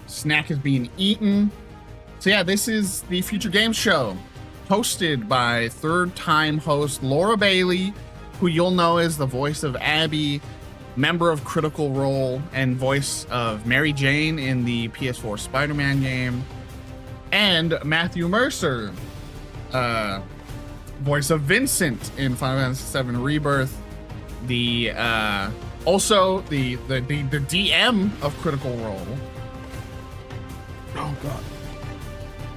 Snack is being eaten. So yeah, this is the Future Games Show, hosted by third-time host Laura Bailey, who you'll know as the voice of Abby, member of Critical Role, and voice of Mary Jane in the PS4 Spider-Man game, and Matthew Mercer, voice of Vincent in Final Fantasy VII Rebirth, also the DM of Critical Role. Oh god.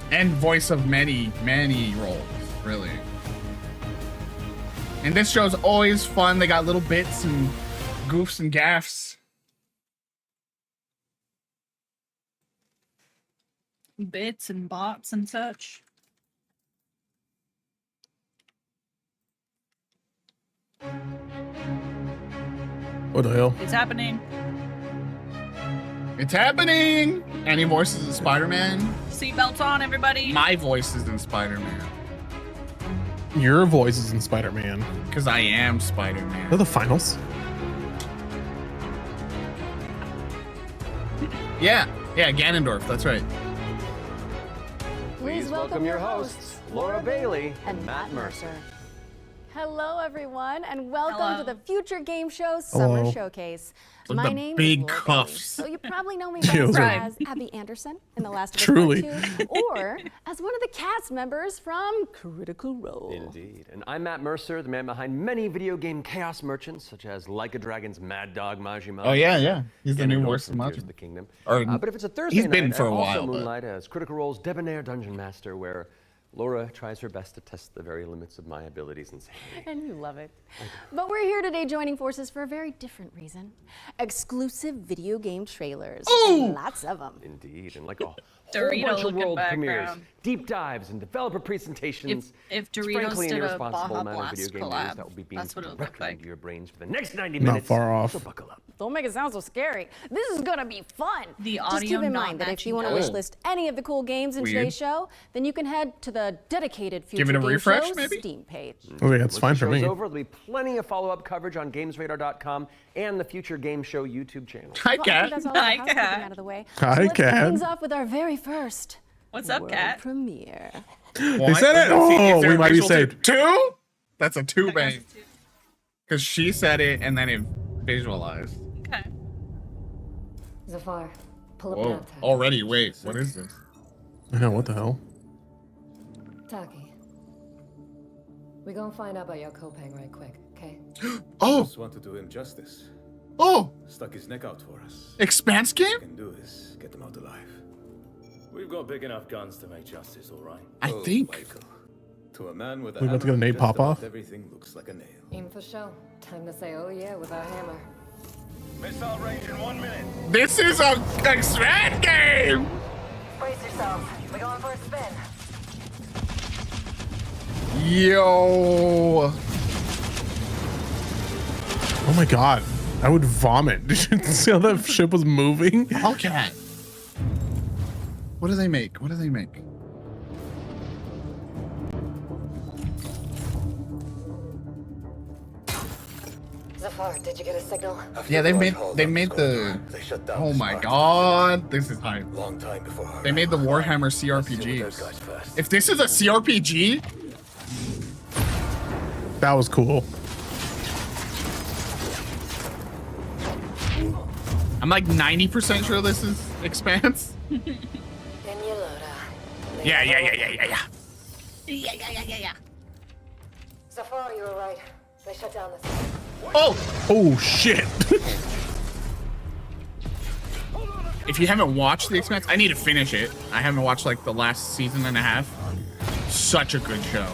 And voice of many roles, really. And this show's always fun. They got little bits and goofs and gaffs. Bits and bots and such. What the hell? It's happening. It's happening! Any voices in Spider-Man? Seatbelts on, everybody. My voice is in Spider-Man. Your voice is in Spider-Man. Because I am They're Spider-Man. the finals. Yeah, Ganondorf, that's right. Please welcome your hosts, Laura Bailey and Matt Mercer. Hello, everyone, and welcome Hello. to the Future Game Show Summer Hello. Showcase. Look My at the name big is Laura cuffs. Bailey, so you probably know me Yeah, best those are- as Abby Anderson in The Last of Us Truly. Part 2, or as one of the cast members from Critical Role. Indeed. And I'm Matt Mercer, the man behind many video game chaos merchants, such as Like a Dragon's Mad Dog Majima. Oh yeah. He's the new Ganondorf voice of from Tears Majima. of the Kingdom. Or- But if it's a Thursday he's been night, for I a also while, but- moonlight as Critical Role's Debonair Dungeon Master, where Laura tries her best to test the very limits of my abilities and sanity. And you love it. But we're here today joining forces for a very different reason. Exclusive video game trailers. Ooh! Lots of them. Indeed, and like a whole Dorito bunch of looking world premieres, background. deep dives, and developer presentations. If It's Doritos frankly an did a irresponsible Baja amount of video Blast game news collab, that will be beamed that's what it would look directly like. into your brains for the next 90 Not minutes. far off. So buckle up. Don't make it sound so scary. This is gonna be fun. The Just audio keep in not mind that if matching you want to up. wish list any of the cool games in Weird. today's show, then you can head to the dedicated Future Give it a Game refresh, Show maybe? Steam page. Okay, that's Once fine the for show's me. over, there'll be plenty of follow-up coverage on GamesRadar.com and the Future Game Show YouTube channel. Hi, Well, I Cat. think that's all our Hi, housekeeping Cat. out of the way. Hi, So let's kick Cat. things off with our very first What's up, world Cat? premiere. They said it? Oh, we might be saved. Two? That's a two bang. Because she said it and then it visualized. Okay. Zafar, pull up Whoa. map tag. Already, wait, what is this? I know, what the hell? Taki. We gonna find out about your Kopang right quick, okay? Oh, Just want to do him justice. oh, Stuck his neck out for us. Expanse game? Can do is get him out alive. We've got big enough guns to make justice, all right. I Oh, think. Michael. To a man with a We about to hammer, get a nade just pop about off? Everything looks like a nail. Aim for show. Time to say oh yeah with our hammer. Missile range in 1 minute. This is a Expanse game! Brace yourselves. We're going for a spin. Yo. Oh my god. I would vomit. Did you see how that ship was moving? Okay. What do they make? What do they make? Zafar, did you get a signal? Yeah, they made the. They shut down Oh the my spark. god, this is hype. Long time before her. They made the Warhammer Let's see what those CRPGs. guys first. If this is a CRPG, That was cool. I'm like 90% sure this is Expanse. In your loader. Yeah. Zafar, you were right. They shut down the site. Oh, Oh shit. if you haven't watched The Expanse, I need to finish it. I haven't watched like the last season and a half. Such a good show.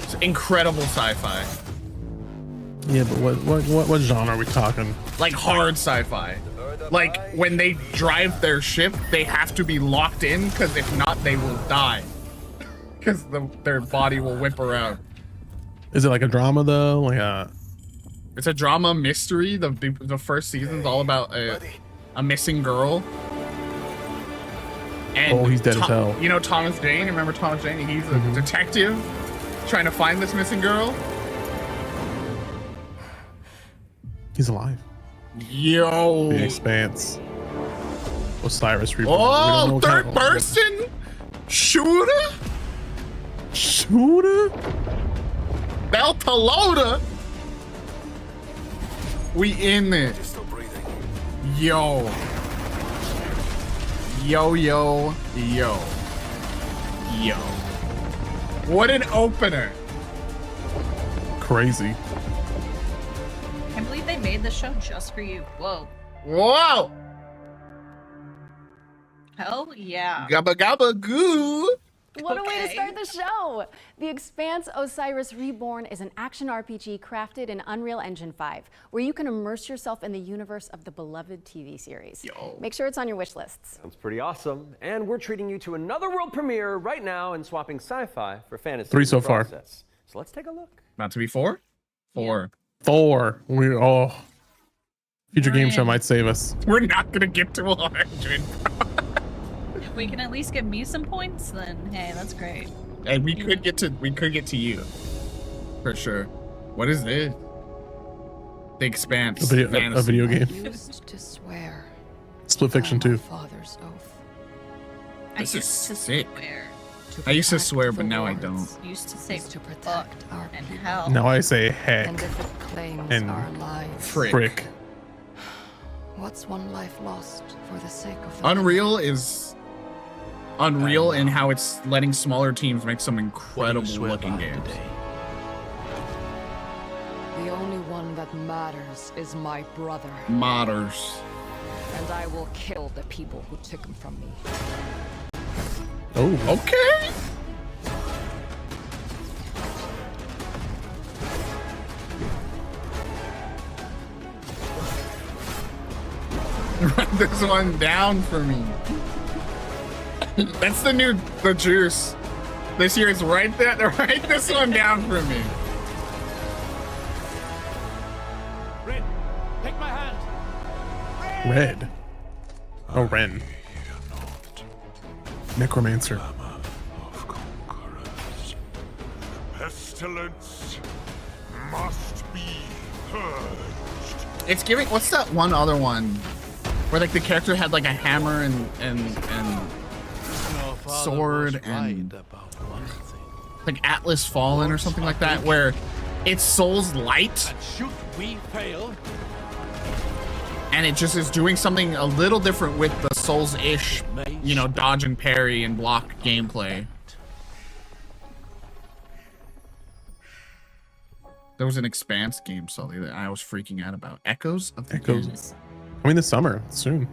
It's incredible sci-fi. Yeah, but what genre are we talking? Like hard sci-fi. Like when they drive their ship, they have to be locked in because if not, they will die. Because their body will whip around. Is it like a drama though? Like a It's a drama mystery. The first season's all about a missing girl. And Oh, he's dead as hell. You know Thomas Jane? Remember Thomas Jane? He's a detective trying to find this missing girl. he's alive. Yo. The Expanse. Osiris Reborn. We don't know Oh, what kind third of- person shooter, Shooter? Beltalowda. We in it. You're still breathing. Yo. Yo, yo, yo. Yo. What an opener. Crazy. I can't believe they made this show just for you. Whoa. Whoa. Hell yeah. Gabba gabba goo. What a way to Okay. start the show! The Expanse Osiris Reborn is an action RPG crafted in Unreal Engine 5, where you can immerse yourself in the universe of the beloved TV series. Yo. Make sure it's on your wish lists. Sounds pretty awesome. And we're treating you to another world premiere right now and swapping sci-fi for fantasy. 3 in so the far. process. So let's take a look. About to be 4? 4. 4. Future We're game show in. might save us. We're not gonna get to 100. If we can at least give me some points, then hey, that's great. And we could get to you. For sure. What is this? The Expanse. A video Fantasy. game. Used to swear Split Fiction by my 2. father's oath. This I is used to sick. swear. I used to protect swear, the but now I wards, don't. Used to say is to fuck protect our and people. hell. Now I say heck. And if it claims And our lives, Frick. Frick. what's one life lost for the sake of the Unreal is unreal in how it's letting smaller teams make some incredible looking games. The only one that matters is my brother, Modders. and I will kill the people who took him from me. Oh. Okay. Write this one down for me. That's the juice. This year is write this one down for me. Red, take my hand. Red. Oh, Ren. Necromancer. Of conquerors. Pestilence must be purged. It's giving. What's that one other one where like the character had like a hammer and sword and like Atlas Fallen or something like that, where it's Soul's Light Shoot, we fail. and it just is doing something a little different with the Souls-ish, you know, dodge and parry and block gameplay. There was an Expanse game, Sully, that I was freaking out about. Echoes of the Echoes. End. Coming this summer, soon.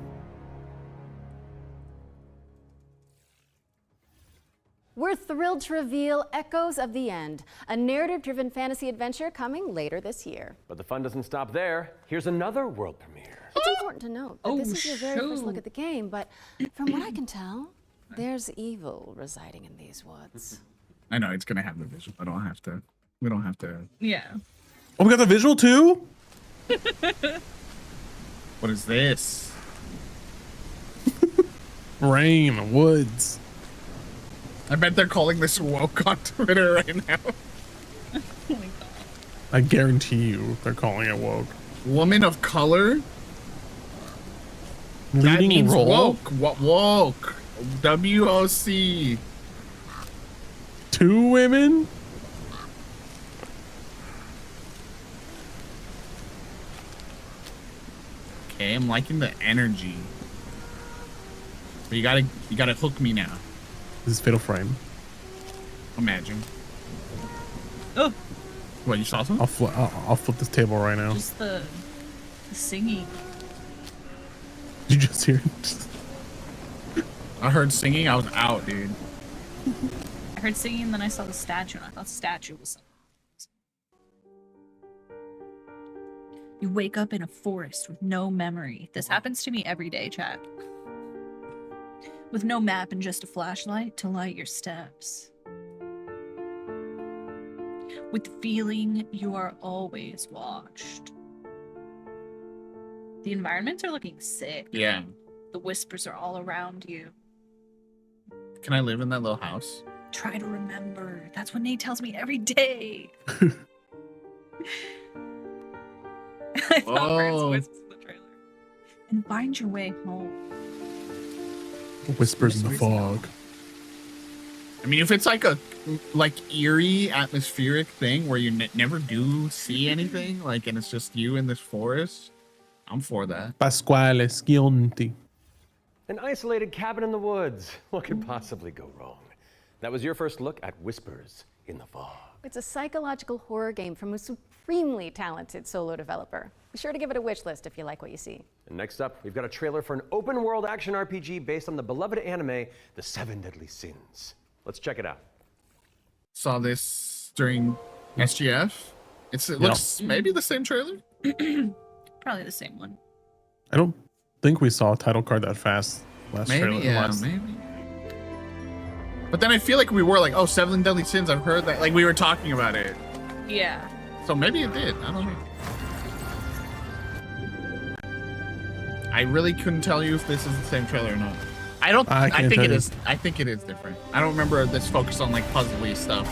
We're thrilled to reveal Echoes of the End, a narrative-driven fantasy adventure coming later this year. But the fun doesn't stop there. Here's another world premiere. It's important to note that Oh, this is your very first shoot. look at the game, but from what I can tell, there's evil residing in these woods. I know it's gonna have the visual. I don't have to. We don't have to. Yeah. Oh, we got the visual too? What is this? Rain, woods. I bet they're calling this woke on Twitter right now. Oh my god. I guarantee you they're calling it woke. Woman of color. That Leading means role. woke. What woke? WOC. 2 women? Okay, I'm liking the energy. But you gotta hook me now. This is Fatal Frame. Imagine. Oh, What, you saw something? I'll flip this table right now. just the singing. Did you just hear it? I heard singing, I was out, dude. I heard singing, then I saw the statue, and I thought the statue was something. You wake up in a forest with no memory. This happens to me every day, chat. With no map and just a flashlight to light your steps. With the feeling you are always watched. The environments are looking sick. Yeah. The whispers are all around you. Can I live in that little house? Try to remember. That's what Nate tells me every day. I thought Fern's Whoa. voice was in the trailer. And find your way home. Whispers in the fog. I mean, if it's like a eerie atmospheric thing where you never do see anything, like, and it's just you in this forest, I'm for that. Pasquale Scionti. An isolated cabin in the woods. What could possibly go wrong? That was your first look at Whispers in the Fog. It's a psychological horror game from a supremely talented solo developer. Be sure to give it a wish list if you like what you see. And next up, we've got a trailer for an open world action RPG based on the beloved anime, The 7 Deadly Sins. Let's check it out. Saw this during SGF. It looks maybe the same trailer. Probably the same one. I don't think we saw a title card that fast last Maybe, trailer. yeah, maybe. But then I feel like we were like, oh, 7 Deadly Sins, I've heard that. Like, we were talking about it. Yeah. So maybe it did. I don't know. I really couldn't tell you if this is the same trailer or not. I think it is. I think it is different. I don't remember this focus on like puzzly stuff.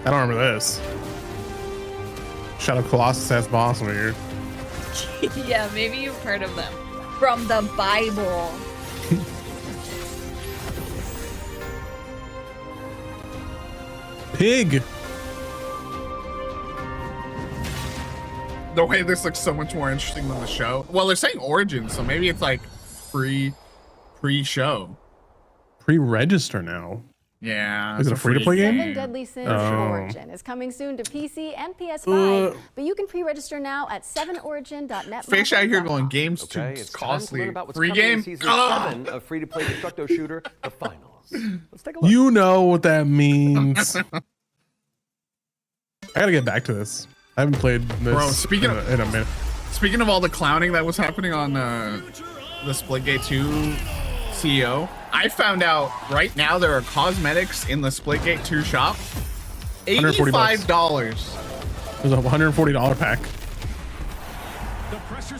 I don't remember this. Shadow Colossus has boss over here. Yeah, maybe you've heard of them from the Bible. Pig. The way this looks so much more interesting than the show. Well, they're saying Origins, so maybe it's like pre-show. Pre-register now. Yeah. Is it a free-to-play game? 7 Deadly Sins Origin is coming soon to PC and PS5, but you can pre-register now at 7origin.net. Fish out here going games Okay, too it's costly. time to learn about what's Free coming in game. season 7 of free-to-play Destructo Shooter, The Finals. Let's take a look. You know what that means. I gotta get back to this. I haven't played this Bro, speaking of in a minute. Speaking of all the clowning that was happening on the Splitgate 2 CEO, I found out right now there are cosmetics in the Splitgate 2 shop. $85. There's a $140 pack.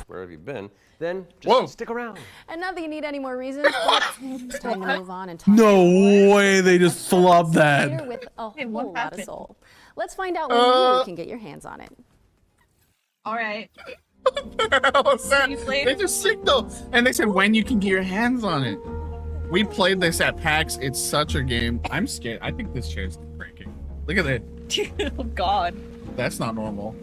Where have you been? Then just stick around. And not that you need any more reasons, but it's time to move on and talk. No way they just flubbed that. With a whole lot of soul. Let's find out when you can get your hands on it. All right. They just signaled and they said when you can get your hands on it. We played this at PAX. It's such a game. I'm scared. I think this chair's breaking. Look at it. Oh God. That's not normal.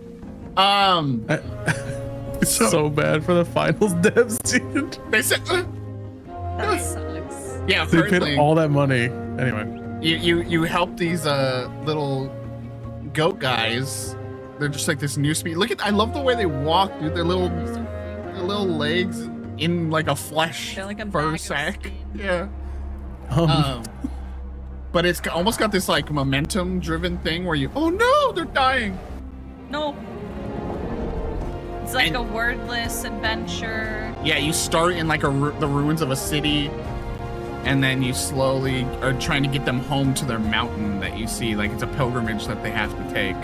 It's so bad for the finals devs, dude. They said That sucks. yeah, They apparently, paid all that money. Anyway. you help these little goat guys. They're just like this new speed. Look at, I love the way they walk, dude. Their little legs in like a flesh They're like a fur bag of sack. skin. Yeah. But it's almost got this like momentum driven thing where you, oh no, they're dying. No. It's like a wordless adventure. Yeah, you start in like the ruins of a city, and then you slowly are trying to get them home to their mountain that you see. Like it's a pilgrimage that they have to take.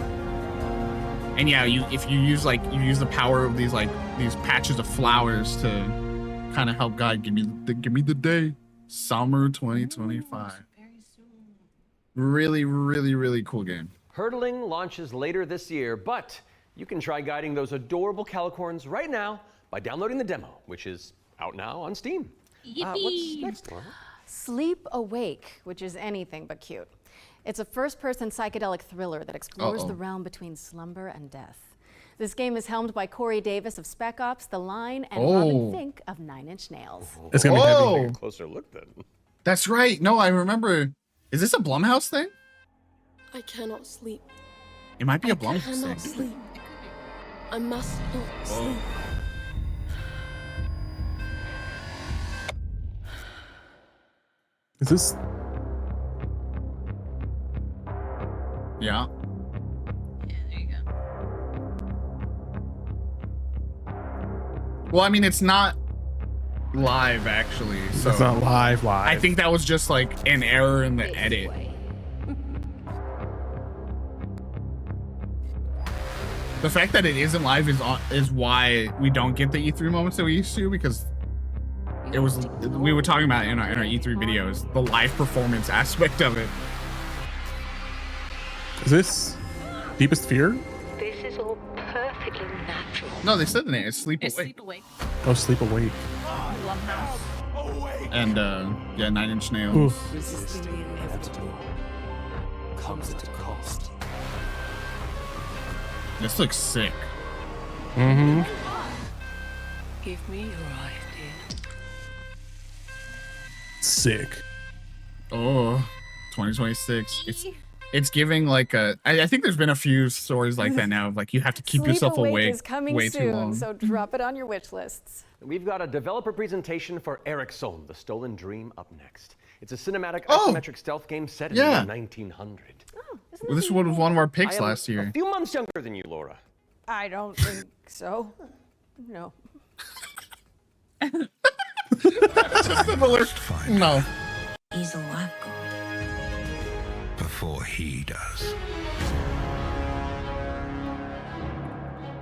And yeah, if you use the power of these patches of flowers to kind of help guide. Give me the day. Summer 2025. Very soon. Really, really, really cool game. Hurdling launches later this year, but you can try guiding those adorable calicorns right now by downloading the demo, which is out now on Steam. What's next, Laura? Sleep Awake, which is anything but cute. It's a first-person psychedelic thriller that explores the realm between slumber and death. This game is helmed by Corey Davis of Spec Ops, The Line, and Robin Fink of 9 Inch Nails. It's gonna be heavy. Take a closer look then. That's right. No, I remember. Is this a Blumhouse thing? I cannot sleep. It might be a I Blumhouse cannot thing. sleep. I must not sleep. Is this? Yeah. Yeah, there you go. Well, I mean, it's not live actually. So It's not live. I think that was just like an error in the edit. The fact that it isn't live is why we don't get the E3 moments that we used to, because we were talking about in our E3 videos the live performance aspect of it. Is this Deepest Fear? This is all perfectly natural. No, they said the name. It's Sleep It's Awake. Sleep Awake. Oh, Sleep Awake. And yeah, 9 Inch Nails. Resisting the inevitable comes at a cost. This looks sick. Mm-hmm. Give me your idea. Sick. Oh, 2026. It's giving like a. I think there's been a few stories like that now. Of like you have to keep Sleep yourself Awake awake is coming way too soon, long. so drop it on your wish lists. We've got a developer presentation for Ericsson, The Stolen Dream, up next. It's a cinematic Oh! isometric stealth game set in Yeah. the 1900. Well, this was one of our I pits am last year. a few months younger than you, Laura. I don't think so. No. Similar. No. He's a life god. Before he does.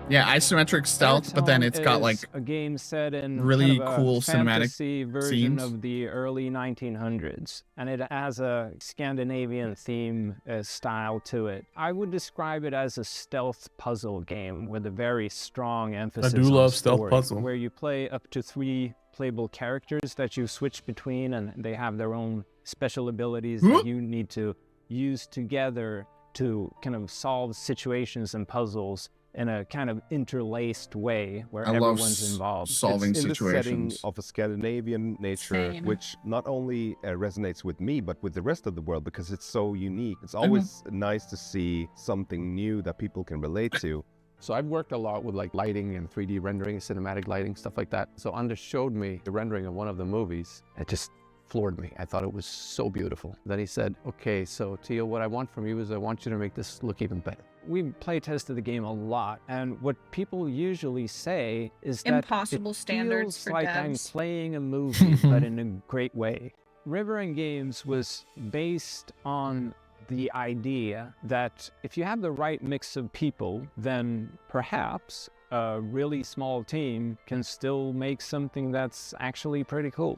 Yeah, isometric stealth, but then it's got like a game set in really kind of a cool cinematic fantasy version scenes. of the early 1900s, and it has a Scandinavian theme style to it. I would describe it as a stealth puzzle game with a very strong emphasis do on love stealth story, puzzle. where you play up to 3 playable characters that you switch between, and they have their own special abilities that you need to use together to kind of solve situations and puzzles in a kind of interlaced way where I love everyone's involved. solving It's in the setting situations. of a Scandinavian nature, Same. which not only resonates with me, but with the rest of the world because it's so unique. It's always nice to see something new that people can relate to. So I've worked a lot with like lighting and 3D rendering, cinematic lighting, stuff like that. So Anders showed me the rendering of one of the movies. It just floored me. I thought it was so beautiful. Then he said, okay, so Tio, what I want from you is I want you to make this look even better. We play tested the game a lot, and what people usually say is that Impossible it standards feels for like I'm devs. playing a movie, but in a great way. River End Games was based on the idea that if you have the right mix of people, then perhaps a really small team can still make something that's actually pretty cool.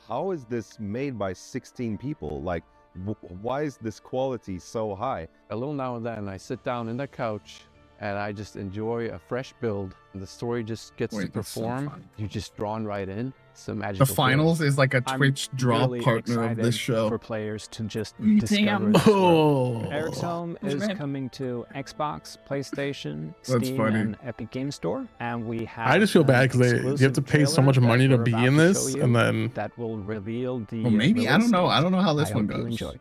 How is this made by 16 people? Like, why is this quality so high? A little now and then I sit down in the couch and I just enjoy a fresh build. The story just gets to Wait, that's so perform. fun. You're just drawn right in. It's a magical The finals is like a I'm Twitch draw really partner of excited this show. for players to just Damn. discover this world. Oh. Ericsson is Rip. coming to Xbox, PlayStation, That's Steam, funny. and Epic Game Store, and we have. I just feel bad an because you have to exclusive pay so trailer much money that to we're be about in to this, show you and then that will reveal the. Well, maybe I don't know. I don't know how I this one hope you goes. enjoy.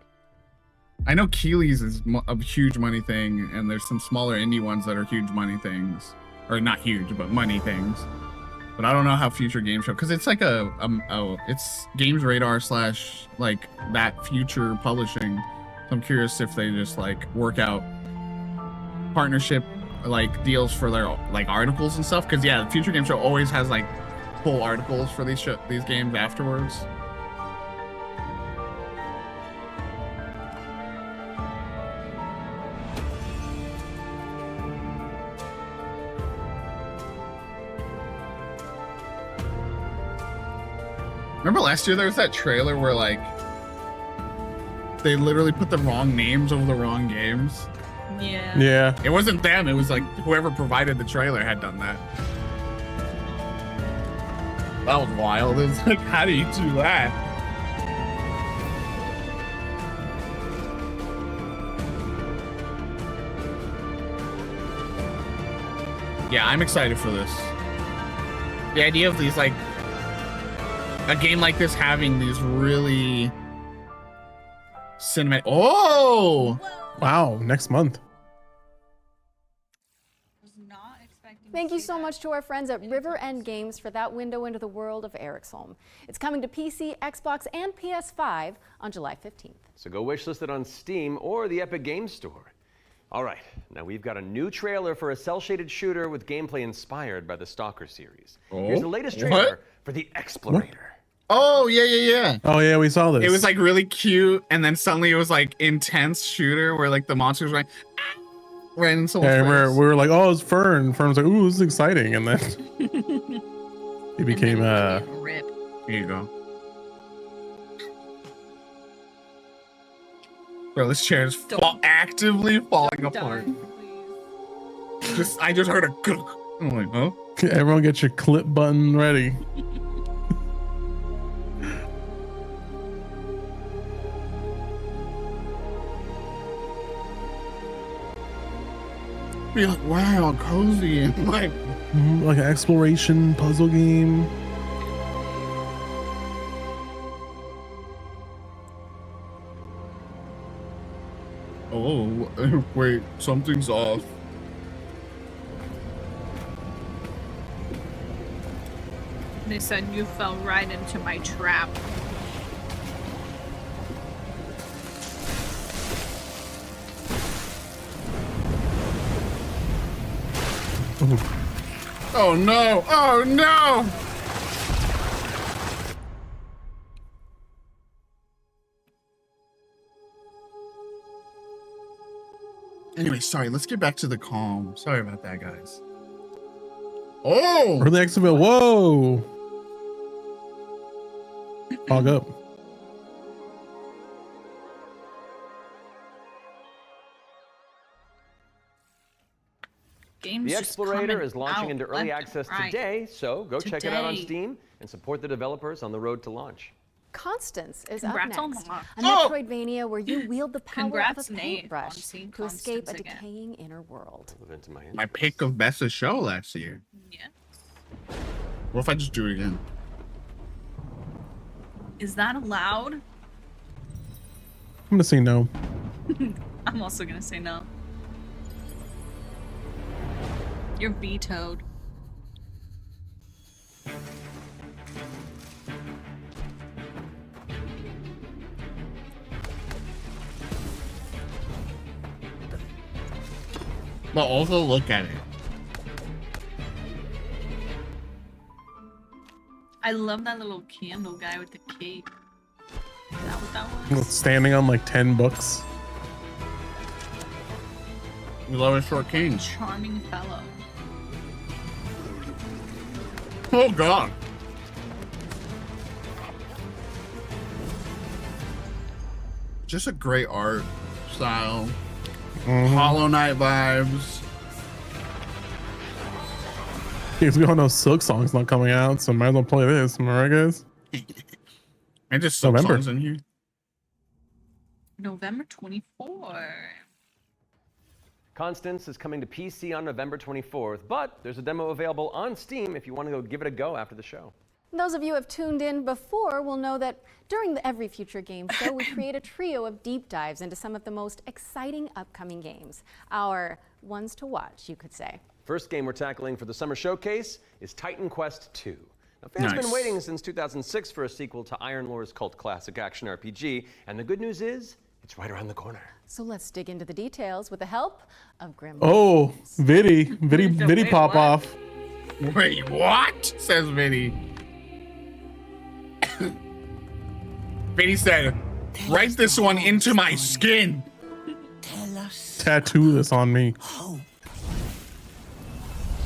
I know Keeley's is a huge money thing, and there's some smaller indie ones that are huge money things, or not huge, but money things. But I don't know how Future Game Show, because it's like it's Games Radar / like that Future Publishing. So I'm curious if they just like work out partnership like deals for their like articles and stuff. Because yeah, the Future Game Show always has like full articles for these games afterwards. Remember last year there was that trailer where like they literally put the wrong names over the wrong games. Yeah. yeah. It wasn't them, it was like whoever provided the trailer had done that. That was wild. It's like, how do you do that? Yeah, I'm excited for this. The idea of these like a game like this having these really cinematic. Oh, Wow. Next month. Thank you so much to our friends at River End Games for that window into the world of Ericsson. It's coming to PC, Xbox, and PS5 on July 15th. So go wishlist it on Steam or the Epic Games Store. All right, now we've got a new trailer for a cel-shaded shooter with gameplay inspired by the Stalker series. Here's the latest what? trailer for the Explorator. Oh yeah. Oh yeah, we saw this. It was like really cute, and then suddenly it was like intense shooter where like the monsters were like ran in someone's Yeah, I remember face. we were like, oh, it's Fern. Fern was like, ooh, this is exciting, and then he became Rip. Here you go. Bro, this chair is actively falling apart. I just heard a. I'm like, huh? Everyone get your clip button ready. Be like, wow, cozy, and like an exploration puzzle game. Oh, wait, something's off. They said you fell right into my trap. Oh no! Oh no! Anyway, sorry, let's get back to the calm. Sorry about that, guys. Oh! Early exit. Whoa! Fog up. Games The just Explorator coming is launching out into early left access and right. today, so go check it out on Today. Steam and support the developers on the road to launch. Constance is Congrats up on next. that. A Metroidvania where you wield the power Congrats, of a Nate, on paintbrush seeing to escape a Constance again. decaying inner world. My pick of best of show last year. Yeah. What if I just do it again? Is that allowed? I'm gonna say no. I'm also gonna say no. You're vetoed. But also look at it. I love that little candle guy with the cape. Is that what that was? Standing on like 10 books. We love a short king. Charming fellow. Oh god. Just a great art style. Hollow Knight vibes. Because we all know Silk Song's not coming out, so might as well play this. Am I right, guys? And just some November. songs in here. November 24. Constance is coming to PC on November 24th, but there's a demo available on Steam if you want to go give it a go after the show. Those of you who have tuned in before will know that during the Every Future Game Show, we create a trio of deep dives into some of the most exciting upcoming games. Our ones to watch, you could say. First game we're tackling for the summer showcase is Titan Quest II. Now, fans have been waiting since 2006 for a sequel to Iron Lore's cult classic action RPG, and the good news is, it's right around the corner. So let's dig into the details with the help of Grim. Oh, Viddy pop off. Wait, what? Says Vinny. Vinny said, write this one into my skin. Tattoo this on me.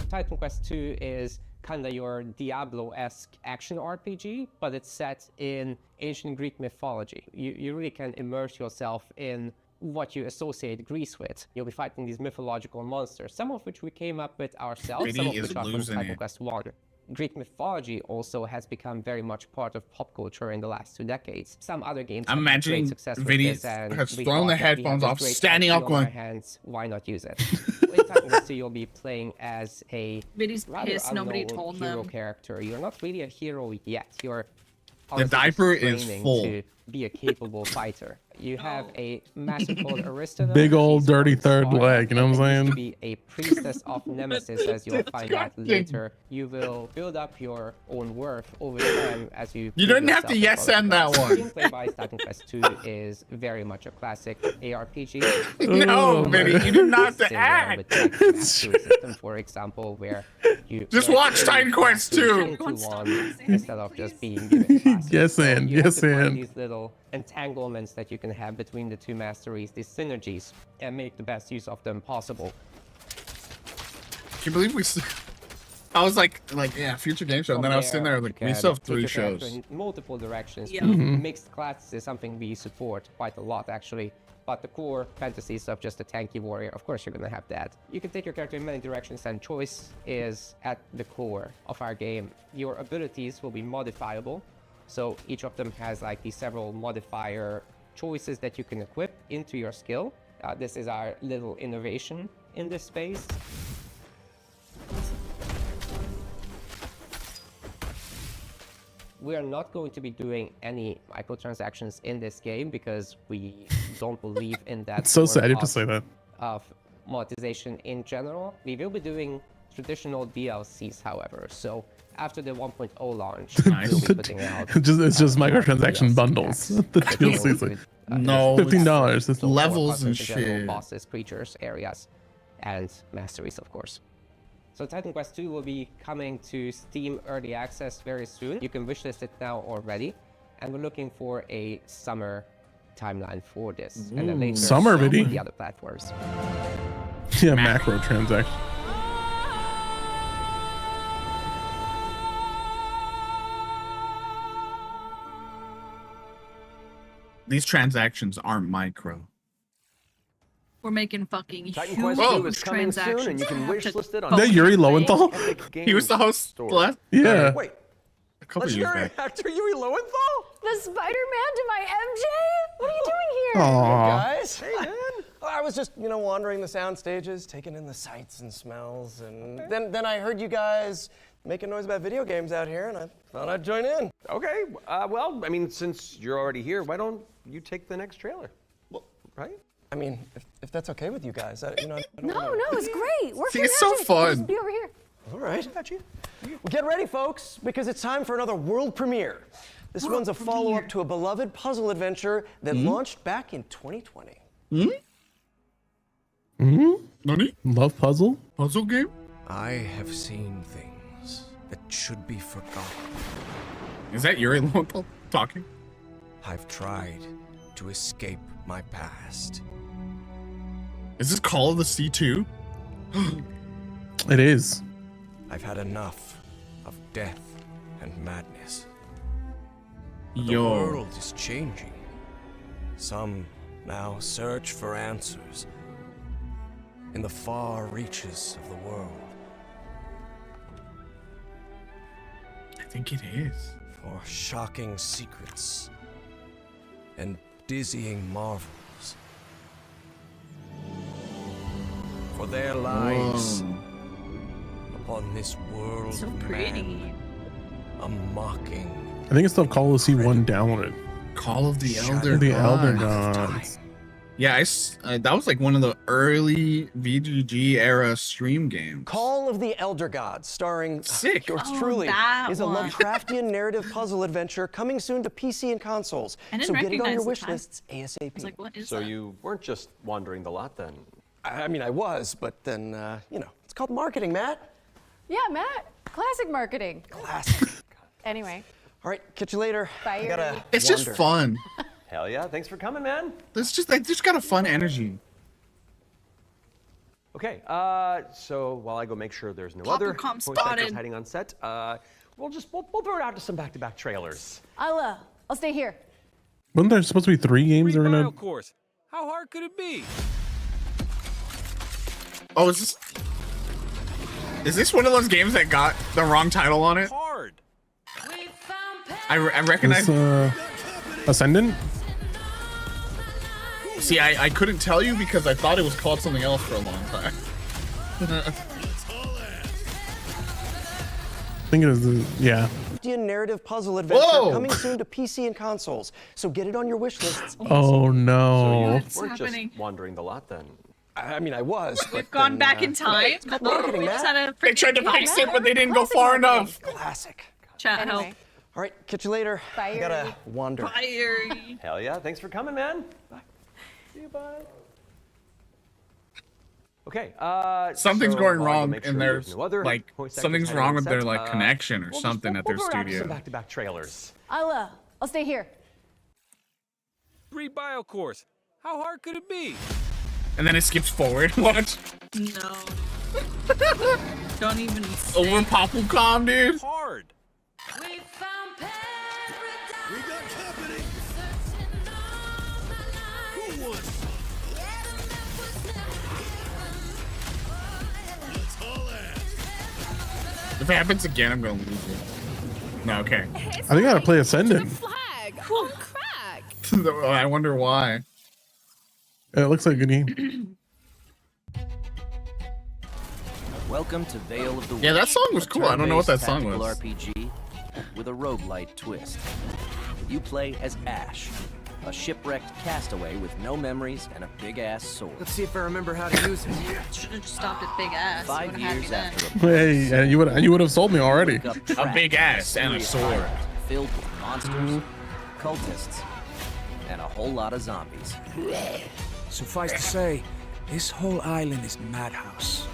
Titan Quest II is kind of your Diablo-esque action RPG, but it's set in ancient Greek mythology. You really can immerse yourself in what you associate Greece with. You'll be fighting these mythological monsters, some of which we came up with ourselves, some of which are from Titan Quest I. Greek mythology also has become very much part of pop culture in the last 2 decades. Some other games I'm have had imagining great success with Vinny this, and has we thrown thought the that we had headphones this off, great standing IP up on going, our hands, why not use it? In Titan Quest II, you'll be playing as a Vinny's rather pissed nobody unknown told hero them. character. You're not really a hero yet. You're The diaper is training full. to be a capable fighter. You have a massive called Aristona. Big old She's dirty from third Sparta, leg, you know what I'm and used saying? to be a priestess of Nemesis, as you'll find out disgusting. later. You will build up your own worth over time as you. You didn't have to yes and that one. Gameplay by Titan Quest II is very much a classic ARPG. No, Vinny, you did not have to Similar act. with like the mastery system, for example, where you Just watch Titan Quest 2. instead of just being given classes. Yes, and You have yes, to find and these little entanglements that you can have between the two masteries, these synergies, and make the best use of them possible. Can you believe I was like, yeah, future game show. And then I was sitting there like, we still have 3 shows. In multiple directions. Yeah. Mm-hmm. Mixed classes is something we support quite a lot, actually. but the core fantasies of just a tanky warrior, of course you're gonna have that. You can take your character in many directions, and choice is at the core of our game. Your abilities will be modifiable, so each of them has like these several modifier choices that you can equip into your skill. This is our little innovation in this space. We are not going to be doing any microtransactions in this game because we don't believe in that. It's so form sad you have to say that. Of monetization in general. We will be doing traditional DLCs, however. So after the 1.0 launch, we'll be putting out. It's just microtransaction bundles. The DLC is like $15. Levels and shit. Bosses, creatures, areas, and masteries, of course. So Titan Quest 2 will be coming to Steam Early Access very soon. You can wishlist it now already. And we're looking for a summer timeline for this. And then later summer video. the other platforms. Yeah, macro transaction. These transactions aren't micro. We're making fucking Titan huge Quest 2 is coming transactions. soon, and you can wishlist it on. Is that Yuri Lowenthal? He was the host last. Yeah. Wait, a couple years legendary back. actor Yuri Lowenthal? The Spider-Man to my MJ? What are you doing here? Aww. Guys, hey man. I was just, wandering the sound stages, taking in the sights and smells, and then I heard you guys making noise about video games out here, and I thought I'd join in. Okay, well, I mean, since you're already here, why don't you take the next trailer? Well, right? I mean, if that's okay with you guys, I don't No, it's great. We're See, it's so fun. Just be over here. All right. Got you. Well, get ready, folks, because it's time for another world premiere. This one's a follow-up to a beloved puzzle adventure that launched back in 2020. Nani? Love puzzle? Puzzle game? I have seen things that should be forgotten. Is that Yuri Lowenthal talking? I've tried to escape my past. Is this Call of the Sea 2? It is. I've had enough of death and madness. The Yo. world is changing. Some now search for answers in the far reaches of the world. I think it is. For shocking secrets and dizzying marvels. For their lives upon this world So of pretty. man, a mocking. I think it's still Call of the Sea 1 downloaded. Call of the Elder The Gods. Elder Gods. Yeah, that was like one of the early VGG era stream games. Call of the Elder Gods, starring Sick. yours Oh, truly, that is a one. Lovecraftian narrative puzzle adventure coming soon to PC and consoles. I didn't So get it on your recognize the wish time. lists ASAP. I was like, what is So that? you weren't just wandering the lot then? I mean, I was, but then, it's called marketing, Matt. Yeah, Matt. Classic marketing. Classic. Anyway. All right, catch you later. Bye. I gotta It's just wander. fun. Hell yeah, thanks for coming, man. It's just got a fun energy. Okay, so while I go make sure there's no other Coppercom voice actors spotted. hiding on set, we'll throw it out to some back-to-back trailers. I'll stay here. Wasn't there supposed to be 3 games that were gonna? course. How hard could it be? Oh, is this one of those games that got the wrong title on it? Hard. I recognize. This, Ascendant? See, I couldn't tell you because I thought it was called something else for a long time. I think it is. Yeah. Narrative puzzle adventure Whoa. coming soon to PC and consoles. So get it on your wish lists. Oh no. You What's weren't happening? just wandering the lot then. I mean, I was. But We've gone then, back in time. It's called marketing, We just Matt. had a They tried to freaking fix fight. it, but they didn't go Classic far marketing. enough. Classic. Chat Anyway. help. All right, catch you later. Bye, I gotta Yuri. wander. Fiery. Hell yeah, thanks for coming, man. Bye. See you, bye. Okay, Something's so going while I go wrong, make and sure there's no other like voice actors something's hiding wrong on with their set, like connection or we'll something at their throw it out to studio. some back-to-back trailers. I'll stay here. 3 bio course. How hard could it be? And then it skips forward. Watch. No. Don't even say. Over Populcom, dude. Hard. We got company. Who wants If it happens again, I'm gonna lose it. No, okay. I think I gotta play Ascendant. Flag on crack. I wonder why. It looks like a good game. Welcome to Veil of the Witch. Yeah, that song was cool. I don't know what that song Tactical was. RPG with a roguelite twist. You play as Ash, a shipwrecked castaway with no memories and a big-ass sword. Let's see if I remember how to use it. Should have just stopped at big ass. 5 years after a Hey, and you would have sold me already. A big ass and a sword. Filled with monsters, cultists, and a whole lot of zombies. Suffice to say, this whole island is madhouse.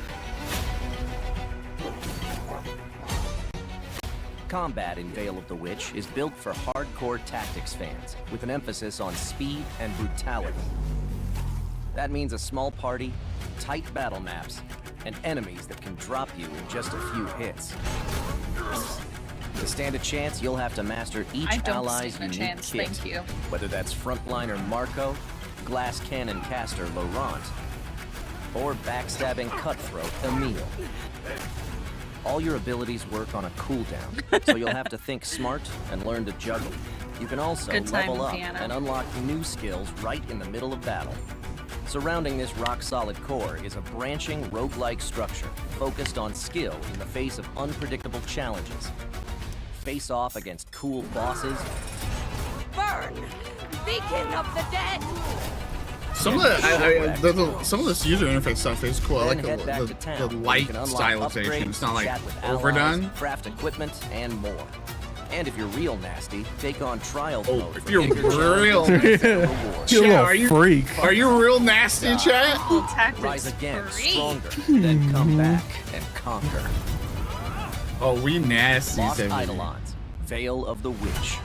Combat in Veil of the Witch is built for hardcore tactics fans, with an emphasis on speed and brutality. That means a small party, tight battle maps, and enemies that can drop you in just a few hits. To stand a chance, you'll have to master each ally's unique kit. Thank you. Whether that's frontliner Marco, glass cannon caster Laurent, or backstabbing cutthroat Emile. All your abilities work on a cooldown, so you'll have to think smart and learn to juggle. You can also Good time, level up Piano. and unlock new skills right in the middle of battle. Surrounding this rock-solid core is a branching roguelike structure focused on skill in the face of unpredictable challenges. Face off against cool bosses. Fern, beacon of the dead. Some of some of this user interface stuff is cool. I like the light stylization. It's not like overdone. Craft equipment and more. And if you're real nasty, take on trial mode. If you're real, freak. Are you real nasty, chat? Rise again, stronger, then come back and conquer. Oh, we nasty. Lost Eidolons, Veil of the Witch.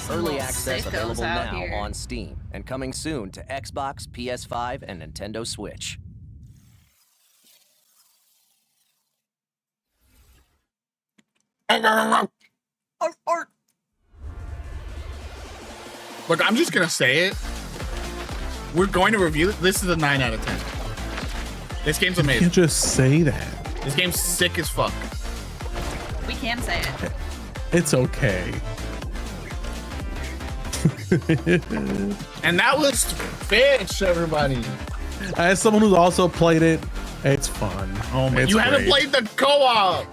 Early access available now on Steam and coming soon to Xbox, PS5, and Nintendo Switch. Look, I'm just gonna say it. We're going to review it. This is a 9 out of 10. This game's You amazing. can't just say that. This game's sick as fuck. We can say it. It's okay. And that was Fish, everybody. As someone who's also played it, it's fun. Oh my! It's You haven't great. played the co-op.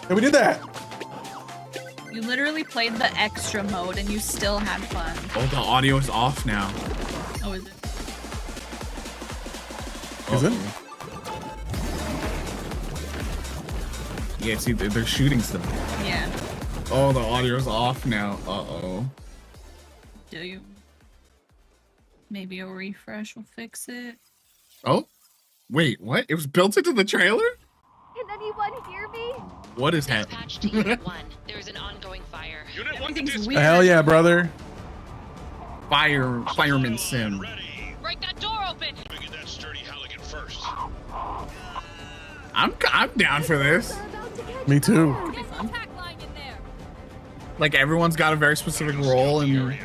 Yeah, we did that. You literally played the extra mode and you still had fun. Oh, the audio is off now. Oh, is it? Is it? Yeah, see, they're shooting stuff. Yeah. Oh, the audio's off now. Uh-oh. Do you? Maybe a refresh will fix it. Oh, wait, what? It was built into the trailer? Can anyone hear me? What is happening? Dispatch to Unit 1. There is an ongoing fire. Everything's weird. Hell yeah, brother. Fireman sim. Break that door open. Get that sturdy Halligan first. I'm down for this. Me too. Like everyone's got a very specific role, and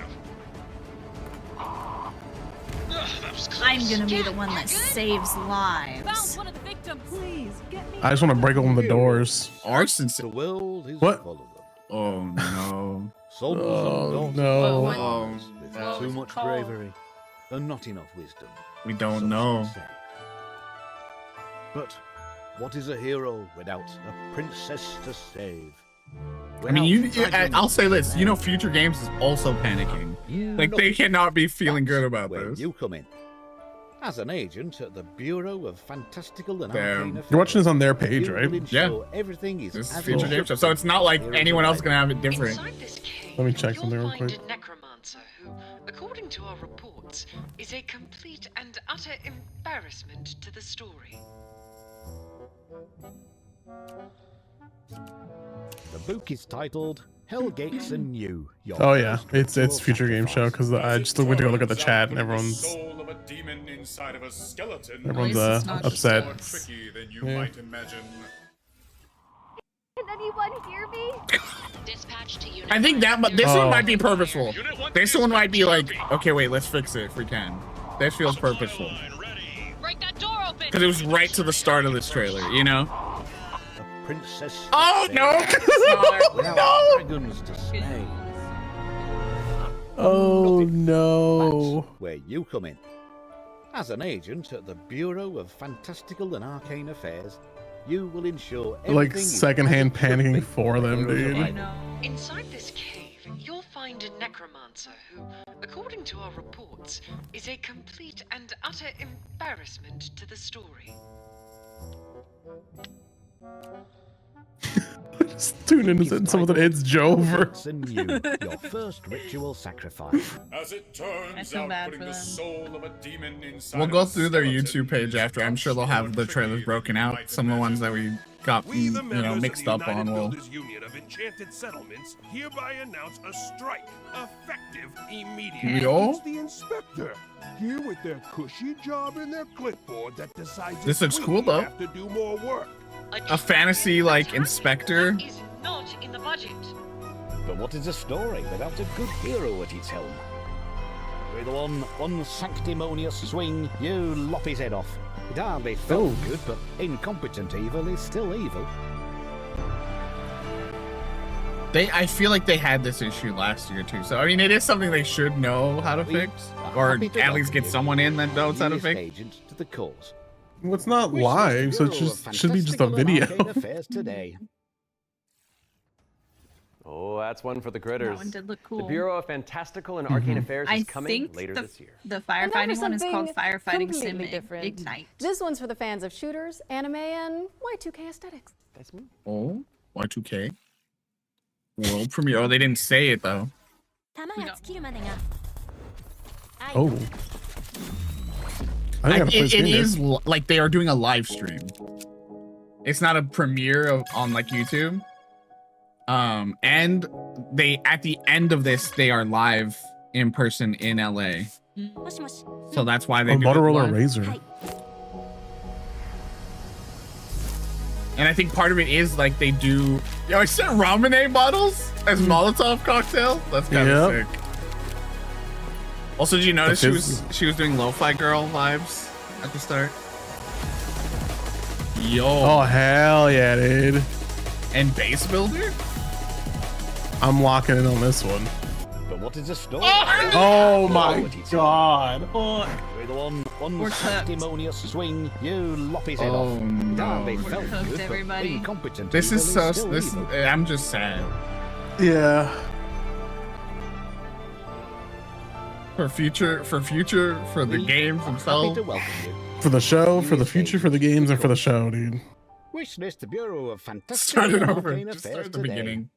I'm gonna be the one that saves lives. One of the victims. Please get me. I just want to break open the doors. Arson. The world is What? full of them. Oh no. Soldiers Oh, and no. daughters with What too was it much called? bravery and not enough wisdom. We don't some know. say. But what is a hero without a princess to save? I mean, I'll say this. You know, Future Games is also panicking. Like, they cannot be feeling good about where this. you come in. As an agent at the Bureau of Fantastical and Damn. Arcane Affairs, You're watching this on their page, you right? will Yeah. ensure everything is This is as Future it Games should stuff, so it's not like be. anyone else gonna have it different. Inside this cave, Let me check you'll something real find quick. a necromancer who, according to our reports, is a complete and utter embarrassment to the story. The book is titled Hellgates and You. Your Oh yeah, first it's Future Game Show because I just went to go look at the chat and everyone's Soul of a demon inside of a skeleton. everyone's At least it's not upset. More tricky than you Yeah. might imagine. Can anyone hear me? Dispatch to Unit I think 1. that this one Oh. might be purposeful. This one might be like, okay, wait, let's fix it if we can. This feels purposeful. Break that door open. Because it was right to the start of this trailer, you know? A princess. Oh, no! No! Dragons to slay. Oh no. Where you come in. As an agent at the Bureau of Fantastical and Arcane Affairs, you will ensure everything Like is secondhand as it should panicking be for them, heroes dude. arrival. Inside this cave, you'll find a necromancer who, according to our reports, is a complete and utter embarrassment to the story. Just tune in some of the it's Jover. And you, your first ritual sacrifice. As it turns feel out, bad putting for the them. soul of a demon inside We'll of go a through their skeleton YouTube page after. I'm sure they'll have the trailers broken out. Some of the ones that we got, you know, mixed up on will. Union of Enchanted Settlements hereby announce a strike, effective immediately. Yo? It's the inspector, here with their cushy job and their clipboard that decides This if looks we cool, though. have to do more work. A fantasy, like, inspector. Is not in the budget. But what is a story without a good hero at its helm? With one unsanctimonious swing, you lop his head off. It hardly felt good, but incompetent evil is still evil. I feel like they had this issue last year too. So I mean, it is something they should know how to fix, or at least get someone in that knows how to fix. Agent to the cause. Well, it's not live, so it just should be just a video. Today. Oh, that's one for the critters. That one did look cool. The Bureau of Fantastical and Arcane Affairs is I coming think later this year. the And now for firefighting one is called something Firefighting Sim completely different. Ignite. This one's for the fans of shooters, anime, and Y2K aesthetics. That's me. Oh, Y2K world premiere. Oh, they didn't say it though. Oh. I gotta play this It game, is dude. like they are doing a live stream. It's not a premiere on like YouTube. And they at the end of this they are live in person in LA. So that's why they do it Motorola live. Razr. And I think part of it is like they do. Yo, I sent ramen bottles as Molotov cocktail. That's kind of Yep. sick. Also, did you notice she was doing Lo-Fi Girl vibes at the start? Yo. Oh hell yeah, dude. And Base Builder? I'm locking in on this one. But what is a story? Oh my god. With one sanctimonious swing, you lop his head off. no. Hardly We're felt cooked, good, but everybody. incompetent This is evil so. still This evil. I'm just sad. Yeah. For the games themselves. To welcome you. For the show, for the future, for the games, and for the show, dude. Wish list the Bureau of Fantastical Start it and over. Arcane Just start Affairs at the today. beginning.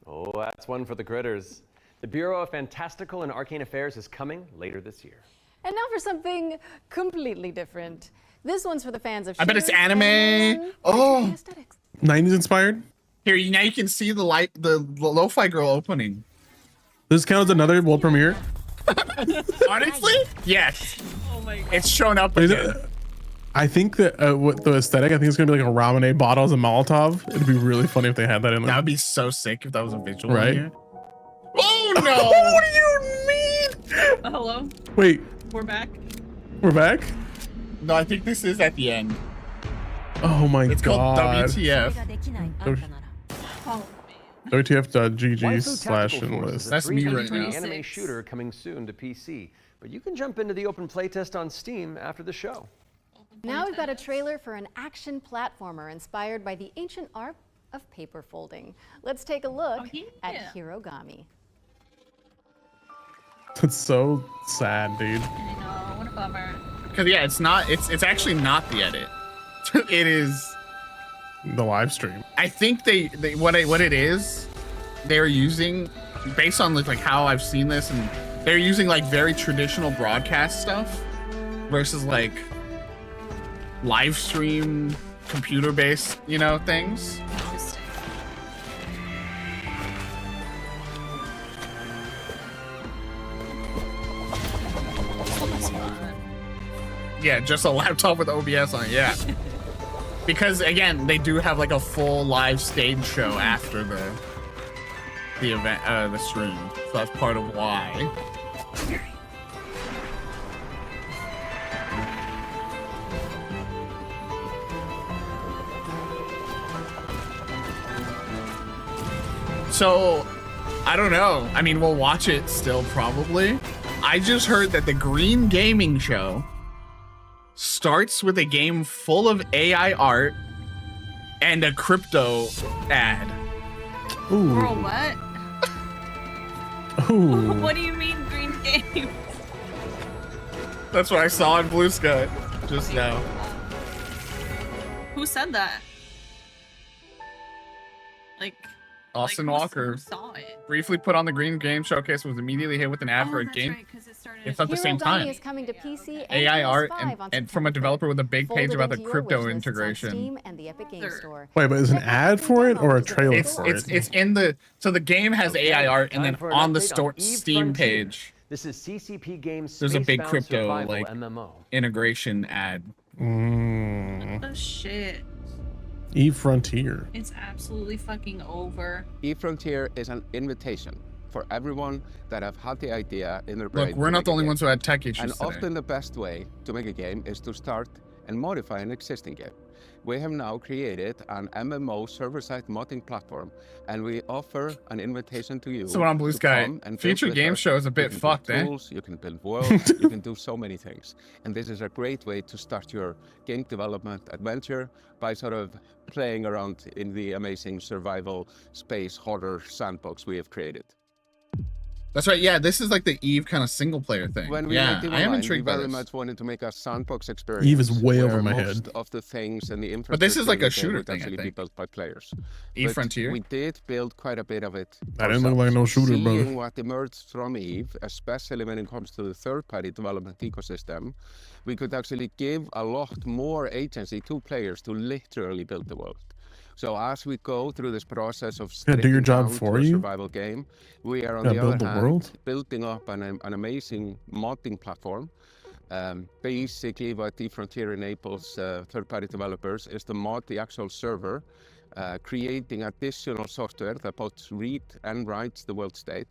Oh, that's one for the critters. The Bureau of Fantastical and Arcane Affairs is coming later this year. And now for something completely different. This one's for the fans of I bet it's shooters, anime. and Oh, 90s inspired. here now you can see the Lo-Fi Girl opening. Does this count as another world premiere? Honestly, yes. Oh my god. It's shown up Is again. it- I think that with the aesthetic, I think it's gonna be like a ramen bottles and Molotov. It'd be really funny if they had that in there. That would be so sick if that was a visual. Right? In here. Oh no! What do you mean? Hello, Wait, we're back. we're back? No, I think this is at the end. Oh my It's god. called WTF. Oh, WTF.gg/enlist. That's me right 3D now. anime shooter coming soon to PC. But you can jump into the open playtest on Steam after the show. Now we've got a trailer for an action platformer inspired by the ancient art of paper folding. Let's take a look at Hirogami. That's so sad, dude. I know, what a bummer. Because yeah, it's not. It's actually not the edit. It is the live stream. I think they what it is. They're using based on like how I've seen this, and they're using like very traditional broadcast stuff versus like live stream computer based, you know, things. Interesting. Yeah, just a laptop with OBS on it. Yeah. Because again, they do have like a full live stage show after the event, the stream. So that's part of why. So, I don't know. I mean, we'll watch it still probably. I just heard that the Green Gaming Show starts with a game full of AI art and a crypto ad. Ooh. Bro, what? Ooh. What do you mean green game? That's what I saw on Blue Sky just now. Who said that? Like Austin who Walker saw it? briefly put on the Green Game Showcase, was immediately hit with an ad for a that's game. right, 'cause it started It's at the Hero same Dining time. is coming to PC and AI art PS5 on and from a developer with a big Folded page about the into your crypto wish lists on integration. Steam and the Epic Games Store. Wait, but is an ad for it or a trailer It's for it? it's in the so the game has AI art and then for an on the update store Eve Steam Frontier. page This is CCP Games. there's a big Spacebound crypto Survival like MMO. integration ad. Oh shit. E-Frontier. It's absolutely fucking over. eFrontier is an invitation for everyone that have had the idea in their brain. Look, we're to not make the a only game. ones who had tech issues And today. often the best way to make a game is to start and modify an existing game. We have now created an MMO server-side modding platform, and we offer an invitation to you. So on Blue to Sky, come and build Future with Game us. Show is a bit You can fucked, build eh? tools, you can build worlds, you can do so many things. And this is a great way to start your game development adventure by sort of playing around in the amazing survival space horror sandbox we have created. That's right. Yeah, this is like the Eve kind of single player thing. When we Yeah, made Eve I am Online, intrigued we by very this. much wanted to make a sandbox experience. Eve is way over where my most head. of the things and the infrastructure. But this is like a in the game shooter would thing, I actually be think. built by players. Eve But Frontier? We did build quite a bit of it. That didn't look like no shooter, Seeing brother. what emerged from Eve, especially when it comes to the third-party development ecosystem, we could actually give a lot more agency to players to literally build the world. So as we go through this process of Yeah, do your stripping job down for to a you? survival game, we are on Yeah, the build other the hand world? building up an amazing modding platform. Basically, what eFrontier enables third-party developers is to mod the actual server, creating additional software that both read and writes the world state.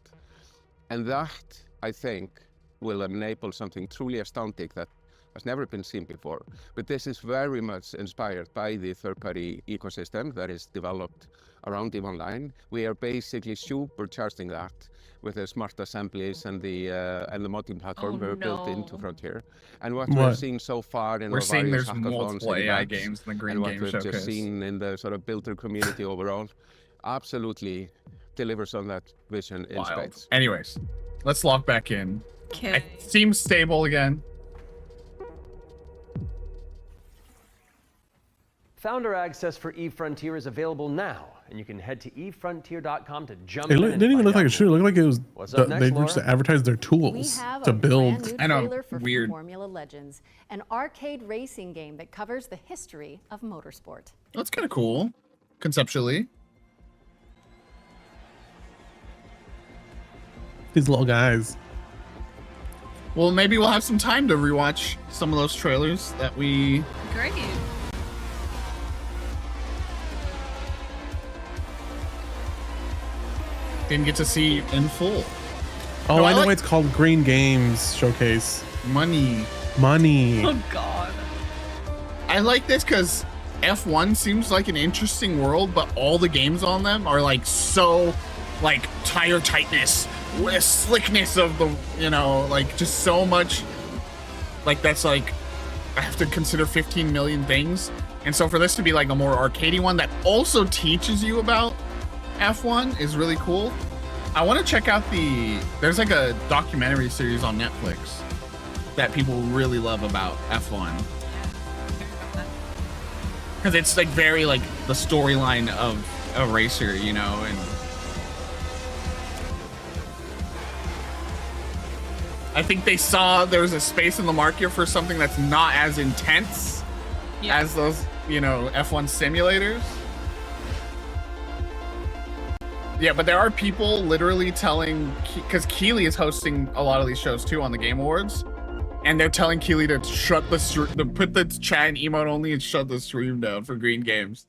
And that, I think, will enable something truly astounding that has never been seen before. But this is very much inspired by the third-party ecosystem that is developed around EVE Online. We are basically supercharging that with the smart assemblies and the modding platform we're built into Frontier. And what we're seeing so far in We're our seeing various there's hackathons multiple and AI events, games in the Green and what Game we've Showcase. just seen in the sort of builder community overall, absolutely delivers on that vision in Wild. space. Anyways, let's log back in. Okay. It seems stable again. Founder access for eFrontier is available now, and you can head to efrontier.com to jump It in. didn't even look like a shooter. It looked like it was What's up next, they were just Laura? advertised their We tools have to a build. brand new I know, trailer for weird. Formula Legends, an arcade racing game that covers the history of motorsport. That's kind of cool, conceptually. These little guys. Well, maybe we'll have some time to rewatch some of those trailers that we Great. didn't get to see in full. Oh, No, I I know like- why it's called Green Games Showcase. Money. Money. Oh god. I like this because F1 seems like an interesting world, but all the games on them are like so, like tire tightness, slickness of the, you know, like just so much. Like that's like, I have to consider 15 million things. And so for this to be like a more arcadey one that also teaches you about F1 is really cool. I want to check out there's like a documentary series on Netflix that people really love about F1. Because it's like very like the storyline of a racer, you know, and I think they saw there was a space in the market for something that's not as intense as those, you know, F1 simulators. Yeah, but there are people literally telling, because Keeley is hosting a lot of these shows too on the Game Awards, and they're telling Keeley to shut the to put the chat in emote only and shut the stream down for Green Games.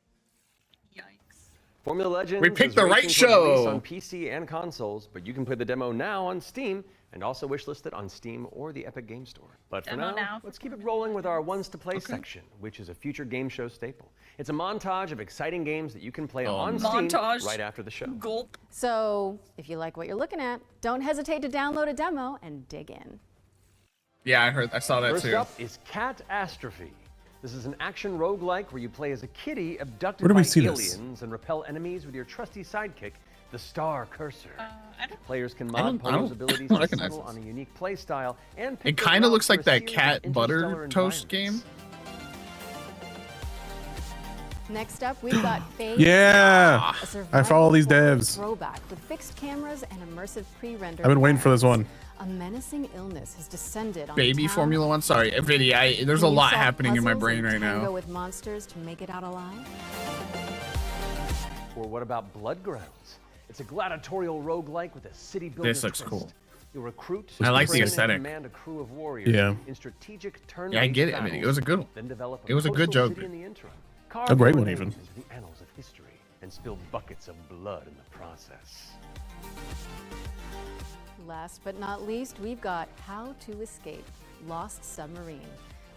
Formula Legends We picked is the right racing towards release show. on PC and consoles, but you can play the demo now on Steam and also wishlisted on Steam or the Epic Game Store. But for Demo now, now. let's keep it rolling with our ones to play section, which is a future game show staple. It's a montage of exciting games that you can play on Steam right after the show. Gulp. So, if you like what you're looking at, don't hesitate to download a demo and dig in. Yeah, I saw that First too. up is Catastrophe. This is an action roguelike where you play as a kitty abducted Where do by we see this? aliens and repel enemies with your trusty sidekick, the Star Cursor. Players can I mod don't Polo's abilities don't to recognize settle this. on a unique play style and It pick their kind of route looks through like a that series of cat butter interstellar toast environments. game. Next up, we've got Phase. Yeah, a I follow these survival horror devs. Throwback with fixed cameras and immersive pre-rendered. I've been waiting for this one. A menacing illness has descended on Baby the town. Formula One. Sorry, Vinny. There's a Can you lot solve happening in my puzzles brain and right tango now. with monsters to make it out alive. Or what about Bloodgrounds? It's a gladiatorial roguelike with a city builder This looks twist. cool. You'll recruit, I like the train, and aesthetic. command a crew of warriors Yeah. in strategic turn-based Yeah, I get it. battles, It was a good one. Then develop It was a good coastal joke. city in the interim. A great one, Carve your even. names into the annals of history and spill buckets of blood in the process. Last but not least, we've got How to Escape Lost Submarine.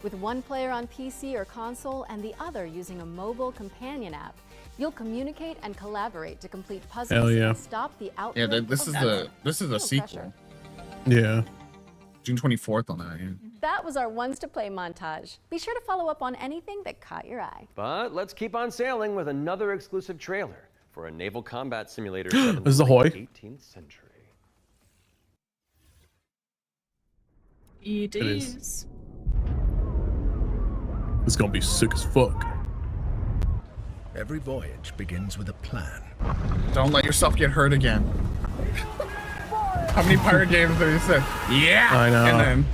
With one player on PC or console and the other using a mobile companion app, you'll communicate and collaborate to complete puzzles Hell yeah. and stop the Yeah, outbreak this of is a sequel. pressure. Yeah. June 24th on that. Yeah. That was our ones to play montage. Be sure to follow up on anything that caught your eye. But let's keep on sailing with another exclusive trailer for a naval combat simulator set in This is the Ahoy. late 18th century. It is. is. It's gonna be sick as fuck. Every voyage begins with a plan. Don't let yourself get hurt again. How many pirate games have you said? Yeah. I know. And then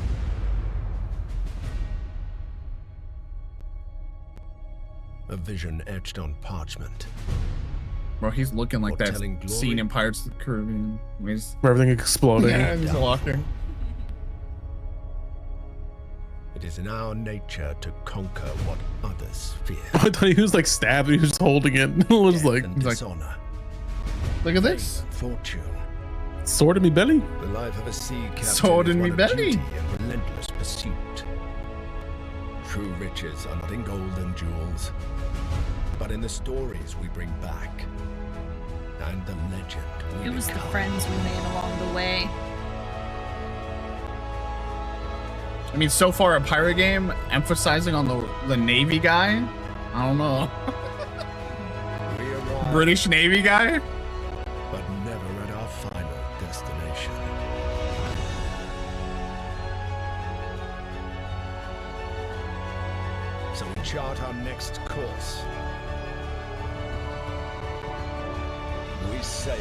A vision etched on parchment. bro, he's looking like that Foretelling glory. scene in Pirates of the Caribbean. Where he's Where everything exploding. yeah, he's walking. It is in our nature to conquer what others fear. I thought he was like stabbed. He was just holding it. It was like, And he's like, dishonor, Look at this. fortune. sword in me belly. The life of a sea captain Sword is in one me of belly. duty and relentless pursuit. True riches are not in gold and jewels, but in the stories we bring back and the legend we It was the become. friends we made along the way. I mean, so far a pirate game emphasizing on the Navy guy. I don't know. We arrive, British Navy guy. but never at our final destination. So we chart our next course. We sail.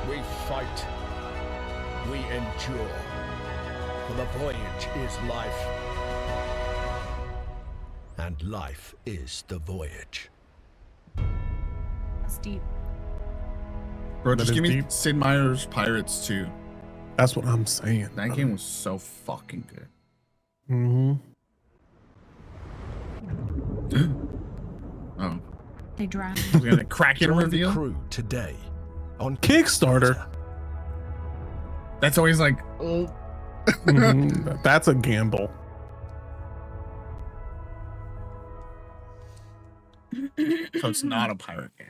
We fight. We endure. For the voyage is life. And life is the voyage. That's deep. Bro, That just is give me deep. Sid Meier's Pirates 2. That's what I'm saying. That game was so fucking good. Mm-hmm. Oh. They drowned. We're gonna crack it Join the reveal. crew today on Kickstarter. That's always like, oh. Mhm. That's a gamble. So it's not a pirate game.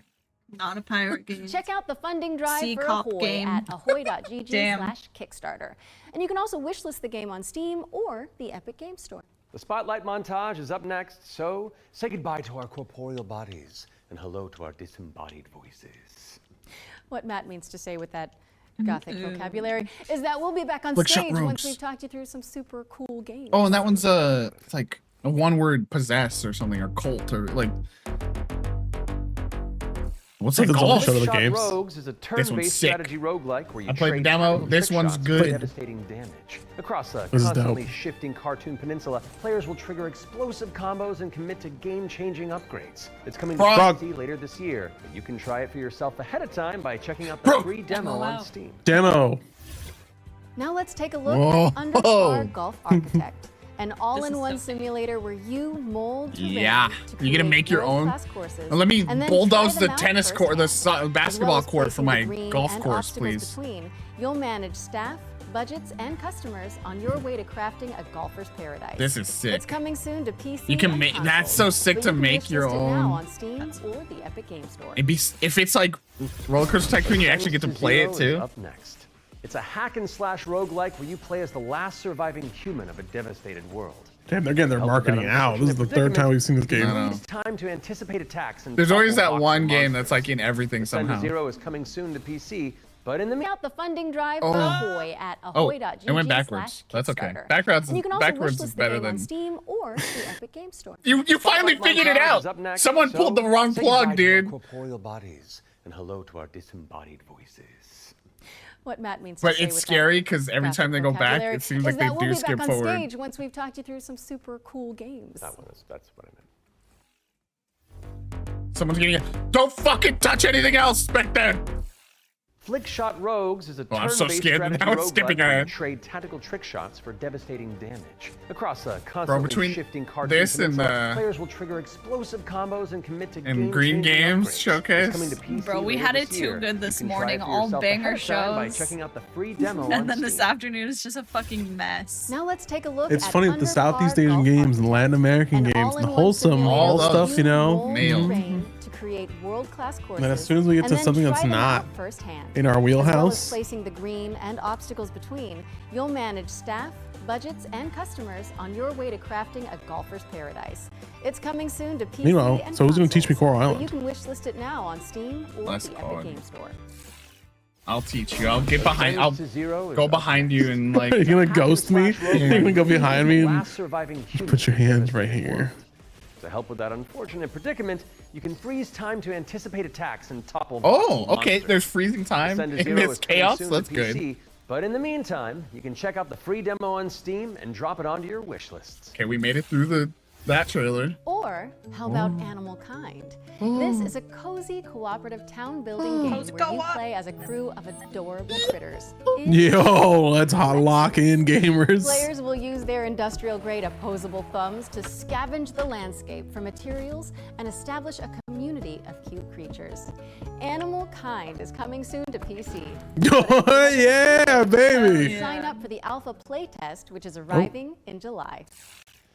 Not a pirate game. Check out the funding drive Sea for cop Ahoy game. at ahoy.gg Damn. /Kickstarter. And you can also wishlist the game on Steam or the Epic Game Store. The Spotlight montage is up next, so say goodbye to our corporeal bodies and hello to our disembodied voices. What Matt means to say with that gothic vocabulary is that we'll be back on Bloodshot stage once Rogues. we've talked you through some super cool games. Oh, and that one's it's like a one-word possess or something, or cult, or like. What's Like it the called? Show the Bloodshot games. Rogues is a This one's turn-based sick. strategy roguelike where you I played the trade demo. tactical This trick one's shots good. for devastating damage. Across a This is constantly dope. shifting cartoon peninsula, players will trigger explosive combos and commit to game-changing upgrades. It's coming to Frog. PC later this year, but you can try it for yourself ahead of time by checking out the free demo Wow. on Steam. Demo. Now let's take a look Whoa. at Understar Golf Architect, an all-in-one This is so simulator where you mold terrain Yeah, to you're gonna create make your own. world-class courses, Now let me and then bulldoze try the them out tennis firsthand. court, the As well basketball as court for placing the my green golf and course, obstacles please. Between, you'll manage staff, budgets, and customers on your way to crafting a golfer's paradise. This is sick. It's coming soon to PC. You can and make. console, That's so sick but to you can make your wishlist it now own. on Steam or the Epic Game Store. It'd be if it's like Roller Coaster Tycoon, you actually get to play it Zero is too. Up next. It's a hack and slash roguelike where you play as the last surviving human of a devastated world. Damn, they're getting their marketing out. This is the third time we've seen this game. It's time to anticipate attacks. And There's always that topple one box game monsters. that's like in everything Ascend somehow. Zero is coming soon to PC, but in the Out the funding drive Oh. for Ahoy at Oh, ahoy.gg. it went backwards. That's okay. Kickstarter. Backwards And you can also backwards wishlist is the better game on than. Steam or the Epic Game Store. You finally Spotlight figured it Montage out. is up next, Someone so pulled the wrong say plug, goodbye to our dude. corporeal bodies and hello to our disembodied voices. What Matt means But to say it's with scary because every graphic time they go back, vocabulary it seems is like they that we'll do be skip back on forward. stage once we've talked you through some super cool games. That's what I meant. Someone's getting. Don't fucking touch anything else back there. Flickshot Rogues is a Oh, I'm turn-based so scared that strategy now it's roguelike skipping where you ahead. trade tactical trick shots for devastating damage. Across a Bro, constantly between shifting card this and players will trigger explosive combos and commit to and Green Games Showcase. Bro, we had it too good this morning. All banger by shows. checking out the free demo on And then this Steam. afternoon is just a fucking mess. Now let's take a look It's at funny that the Southeast Asian games and Latin American games, the wholesome, all stuff, you know. to create world-class courses. And then as soon as we get and to then something try that's them not out firsthand. in our As well as wheelhouse, placing the green and obstacles between, you'll manage staff, budgets, and customers on your way to crafting a golfer's paradise. It's coming soon to PC meanwhile, and so who's going to teach me Coral consoles, but you Island? can wishlist it now on Steam or Less the card. Epic Game Store. I'll teach you. I'll get behind. I'll go behind you and like. You're going to ghost me? You're going to go behind me and Last surviving human put your hands right here. To help with that unfortunate predicament, you can freeze time to anticipate attacks and topple. Oh, voxel okay. monsters. There's freezing time Ascend to in Zero this is coming chaos. soon to That's good. PC, but in the meantime, you can check out the free demo on Steam and drop it onto your wish lists. Okay, we made it through that trailer. Or how about Animal Kind? This is a cozy cooperative town building game where you play as a crew of adorable critters. Yo, let's hot lock in gamers. Players will use their industrial-grade opposable thumbs to scavenge the landscape for materials and establish a community of cute creatures. Animal Kind is coming soon to PC. Oh, yeah, baby. Sign up for the alpha playtest, which is arriving in July.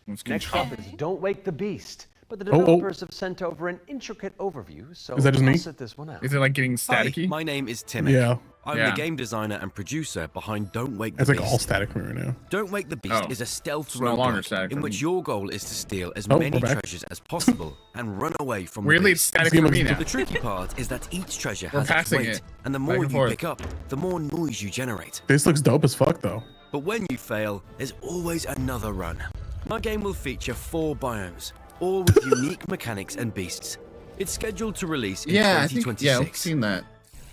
Next up is Don't Wake the Beast, but the Oh, oh. developers have sent over an intricate overview, so Is that just I'll me? sit this one out. Is it like getting staticky? Hi, my name is Timmy. Yeah. I'm Yeah. the game designer and producer behind Don't Wake the It's like Beast. all static for me right now. Don't Wake the Beast Oh. is a stealth It's no longer roguelike static in for which me. your goal is to steal as Oh, many we're back. treasures as possible and run away from Weirdly, the it's beast. static This for game me is- now. The tricky part is that each treasure We're has its passing weight, it. and the Back more and you forth. pick up, the more noise you generate. This looks dope as fuck, though. But when you fail, there's always another run. My game will feature 4 biomes, all with unique mechanics and beasts. It's scheduled to release in Yeah, I think 2026. yeah, I've seen that.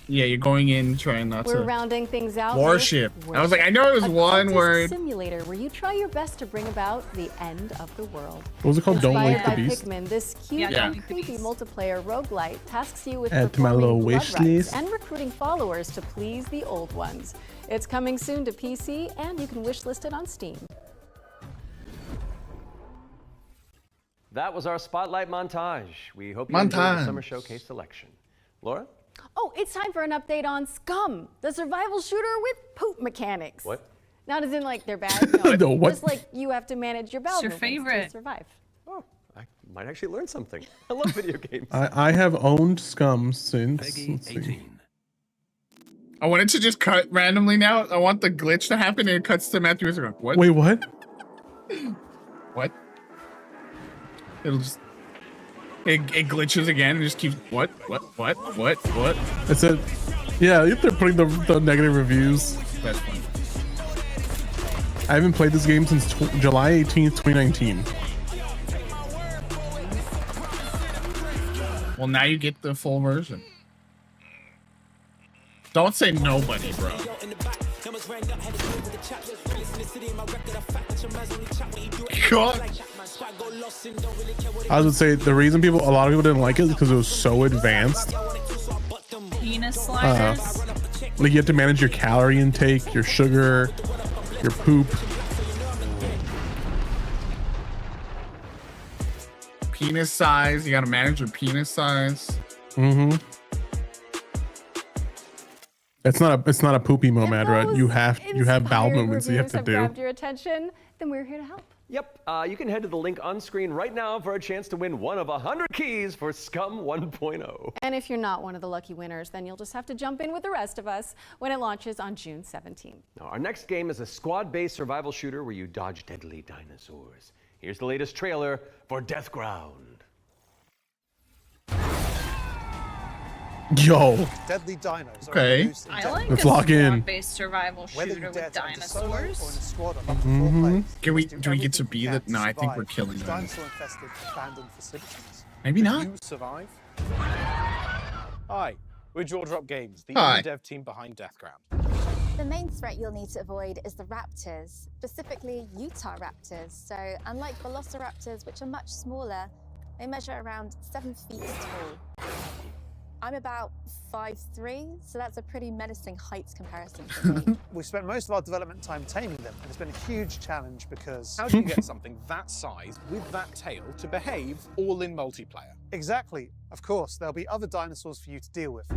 Yeah, you're going in trying not We're to. rounding things out. Warship. with I was like, I know it was a one cultist word. simulator where you try your best to bring about the end of the world. What was it called? Don't Inspired Wake the by Beast? Pikmin, this cute Yeah. and creepy multiplayer roguelite tasks you with Add to my performing little blood wish rites list. and recruiting followers to please the old ones. It's coming soon to PC, and you can wishlist it on Steam. That was our spotlight montage. We hope you enjoyed the Montage. Summer Showcase selection. Laura? Oh, it's time for an update on Scum, the survival shooter with poop mechanics. What? Not as in like they're bad, no. No, what? Just like you have to manage your bowel your movements favorite. to survive. Oh, I might actually learn something. I love video games. I have owned Scum since. Let's see. I wanted to just cut randomly now. I want the glitch to happen and it cuts to Matthew Instagram. What? Wait, what? What? It'll just it glitches again and just keeps what? I said, yeah, if they're putting the negative reviews. That's fine. I haven't played this game since July 18th, 2019. Well, now you get the full version. Don't say nobody, bro. God. I would say the reason a lot of people didn't like it is because it was so advanced. Penis sliders. Like you have to manage your calorie intake, your sugar, your poop. Penis size. You gotta manage your penis size. Mm-hmm. It's not a poopy moment, right? You have bowel movements that you have to have do. grabbed your attention, then we're here to help. Yep, you can head to the link on screen right now for a chance to win one of 100 keys for Scum 1.0. And if you're not one of the lucky winners, then you'll just have to jump in with the rest of us when it launches on June 17th. Now, our next game is a squad-based survival shooter where you dodge deadly dinosaurs. Here's the latest trailer for Death Ground. Yo. Deadly dinos. Okay. I like Let's a lock in. squad-based survival shooter with dinosaurs. Can we? Do we get to be that? No, I think we're killing them. Dinosaur-infested abandoned facilities. Maybe not. You survive. Hi, we're Jaw Drop Games, the Hi. indie dev team behind Deathground. The main threat you'll need to avoid is the raptors, specifically Utah raptors. So unlike velociraptors, which are much smaller, they measure around 7 feet tall. I'm about 5'3", so that's a pretty menacing height comparison for me. We've spent most of our development time taming them, and it's been a huge challenge because how do you get something that size with that tail to behave all in multiplayer? Exactly. Of course, there'll be other dinosaurs for you to deal with.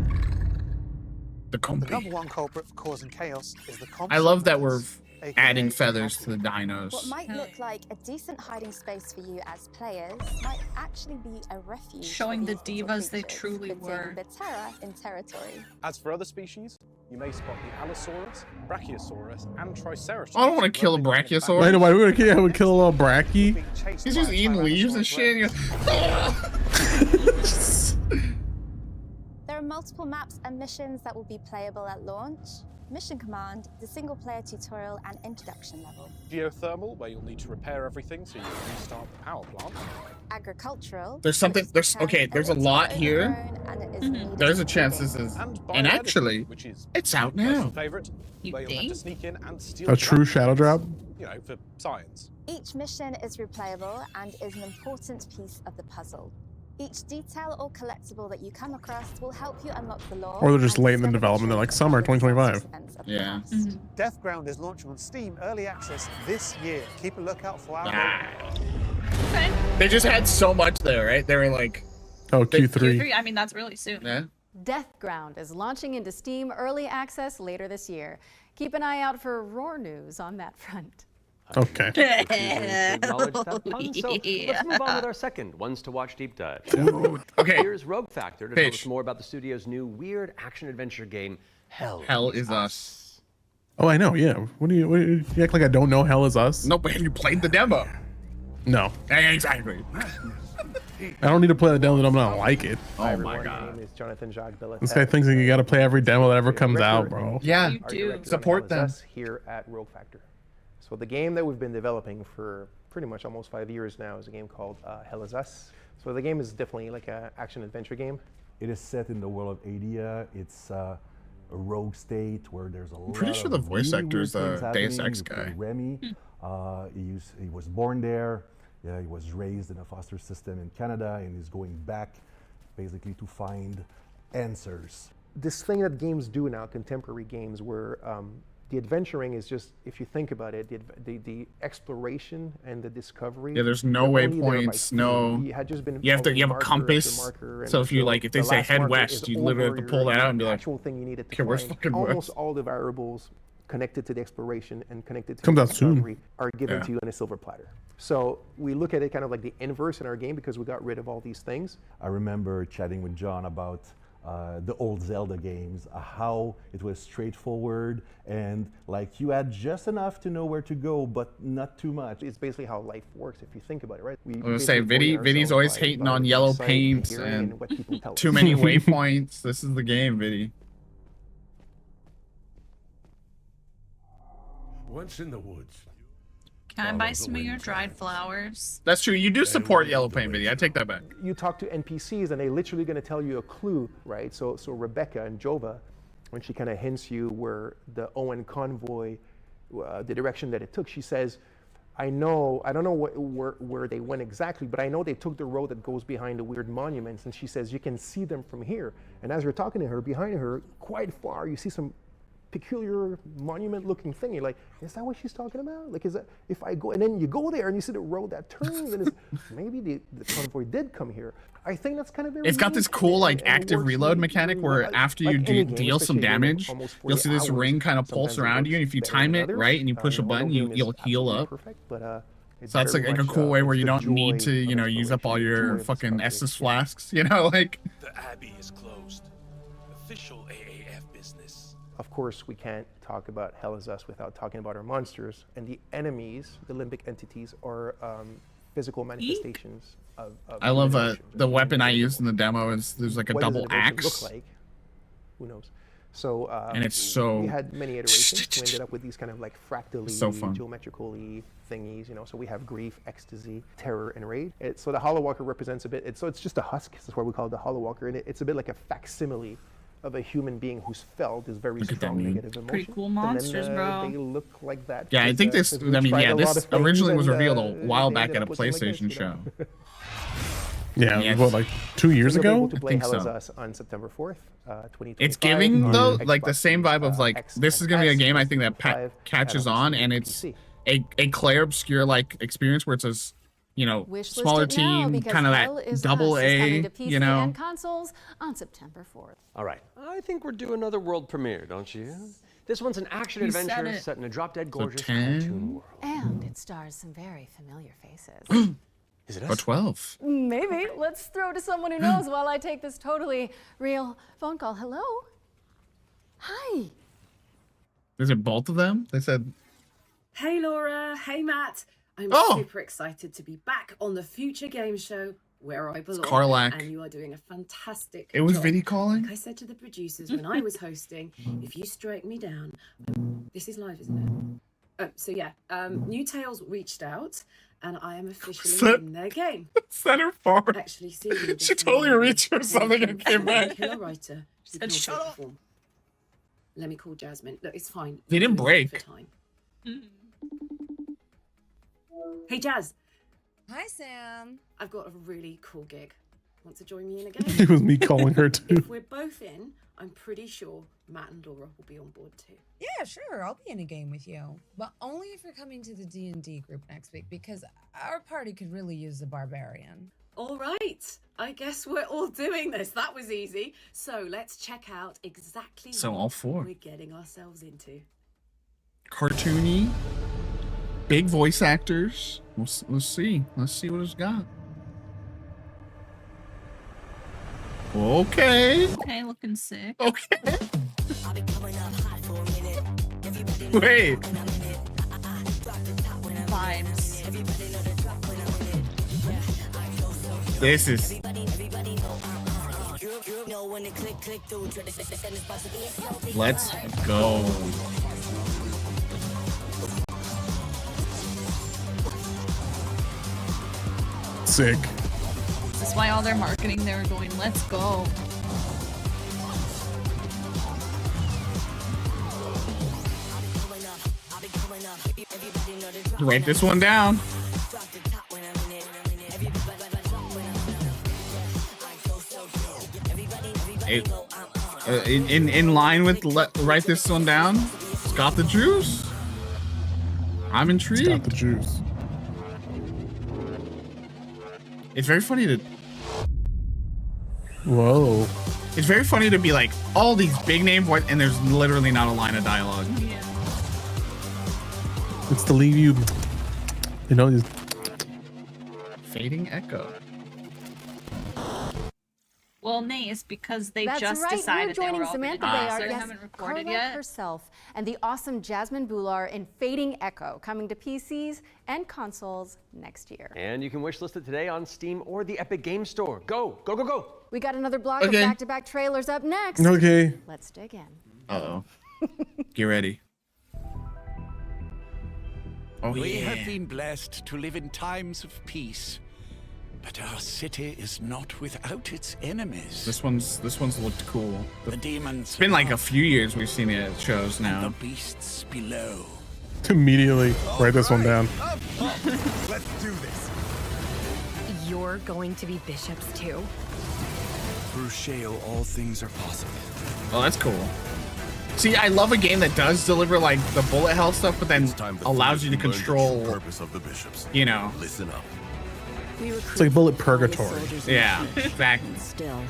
The The number one culprit for causing chaos is the I love that we're aka adding feathers to the What dinos. might look like a decent hiding space for you as players might actually be a refuge. Showing for the these little divas they creatures, truly putting were. the terror in territory. As for other species, you may spot the Allosaurus, Brachiosaurus, and Triceratops. I don't want to kill a Wait, brachiosaurus. why we would kill a little brachie? He's just eating leaves and shit. And he goes, There are multiple maps and missions that will be playable at launch. Mission Command, the single-player tutorial and introduction level. Geothermal, where you'll need to repair everything so you can restart the power plant. Agricultural. There's something. There's okay. There's a lot here. And it is needed There's a to chance begin. this is. And And bioediting, actually, which is it's out my personal now. favorite, where you'll have to sneak in and steal A true shadow drop? You know, for science. Each mission is replayable and is an important piece of the puzzle. Each detail or collectible that you come across will help you unlock the lore. Or they're just and late in the discover development. They're like summer 2025. Yeah. Deathground is launching on Steam Early Access this year. Keep a lookout for our. They just had so much there, right? They were like. Oh, Q3. I mean, that's really soon. Yeah. Deathground is launching into Steam Early Access later this year. Keep an eye out for Roar news on that front. Okay. Acknowledge that pun. So let's move on with our second ones to watch deep dive. Okay. Here's Rogue Factor to tell Fish. us more about the studio's new weird action adventure game, Hell Is Us. Oh, I know. Yeah. What do you act like I don't know Hell Is Us? No, but have you played the demo? No. Exactly. I don't need to play the demo that I'm gonna like it. Oh my god. My name is Jonathan Jacques Billet. This guy thinks that you gotta play every demo that ever comes out, bro. Yeah. Our director on Support Hell Is them. Us here at Rogue Factor. So the game that we've been developing for pretty much almost 5 years now is a game called Hell Is Us. So the game is definitely like an action-adventure game. It is set in the world of Adia. It's a rogue state where there's a lot pretty sure the of voice really actor is weird things Deus happening. Ex You play guy. Remy. He was born there. Yeah, he was raised in a foster system in Canada, and he's going back basically to find answers. This thing that games do now, contemporary games, where the adventuring is just, if you think about it, the exploration and the discovery. Yeah, there's no they're only there by waypoints, feeling. no. You had just been You have following a marker after compass. marker, and So if you like, if they the say last head marker west, is you literally have to over pull that out and be your like, actual thing you needed to okay, where's find. fucking Almost west? all the variables connected to the exploration and connected to Comes the out soon. discovery are given Yeah. to you in a silver platter. So we look at it kind of like the inverse in our game because we got rid of all these things. I remember chatting with John about the old Zelda games, how it was straightforward and like you had just enough to know where to go, but not too much. It's basically how life works if you think about it, right? We I was gonna say, Vinny's always hating on yellow paint and what people tell too us. many waypoints. This is the game, Vinny. Once in the woods. Can I buy some of your dried flowers? That's true. You do support yellow paint, Vinny. I take that back. You talk to NPCs and they're literally going to tell you a clue, right? So Rebecca and Jova, when she kind of hints you where the Owen convoy, the direction that it took, she says, I don't know where they went exactly, but I know they took the road that goes behind the weird monuments. And she says, you can see them from here. And as you're talking to her, behind her, quite far, you see some peculiar monument-looking thing. You're like, is that what she's talking about? Like, is that if I go and then you go there and you see the road that turns and maybe the convoy did come here. I think that's kind of very It's got this cool like active reload mechanic where after you deal some damage, you'll see this ring kind of pulse around you, and if you time it right and you push a button, you'll heal up. So that's like a cool way where you don't need to, you know, use up all your fucking Estus flasks, you know, like. The Abbey is closed. Official AAF business. Of course, we can't talk about Hell Is Us without talking about our monsters, and the enemies, the limbic entities, are physical manifestations of I love the weapon I used in the demo is there's like a double axe. Look like? Who knows? So and it's so we had many iterations. We ended up with these kind of like fractally, so fun. geometrically thingies, you know. So we have grief, ecstasy, terror, and rage. So the Hollow Walker represents a bit. It's just a husk. That's why we call it the Hollow Walker, and it's a bit like a facsimile of a human being who's felt this very strong negative emotion. Pretty cool monsters, bro. They look like that. Yeah, I think this. I mean, yeah, this originally was revealed a while back at a PlayStation show. Yeah, what, like 2 years ago? I think so. Us on September 4th, 2025. It's giving though like the same vibe of like this is gonna be a game I think that catches on, and it's a Claire Obscure like experience where it's a smaller team, kind of that double A, you know. And consoles on September 4th. All right, I think we're due another world premiere, don't you? This one's an action adventure set in a drop-dead gorgeous cartoon world. And it stars some very familiar faces. Is it us? Or 12. Maybe. Let's throw to someone who knows while I take this totally real phone call. Hello? Hi. Is it both of them? They said. Hey Laura, hey Matt. I'm super excited to be back on the Future Game Show where I belong. Carlac. And you are doing a fantastic It was job. video calling? Like I said to the producers when I was hosting, if you strike me down, this is live, isn't it? So yeah, New Tales reached out, and I am officially in their game. Center forward. Actually, see, She totally reached for something and came back. Killer writer. She said, "Shut up." Let me call Jasmine. Look, it's fine. They didn't break. Hey, Jazz. Hi, Sam. I've got a really cool gig. Want to join me in a game? It was me calling her too. If we're both in, I'm pretty sure Matt and Laura will be on board too. Yeah, sure. I'll be in a game with you, but only if you're coming to the D&D group next week because our party could really use the barbarian. All right. I guess we're all doing this. That was easy. So let's check out exactly So all four. we're getting ourselves into. Cartoony, big voice actors. Let's see. Let's see what it's got. Okay. Okay, looking sick. Okay. Wait. Vibes. This is. Let's go. Sick. This is why all their marketing, they were going, let's go. Write this one down. In line with write this one down. It's got the juice. I'm intrigued. It's got the juice. It's very funny to. Whoa. It's very funny to be like all these big name voice and there's literally not a line of dialogue. Yeah. It's to leave you, you know, Fading echo. Well, Nate, it's because they That's just right. decided We're joining they were Samantha opening Bayard, so they yes, haven't recorded Carla yet. herself, and the awesome Jasmine Bular in Fading Echo, coming to PCs and consoles next year. And you can wishlist it today on Steam or the Epic Game Store. Go, go, go, go. We got another block of back-to-back trailers up next. Okay. Let's dig in. Uh-oh. Get ready. Oh, we have been blessed to live in times of peace, but our city is not without its enemies. This one's looked cool. The demons. It's been like a few years we've seen it at shows now. The beasts below. Immediately write this one down. Let's do this. You're going to be bishops too? Through Shale, all things are possible. Oh, that's cool. See, I love a game that does deliver like the bullet hell stuff, but then allows you to control. Purpose of the bishops. You know. Listen up. It's like bullet purgatory. Yeah, exactly. Still,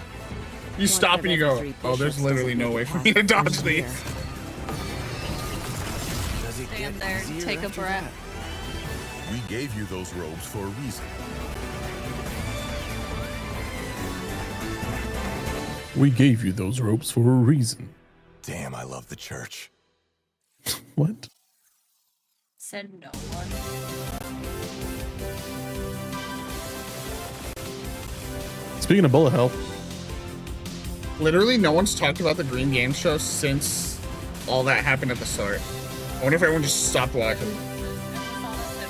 You stop and you go, oh, there's literally no way for me to dodge these. Stand there, take a breath. We gave you those robes for a reason. We gave you those ropes for a reason. Damn, I love the church. What? Said no one. Speaking of bullet hell. Literally, no one's talked about the Green Game Show since all that happened at the start. I wonder if everyone just stopped watching.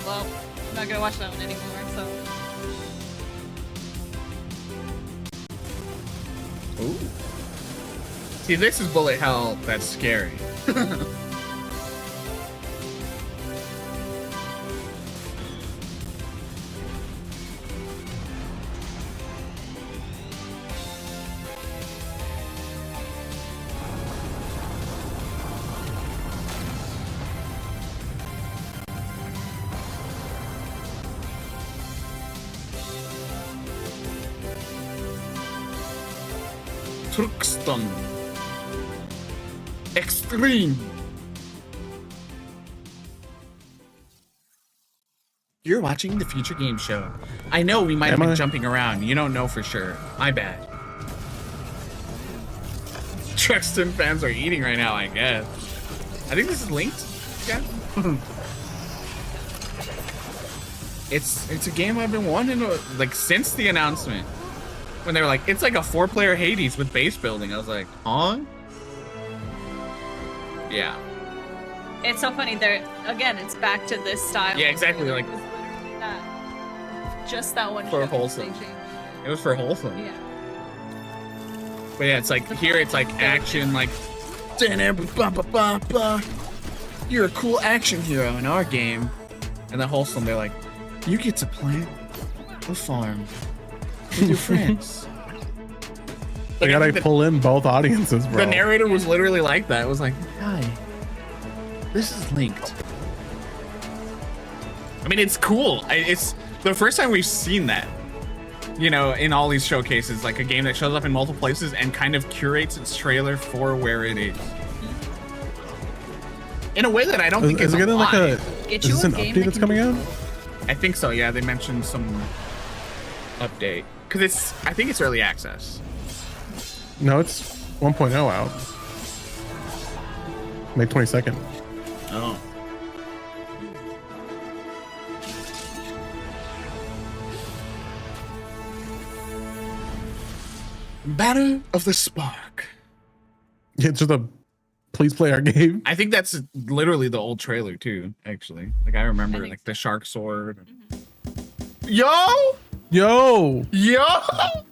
Well, I'm not gonna watch that one anymore, so. Ooh. See, this is bullet hell that's scary. Truxton. Extreme. You're watching the Future Game Show. I know we might have been jumping around. You don't know for sure. My bad. Truxton fans are eating right now, I guess. I think this is linked. Yeah. It's a game I've been wanting to, like, since the announcement. When they were like, it's like a 4-player Hades with base building. I was like, huh? Yeah. It's so funny. Again, it's back to this style. Yeah, exactly. Like, It was literally that. Just that one. For show wholesome. they changed. It was for wholesome. Yeah. But yeah, it's like, here it's like action, like, you're a cool action hero in our game. And the wholesome, they're like, you get to plant a farm with your friends. They gotta pull in both audiences, bro. The narrator was literally like that. It was like, hi, this is linked. I mean, it's cool. It's the first time we've seen that, you know, in all these showcases, like a game that shows up in multiple places and kind of curates its trailer for where it is. In a way that I don't think is getting like a. Is this an update that's coming out? I think so. Yeah, they mentioned some update because I think it's early access. No, it's 1.0 out. May 22nd. Oh. Battle of the Spark. Yeah, it's just a please play our game. I think that's literally the old trailer too, actually. Like I remember like the shark sword. Yo!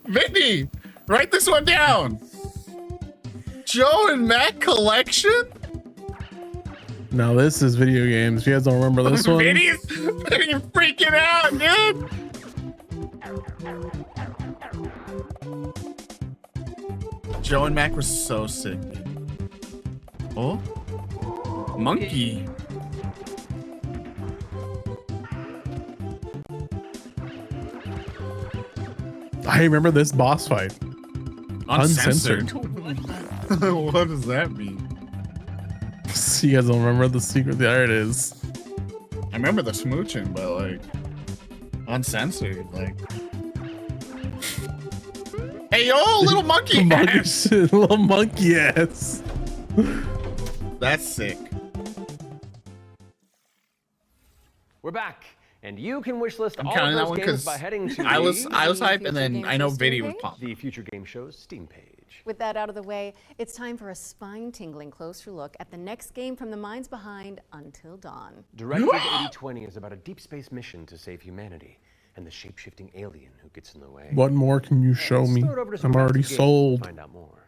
Vinny! Write this one down. Joe and Matt collection? No, this is video games. You guys don't remember this one? Vinny's freaking out, dude. Joe and Mac were so sick. Oh? Monkey. I remember this boss fight. Uncensored. What does that mean? You guys don't remember the secret? There it is. I remember the smooching, but like uncensored, like. Hey yo, little monkey ass. Little monkey ass. That's sick. We're back, and you can wishlist I'm all counting of that those one games by heading to I was hype, and then I know Viddy was pop. the Future Game Show's Steam page. With that out of the way, it's time for a spine-tingling closer look at the next game from the minds behind Until Dawn. Directive 8020 is about a deep space mission to save humanity and the shape-shifting alien who gets in the way. What more can you show me? Throw it over to some I'm already Directive Games to sold. Find out more.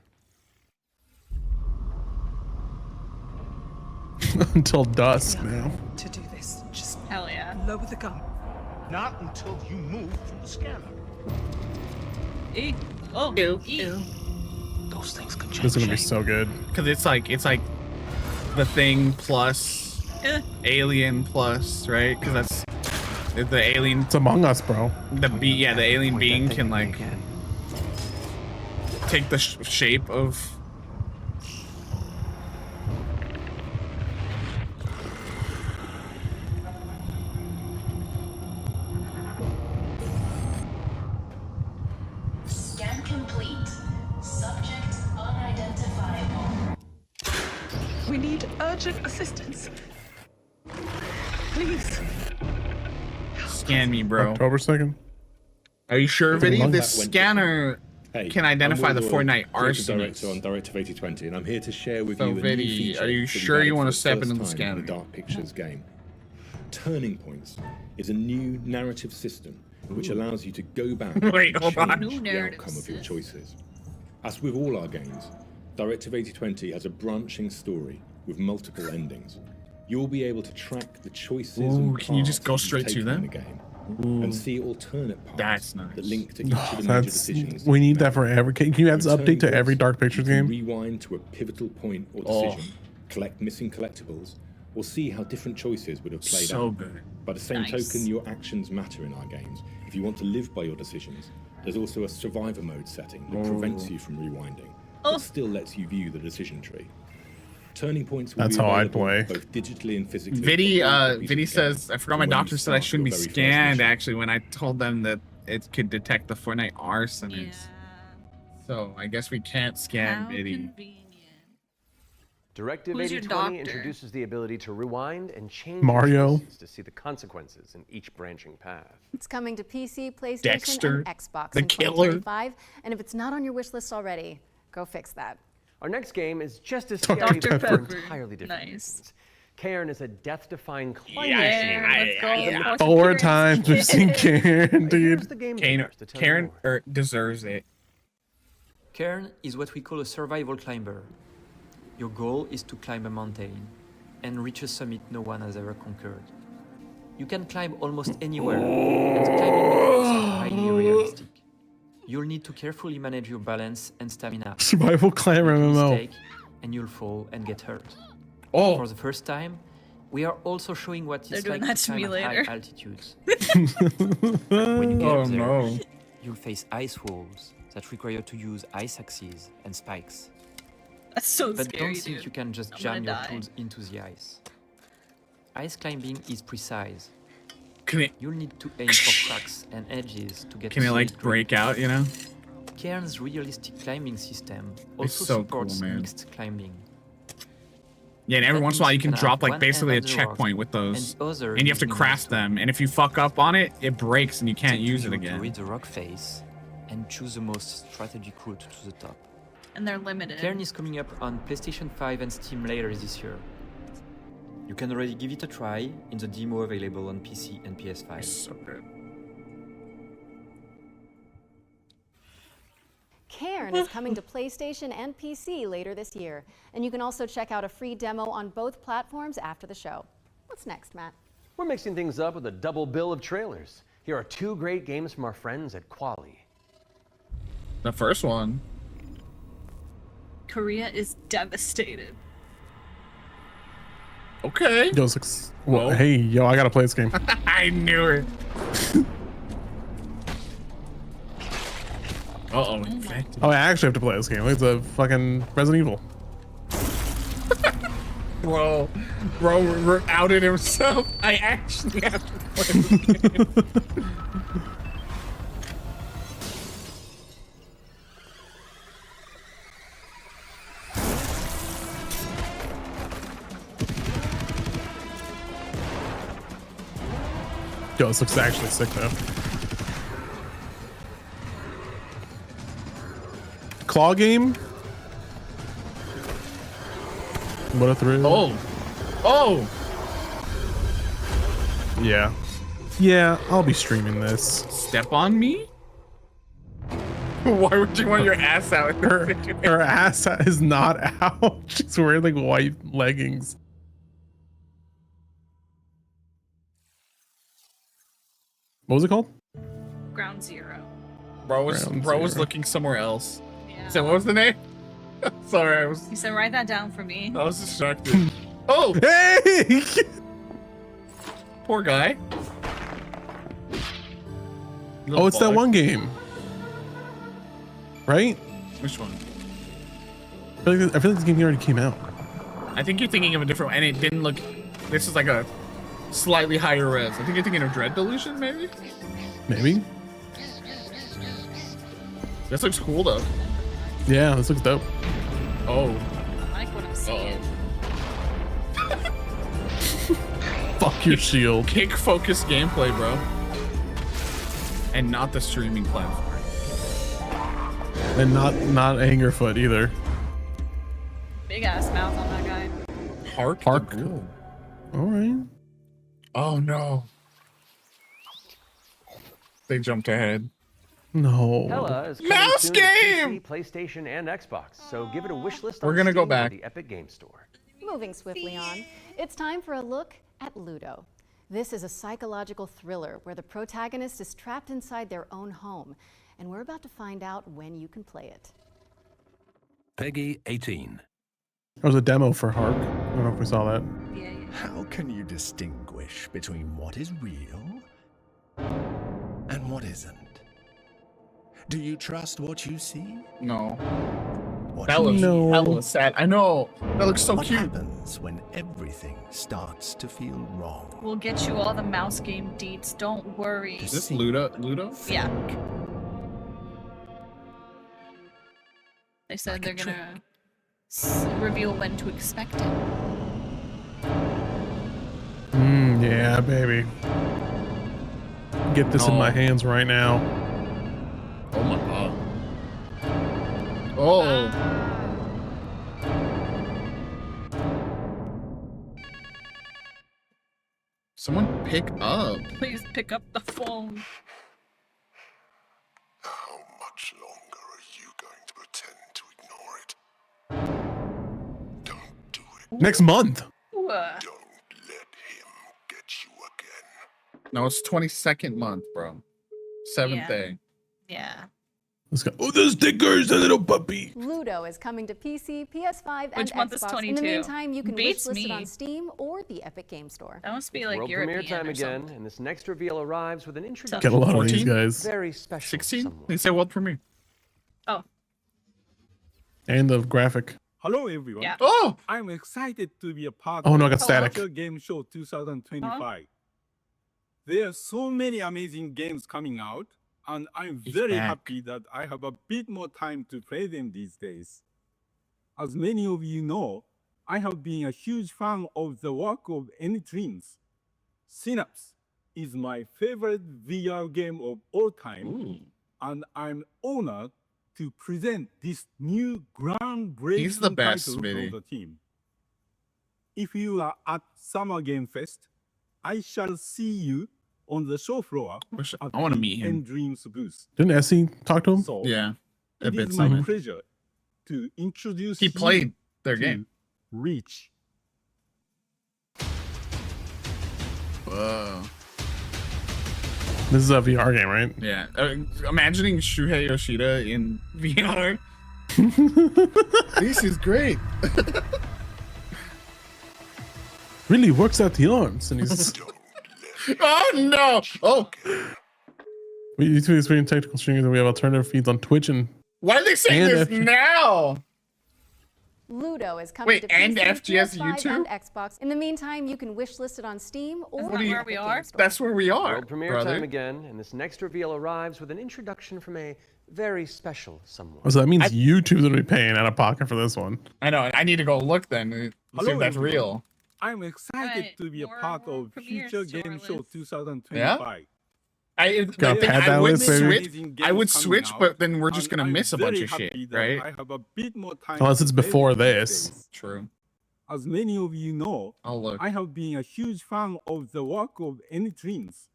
Until dusk now. To do this, just hell yeah. Lower the gun. Not until you move from the scanner. Oh, those things can change. This is gonna be so good. Because it's like The Thing plus Alien plus, right? Because that's the alien. It's Among Us, bro. The alien being can like take the shape of. Scan complete. Subject unidentifiable. We need urgent assistance. Please. Scan me, bro. October 2nd. Are you sure, It's Viddy? Among This Us. scanner can identify the Fortnite arsonists. On Director 8020, and I'm here to share with So, you a new Viddy, feature are you that sure we've you added want to for step first into the time scanner? in the Dark Pictures game. Turning Points is a new narrative system which allows you to go back Wait, and hold on. change New the narrative outcome of your choices. As with all our games, Directive 8020 has a branching story with multiple endings. You'll be able to track the choices and can you just paths go you've straight to taken them? in the game and see alternate paths that link to each Oh, of the major that's, decisions. we need that for every. Can you add this update to every Dark Pictures game? Rewind to a pivotal point or decision, collect missing collectibles, or see how different choices would have played So out. good. By the same Nice. token, your actions matter in our games. If you want to live by your decisions, there's also a survivor mode setting that prevents you from rewinding, but still lets you view the decision tree. Turning Points will That's be how I'd available play. both digitally and physically. Viddy, for all copies Viddy of the says, game. I forgot So my when you doctor said I start shouldn't be your very first scanned, mission, actually, when I told them that it could detect the Fortnite arsonists. So I guess we can't scan Viddy. Directive Who's your 8020 doctor? introduces the ability to rewind and change Mario. your choices to see the consequences in each branching path. It's coming to PC, PlayStation, Dexter, and Xbox the in killer. 2025. And if it's not on your wish list already, go fix that. Our next game is just as Dr. scary, but for Pepper. entirely different Nice. reasons. Cairn is a death-defying climate Yeah, let's go. 4 times we've seen Karen, dude. Karen deserves it. Cairn is what we call a survival climber. Your goal is to climb a mountain and reach a summit no one has ever conquered. You can climb almost anywhere, and the climbing mechanics are highly realistic. You'll need to carefully manage your balance and stamina. Survival climber Make a MMO. mistake, and you'll fall and get hurt. Oh. For the first time, we are also showing what They're it's doing like that to to me climb at high later. altitudes. When you get Oh, up there, no. you'll face ice walls that require you to use ice axes and spikes. That's so But scary, don't think dude. you can just I'm jam gonna your die. tools into the ice. Ice climbing is precise. Can it? You'll need to aim for cracks and edges to get. Can it solid like grip. break out, you know? Cairn's realistic climbing system It's also so supports cool, man. mixed climbing. Yeah, and every That once in a while you means can you can drop have like one basically a end of the rock checkpoint with those, and the other and you have to is craft them. And if you fuck up on it, it breaks and you can't It's up to use it you again. To read the rock face and choose the most strategic route to the top. And they're limited. Cairn is coming up on PlayStation 5 and Steam later this year. You can already give it a try in the demo available on PC and PS5. So good. Cairn is coming to PlayStation and PC later this year. And you can also check out a free demo on both platforms after the show. What's next, Matt? We're mixing things up with a double bill of trailers. Here are 2 great games from our friends at Quali. The first one. Korea is devastated. Okay. Yo, well, hey, yo, I gotta play this game. I knew it. Uh-oh, infected. Oh, I actually have to play this game. It's a fucking Resident Evil. Bro outed himself. I actually have to play this game. Yo, this looks actually sick though. Claw game? What a thrill. Oh! Yeah. Yeah, I'll be streaming this. Step on me? Why would you want your ass out? Her ass is not out. She's wearing like white leggings. What was it called? Ground Zero. Bro was Ground Zero. looking somewhere else. So what was the name? Sorry, I was He said, write that down for me. distracted. Oh! Hey! Poor guy. Oh, it's that one game. Right? Which one? I feel like this game already came out. I think you're thinking of a different one, and it didn't look... This is like a slightly higher res. I think you're thinking of Dread Delusion, maybe? Maybe. This looks cool, though. Yeah, this looks dope. Oh. I like what I'm seeing. Fuck your shield. Kick-focused gameplay, bro. And not the streaming platform. And not Angerfoot either. Big ass mouth on that guy. Hark. All right. Oh no. They jumped ahead. No. Hella is Mouse coming soon to game! PC, PlayStation, and Xbox. So give it a wish list. We're on gonna go Steam or back. The Epic Game Store. Moving swiftly on, it's time for a look at Ludo. This is a psychological thriller where the protagonist is trapped inside their own home, and we're about to find out when you can play it. Peggy 18. There was a demo for Hark. I don't know if we saw that. How can you distinguish between what is real and what isn't? Do you trust what you see? No. What That looks No. hella sad. I know. That looks so what cute. happens when everything starts to feel wrong? We'll get you all the mouse game deets. Don't worry. Is this Ludo? Yeah. They said they're gonna reveal when to expect it. Yeah, baby. Get this in my hands right now. Oh my god. Oh. Someone pick up. Please pick up the phone. How much longer are you going to pretend to ignore it? Don't do it. Next month. Ooh, Don't let him get you again. No, it's 22nd month, bro. 7th Yeah. day. Yeah. Let's go. Oh, the stickers, a little puppy. Ludo is coming to PC, PS5, and Which month is Xbox. 22? In the meantime, you can Beats wishlist it me. on Steam or the Epic Game Store. That must be like World European premiere time or again, something. and this next reveal arrives with an introduction. Get a lot of these 14? guys. Very special. 16? They say world premiere. Oh. And the graphic. Hello, everyone. Yeah. Oh! I'm excited to be a part Oh, no, I of got static. Future Game Show 2025. There are so many amazing games coming out, and I'm very back. happy that I have a bit more time to play them these days. As many of you know, I have been a huge fan of the work of Dreams. Synapse is my favorite VR game of all time, and I'm honored to present this new groundbreaking He's the best, title Smitty. from the team. If you are at Summer Game Fest, I shall see you on the show floor. I want to meet him. Dreams booth. Didn't Essie talk to him? So Yeah. A it bit is my something. pleasure to introduce He you played their to game. Reach. Whoa. This is a VR game, right? Yeah. Imagining Shuhei Yoshida in VR. This is great. Really works out the arms. And he's. Oh no! Oh, We need to experience technical streaming, and we have alternative feeds on Twitch and. why are they saying And this now? Ludo is coming Wait, to and PC, FGS PS5, YouTube? and Xbox. In the meantime, you can wishlist it on Steam or Isn't the that where Epic we Game are? Store. That's where we are, World premiere brother. time again, and this next reveal arrives with an introduction from a very special someone. Oh, so that means YouTube's gonna be paying out of pocket for this one. I know. I need to go look then. See Hello, if that's everyone. real. I'm excited Right, to be a more part of premieres Future to our Game Show list. 2025. Gotta pad that would list, baby. switch. I would switch, but then we're just and gonna I'm miss a bunch very of shit, happy that right? I have a bit more time Unless to it's play before these this. days. True. As many of you know, I'll look. I have been a huge fan of the work of Dreams.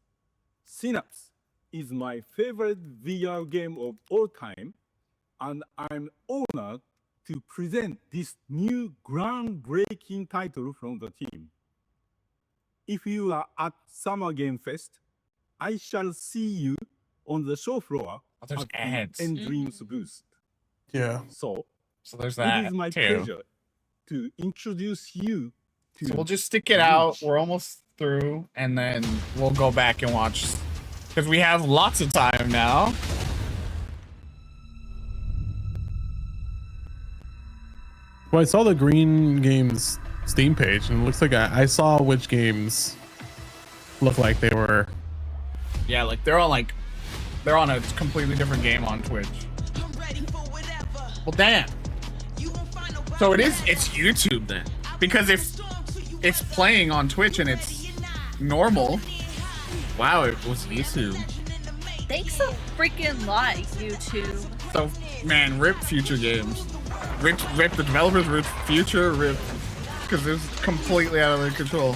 Synapse is my favorite VR game of all time, and I'm honored to present this new groundbreaking title from the team. If you are at Summer Game Fest, I shall see you on the show floor Oh, there's at ads. the Dreams booth. Yeah. So So there's it that is my too. pleasure to introduce you So we'll just stick it out. We're almost through, and then we'll go back and watch because we have lots of time now. Well, I saw the Green Games Steam page, and it looks like I saw which games look like they were. Yeah, like they're on a completely different game on Twitch. Well, damn. So it's YouTube then, because if it's playing on Twitch and it's normal. Wow, it was YouTube. Thanks a freaking lot, YouTube. So, man, rip Future Games. Rip the developers, rip Future, rip, because it was completely out of their control.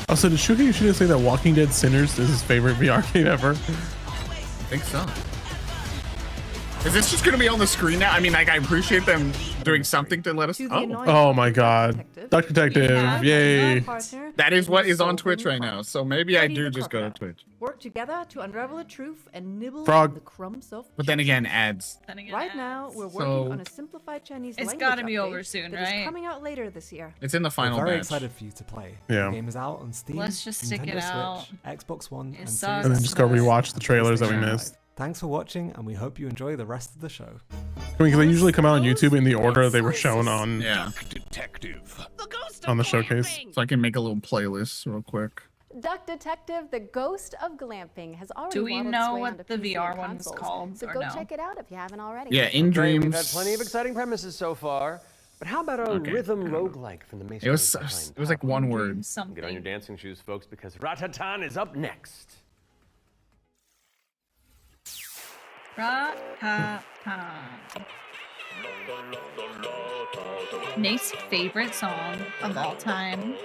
Also, did Shuhei Yoshida say that Walking Dead Sinners is his favorite VR game ever? I think so. Is this just going to be on the screen now? I mean, like, I appreciate them doing something to let us know. Oh my god. Duck Detective, yay. That is what is on Twitch right now, so maybe I do just go to Twitch. Work together to unravel the truth and nibble Frog. the crumbs of But then again, ads. Right now, we're working on a simplified Chinese It's language gotta be update over soon, that is right? coming out later this year. It's in the final We're very batch. excited for you to play. Yeah. The game is out on Steam, Let's just stick it Nintendo out. Switch, Xbox One, It and sucks. And then just go rewatch the trailers that we missed. Thanks for watching, and we hope you enjoy the rest of the show. I mean, because they usually come out on YouTube in the order they were shown on on the showcase. So I can make a little playlist real quick. Duck Detective: The Ghost of Glamping has already Do we waddled know its way what onto the PC VR and one's consoles, called, So or go no? check it out if you haven't already. Yeah, In Dreams. We've had plenty of exciting premises so far, but how about a rhythm roguelike from the Mason? It was like one word. Get on your dancing shoes, folks, because Ratatan is up next. Nate's favorite song of all time.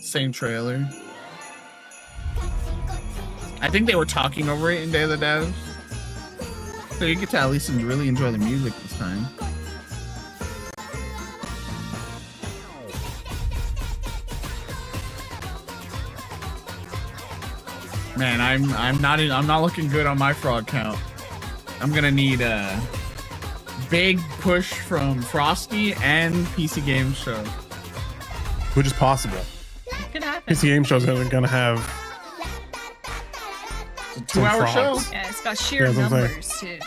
Same trailer. I think they were talking over it in Day of the Devs. So you could tell at least really enjoy the music this time. Man, I'm not looking good on my frog count. I'm gonna need a big push from Frosty and PC Game Show. Which is possible. Could happen. PC Game Show's gonna have a 2-hour show. Yeah, it's got sheer Yeah, that's what I'm numbers too.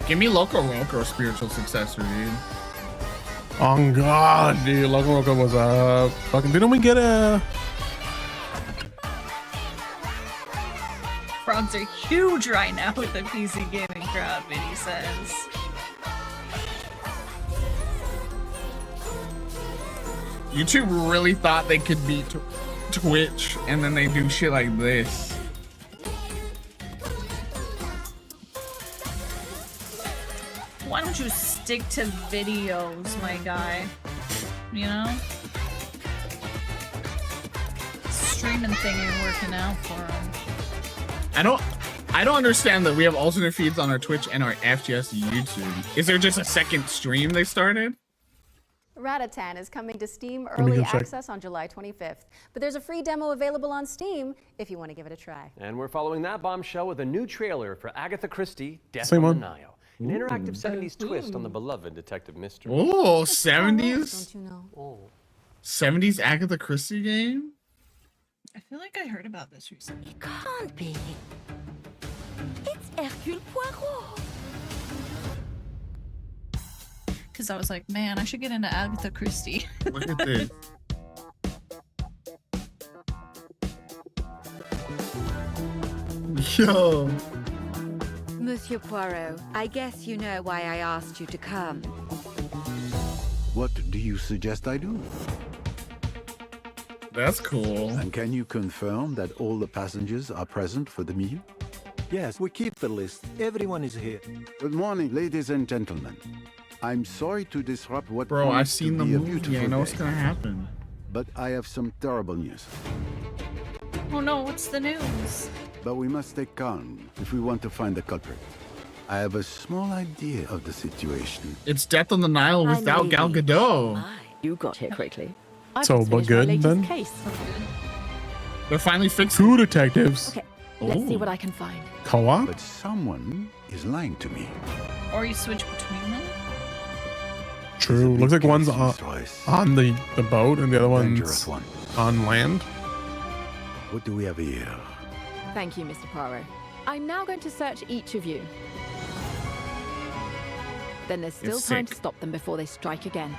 Give me Loco Roco spiritual successor, dude. Oh god, dude, Loco Roco was fucking. Didn't we get a? Frogs are huge right now with the PC gaming crowd, Vinny says. YouTube really thought they could beat Twitch, and then they do shit like this. Why don't you stick to videos, my guy? You know? Streaming thing ain't working out for him. I don't understand that we have alternate feeds on our Twitch and our FGS YouTube. Is there just a second stream they started? Ratatan is coming to Steam me Early go check. Access on July 25th. But there's a free demo available on Steam if you want to give it a try. And we're following that bombshell with a new trailer for Agatha Christie, Death Same on one. the Nile. An interactive 70s twist on the beloved detective mystery. Oh, 70s? Don't you know? 70s Agatha Christie game? I feel like I heard about this recently. Can't be. It's Hercule Poirot. Because I was like, man, I should get into Agatha Christie. Look at this. Yo. Monsieur Poirot, I guess you know why I asked you to come. What do you suggest I do? That's cool. And can you confirm that all the passengers are present for the meal? Yes, we keep the list. Everyone is here. Good morning, ladies and gentlemen. I'm sorry to disrupt what Bro, I've promised seen to the be a movie. beautiful I know what's day. gonna happen. But I have some terrible news. Oh no, what's the news? But we must stay calm if we want to find the culprit. I have a small idea of the situation. It's Death on the Nile without Gal Gadot. You got here quickly. So, but good then? They're finally fixing. Two detectives. Okay, let's see what I can find. Co-op? But someone is lying to me. Or you switch between them? True. Looks like one's on the boat and the other Dangerous one's one. on land. What do we have here? Thank you, Mr. Poirot. I'm now going to search each of you. Then there's still time to stop them before they strike again.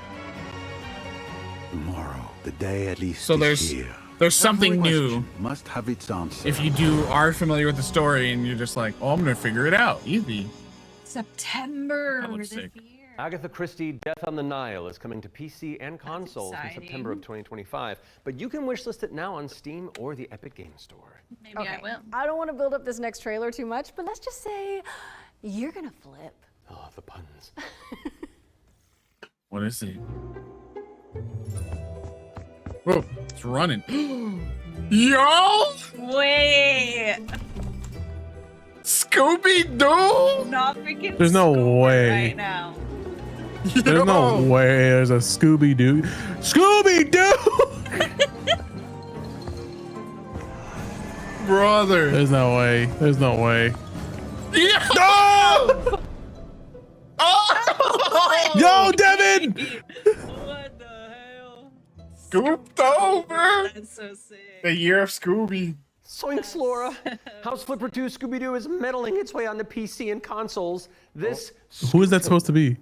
Tomorrow, the day at least So this year. there's something new. Must have its answer. If you are familiar with the story and you're just like, oh, I'm gonna figure it out. Easy. September. That looks sick. Agatha Christie Death on the Nile is coming to PC and consoles in September of 2025, but you can wishlist it now on Steam or the Epic Game Store. Maybe I will. I don't want to build up this next trailer too much, but let's just say you're gonna flip. Oh, the puns. What is it? Whoa, it's running. Yo! Wait. Scooby-Doo? Not freaking There's no way. right now. There's no way there's a Scooby-Doo. Scooby-Doo! Brother. There's no way. There's no way. Yeah! No! Oh! Yo, Devin! What the hell? Scooped over. That's so sick. The year of Scooby. Zoinks, Laura! House Flipper 2 Scooby-Doo is meddling its way onto PC and consoles. This Who is that supposed to be?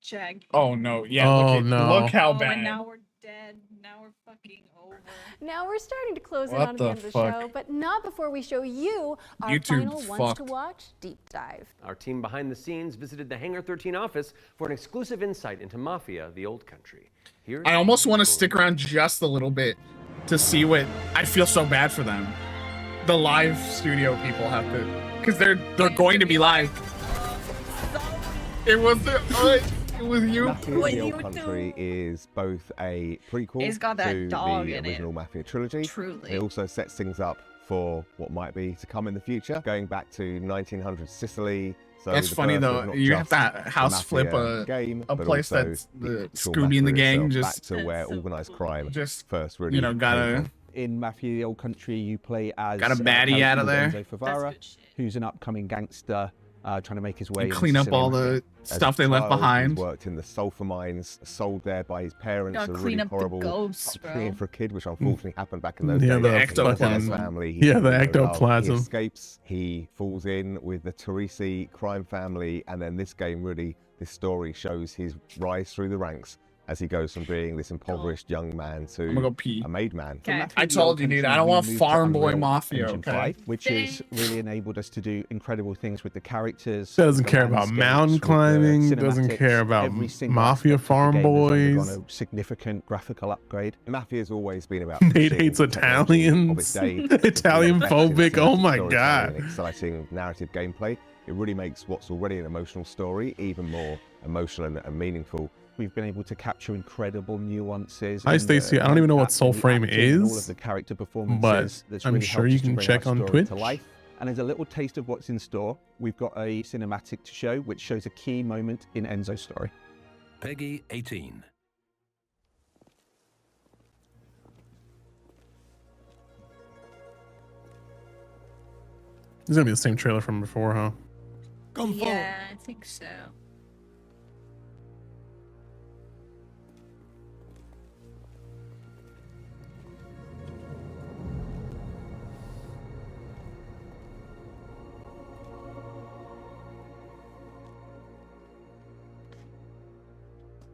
Shaggy. Oh no! Yeah. Oh, no. Look how And bad. now we're dead. Now we're fucking over. Now we're starting to close in What on the the end of the fuck? show, but not before we show you our YouTube final ones to fucked. watch deep dive. Our team behind the scenes visited the Hangar 13 office for an exclusive insight into Mafia: The Old Country. Here's I almost want to stick around just a little bit to see what. I feel so bad for them. The live studio people have to, because they're going to be live. It was it was you. Mafia: The Old Country is both a prequel It's got that to dog the in it. original Mafia trilogy. Truly. It also sets things up for what might be to come in the future, going back to 1900s Sicily. So That's the funny birth though. of not You just have to the house flip Mafia a game, a but place also that's the actual Scooby and the Mafia gang itself, just back to where organized crime just first really gotta in Mafia: The Old Country, you play as got a baddie out of there. Enzo Favara, who's an upcoming gangster trying to make his way. And in clean up Sicily. all the As stuff a they left child, behind. He's worked in the sulfur mines, sold there by his parents. Gotta A clean really up the horrible ghosts, bro. upbringing for a kid, which unfortunately happened back in those Yeah, days. the He ectoplasm. has family. Yeah, the knows no love. ectoplasm. He escapes. He falls in with the Teresi crime family, and then this story shows his rise through the ranks as he goes from being this impoverished young man to I'm gonna go pee. a made man. I told you, dude. I don't want farm boy mafia. Okay. Which has really enabled us to do incredible things with the characters. Doesn't the care about landscapes, mountain with the climbing, doesn't cinematics. care about Every single mafia aspect of the farm game has boys. undergone a significant graphical upgrade. Mafia has always been about Nate pushing hates the technology of its Italians. day, Italian phobic. Oh my storytelling god. and exciting narrative gameplay. It really makes what's already an emotional story even more emotional and meaningful. We've been able to capture incredible nuances. Hi, in Stacey. the I don't even know what acting, Soul Frame and all of is, the character performances. but that's I'm really sure helped you us to can bring check our on story Twitch. to life. And as a little taste of what's in store, we've got a cinematic to show, which shows a key moment in Enzo's story. Peggy 18. This is gonna be the same trailer from before, huh? Yeah, I think so.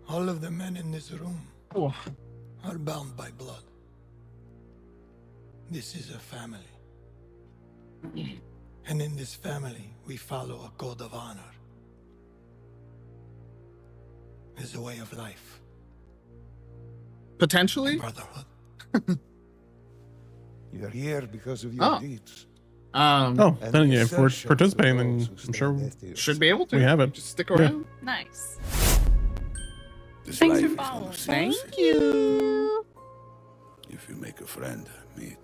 All of the men in this room are bound by blood. This is a family. And in this family, we follow a code of honor. It's a way of life. Potentially. Brotherhood. You're here because of your deeds. Then yeah, if we're participating, then I'm sure should be able to. we have it. Just stick around. Nice. Thanks for following. Thank you. If you make a friend, meet.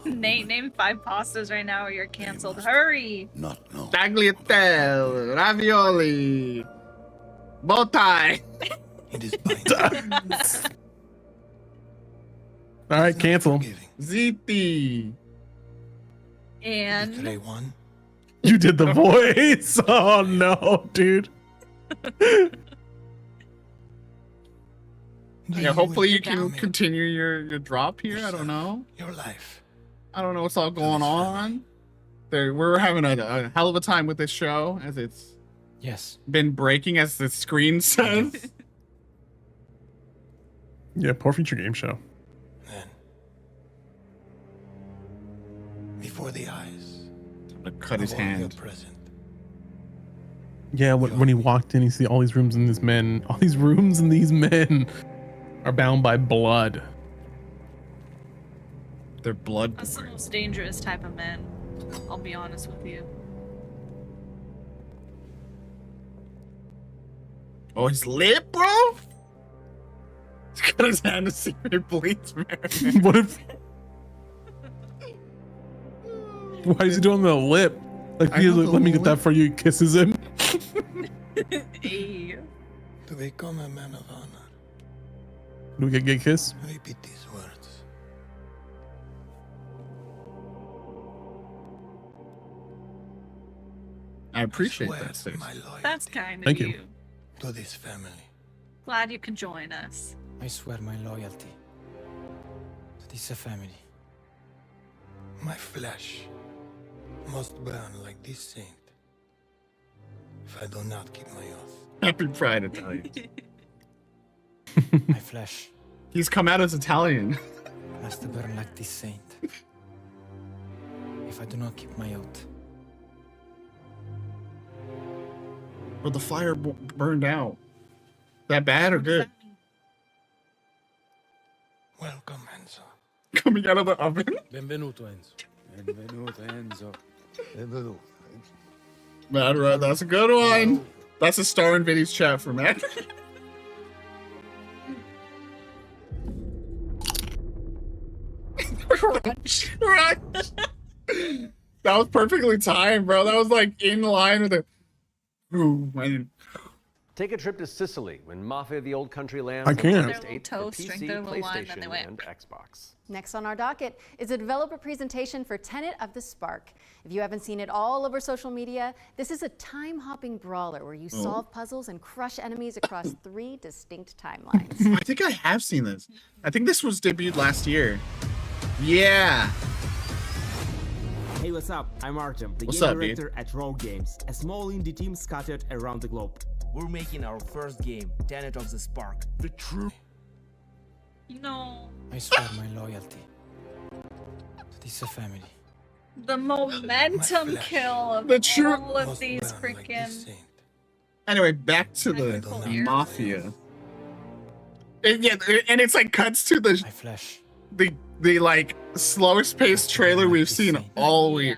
Name 5 pastas right now or you're canceled. Hurry. Not no. Tagliatelle, ravioli, bow tie. It is binding. All right, cancel. Ziti. And Today one. You did the voice. Oh no, dude. Yeah, hopefully you can continue your drop here. I don't know. Your life. I don't know what's all going on. We're having a hell of a time with this show as it's been breaking as the screen says. Yeah, poor future game show. Before the eyes. Cut his hand. Yeah, when he walked in, he see all these rooms and these men. All these rooms and these men are bound by blood. They're blood. That's the most dangerous type of man. I'll be honest with you. Oh, his lip, bro? He's got his hand to see if it bleeds, man. What if? Why is he doing the lip? Like, he's like, let me get that for you. Kisses him. Hey. To become a man of honor. Do we get a kiss? Repeat these words. I appreciate that, sis. That's kind of Thank you. you. To this family. Glad you could join us. I swear my loyalty to this family. My flesh must burn like this saint if I do not keep my oath. Happy Pride, Italian. My flesh He's come out as Italian. must burn like this saint if I do not keep my oath. But the fire burned out. That bad or good? Welcome, Enzo. Coming out of the oven? Benvenuto, Enzo. Benvenuto, Enzo. Benvenuto. Mad Rat, that's a good one. That's a star in Vinny's chat for Matt. That was perfectly timed, bro. That was like in line with the. Ooh, Take a trip to Sicily when Mafia: The Old Country lands. I can. on Their August little 8th for toast, drink their little wine, then they PlayStation, went. and Xbox. Next on our docket is a developer presentation for Tenet of the Spark. If you haven't seen it all over social media, this is a time-hopping brawler where you solve puzzles and crush enemies across 3 distinct timelines. I think I have seen this. I think this was debuted last year. Yeah. Hey, what's up? I'm Artem, the What's game up, director at Rogue Games, a small indie team scattered around the globe. We're making our first game, Tenet of the Spark. The true. No. I swear my loyalty to this family. The momentum kill of The true- all of these freaking. Anyway, back to the Mafia. And it's like cuts to the flesh. the like slowest paced trailer we've seen all week.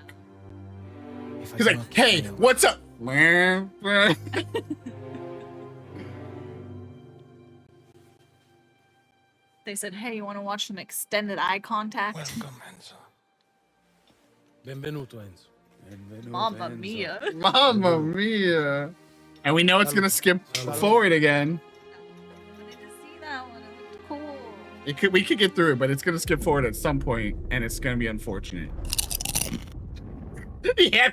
He's like, "Hey, what's up?" They said, "Hey, you want to watch some extended eye contact?" Welcome, Enzo. Benvenuto, Enzo. Benvenuto, Mamma Enzo. mia. Mamma mia! And we know it's gonna skip forward again. See that one? It looked cool. We could get through it, but it's gonna skip forward at some point, and it's gonna be unfortunate. Yeah.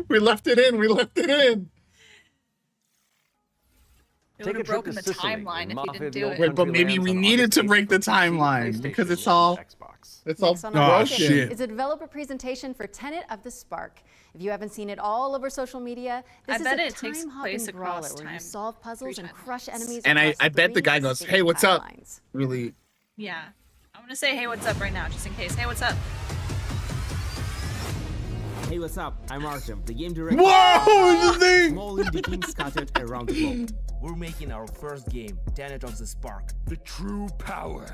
We left it in. We left it in. It would have broken the timeline if you didn't do it. Wait, but maybe we needed to break the timeline because it's all Next on our oh docket shit. is a developer presentation for Tenet of the Spark. If you haven't seen it all over social media, this I is bet a it takes time-hopping place brawler across where you time. solve puzzles and crush enemies. And across I bet the 3 guy goes, distinct "Hey, what's up?" timelines. Really? Yeah. I'm gonna say, "Hey, what's up?" right now, just in case. Hey, what's up? Hey, what's up? I'm Artem, the game director. Whoa, the thing! Small indie team scattered around the globe. We're making our first game, Tenet of the Spark. The true power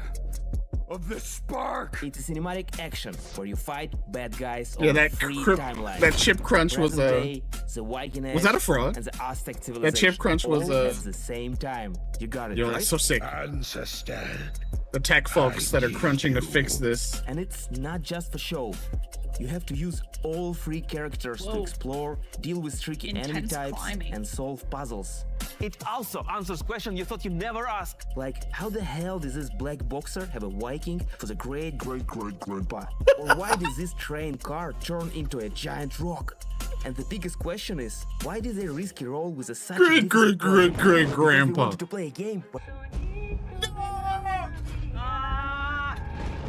of the spark. It's a cinematic action where you fight bad guys Yeah, on that three crip- timelines. that chip crunch was Present a- day, the Viking Was that a Age, fraud? And the Aztec That civilization. chip crunch was all a- at the same time. You got it Yo, right. that's so sick. Ancestor. The tech folks that are crunching to fix this. And it's not just for show. You have to use all three characters to Whoa. explore, deal with tricky enemy Intense types, climbing. and solve puzzles. It also answers questions you thought you'd never ask. Like, how the hell does this black boxer have a Viking for the great-great-great-grandpa? Or why does this train car turn into a giant rock? And the biggest question is, why did they risk a role with a such Great-great-great-great-grandpa. They wanted to play a game, but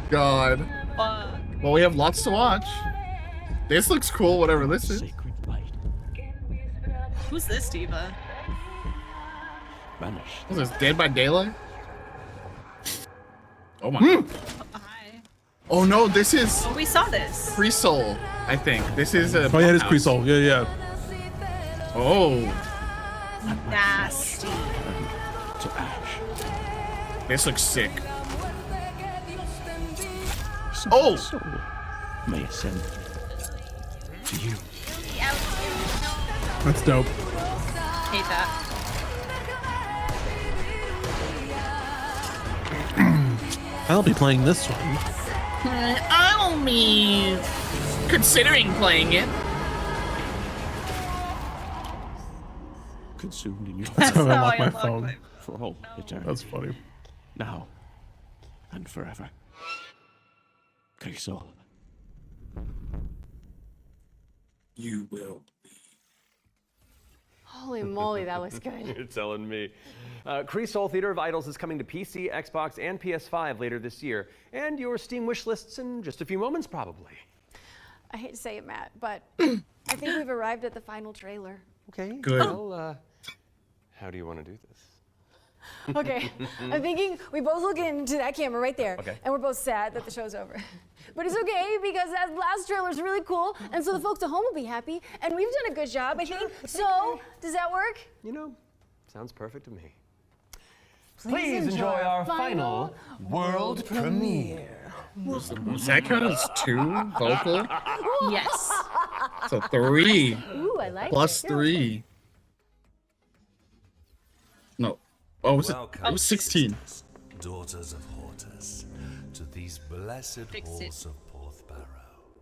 God. Well, we have lots to watch. This looks cool, whatever this is. Who's this diva? Is this Dead by Daylight? Oh my god. Hi. Oh no, this is Oh, we saw this. Free Soul, I think. This is a. Oh yeah, it is Pre-Soul. Yeah, yeah. Oh. Nasty. This looks sick. Oh! May ascend to you. That's dope. Hate that. I'll be playing this one. I'll be considering playing it. Consumed in your That's how I lock my phone. for all eternity. That's funny. Now and forever. Crystal. You will. Holy moly, that looks good. You're telling me. Crystal Theater of Idols is coming to PC, Xbox, and PS5 later this year, and your Steam wish lists in just a few moments, probably. I hate to say it, Matt, but I think we've arrived at the final trailer. Okay. Good. Well, how do you want to do this? Okay, I'm thinking we both look into that camera right there, Okay. and we're both sad that the show's over. But it's okay because that last trailer is really cool, and so the folks at home will be happy, and we've done a good job, I think. So, does that work? You know, sounds perfect to me. Please enjoy our final world premiere. Was that count as 2 vocal? Yes. So 3. Ooh, I like Plus it. 3. No. Oh, was it? Welcome, It was 16. sisters, daughters of Hortus, to these blessed halls of Porthbarrow.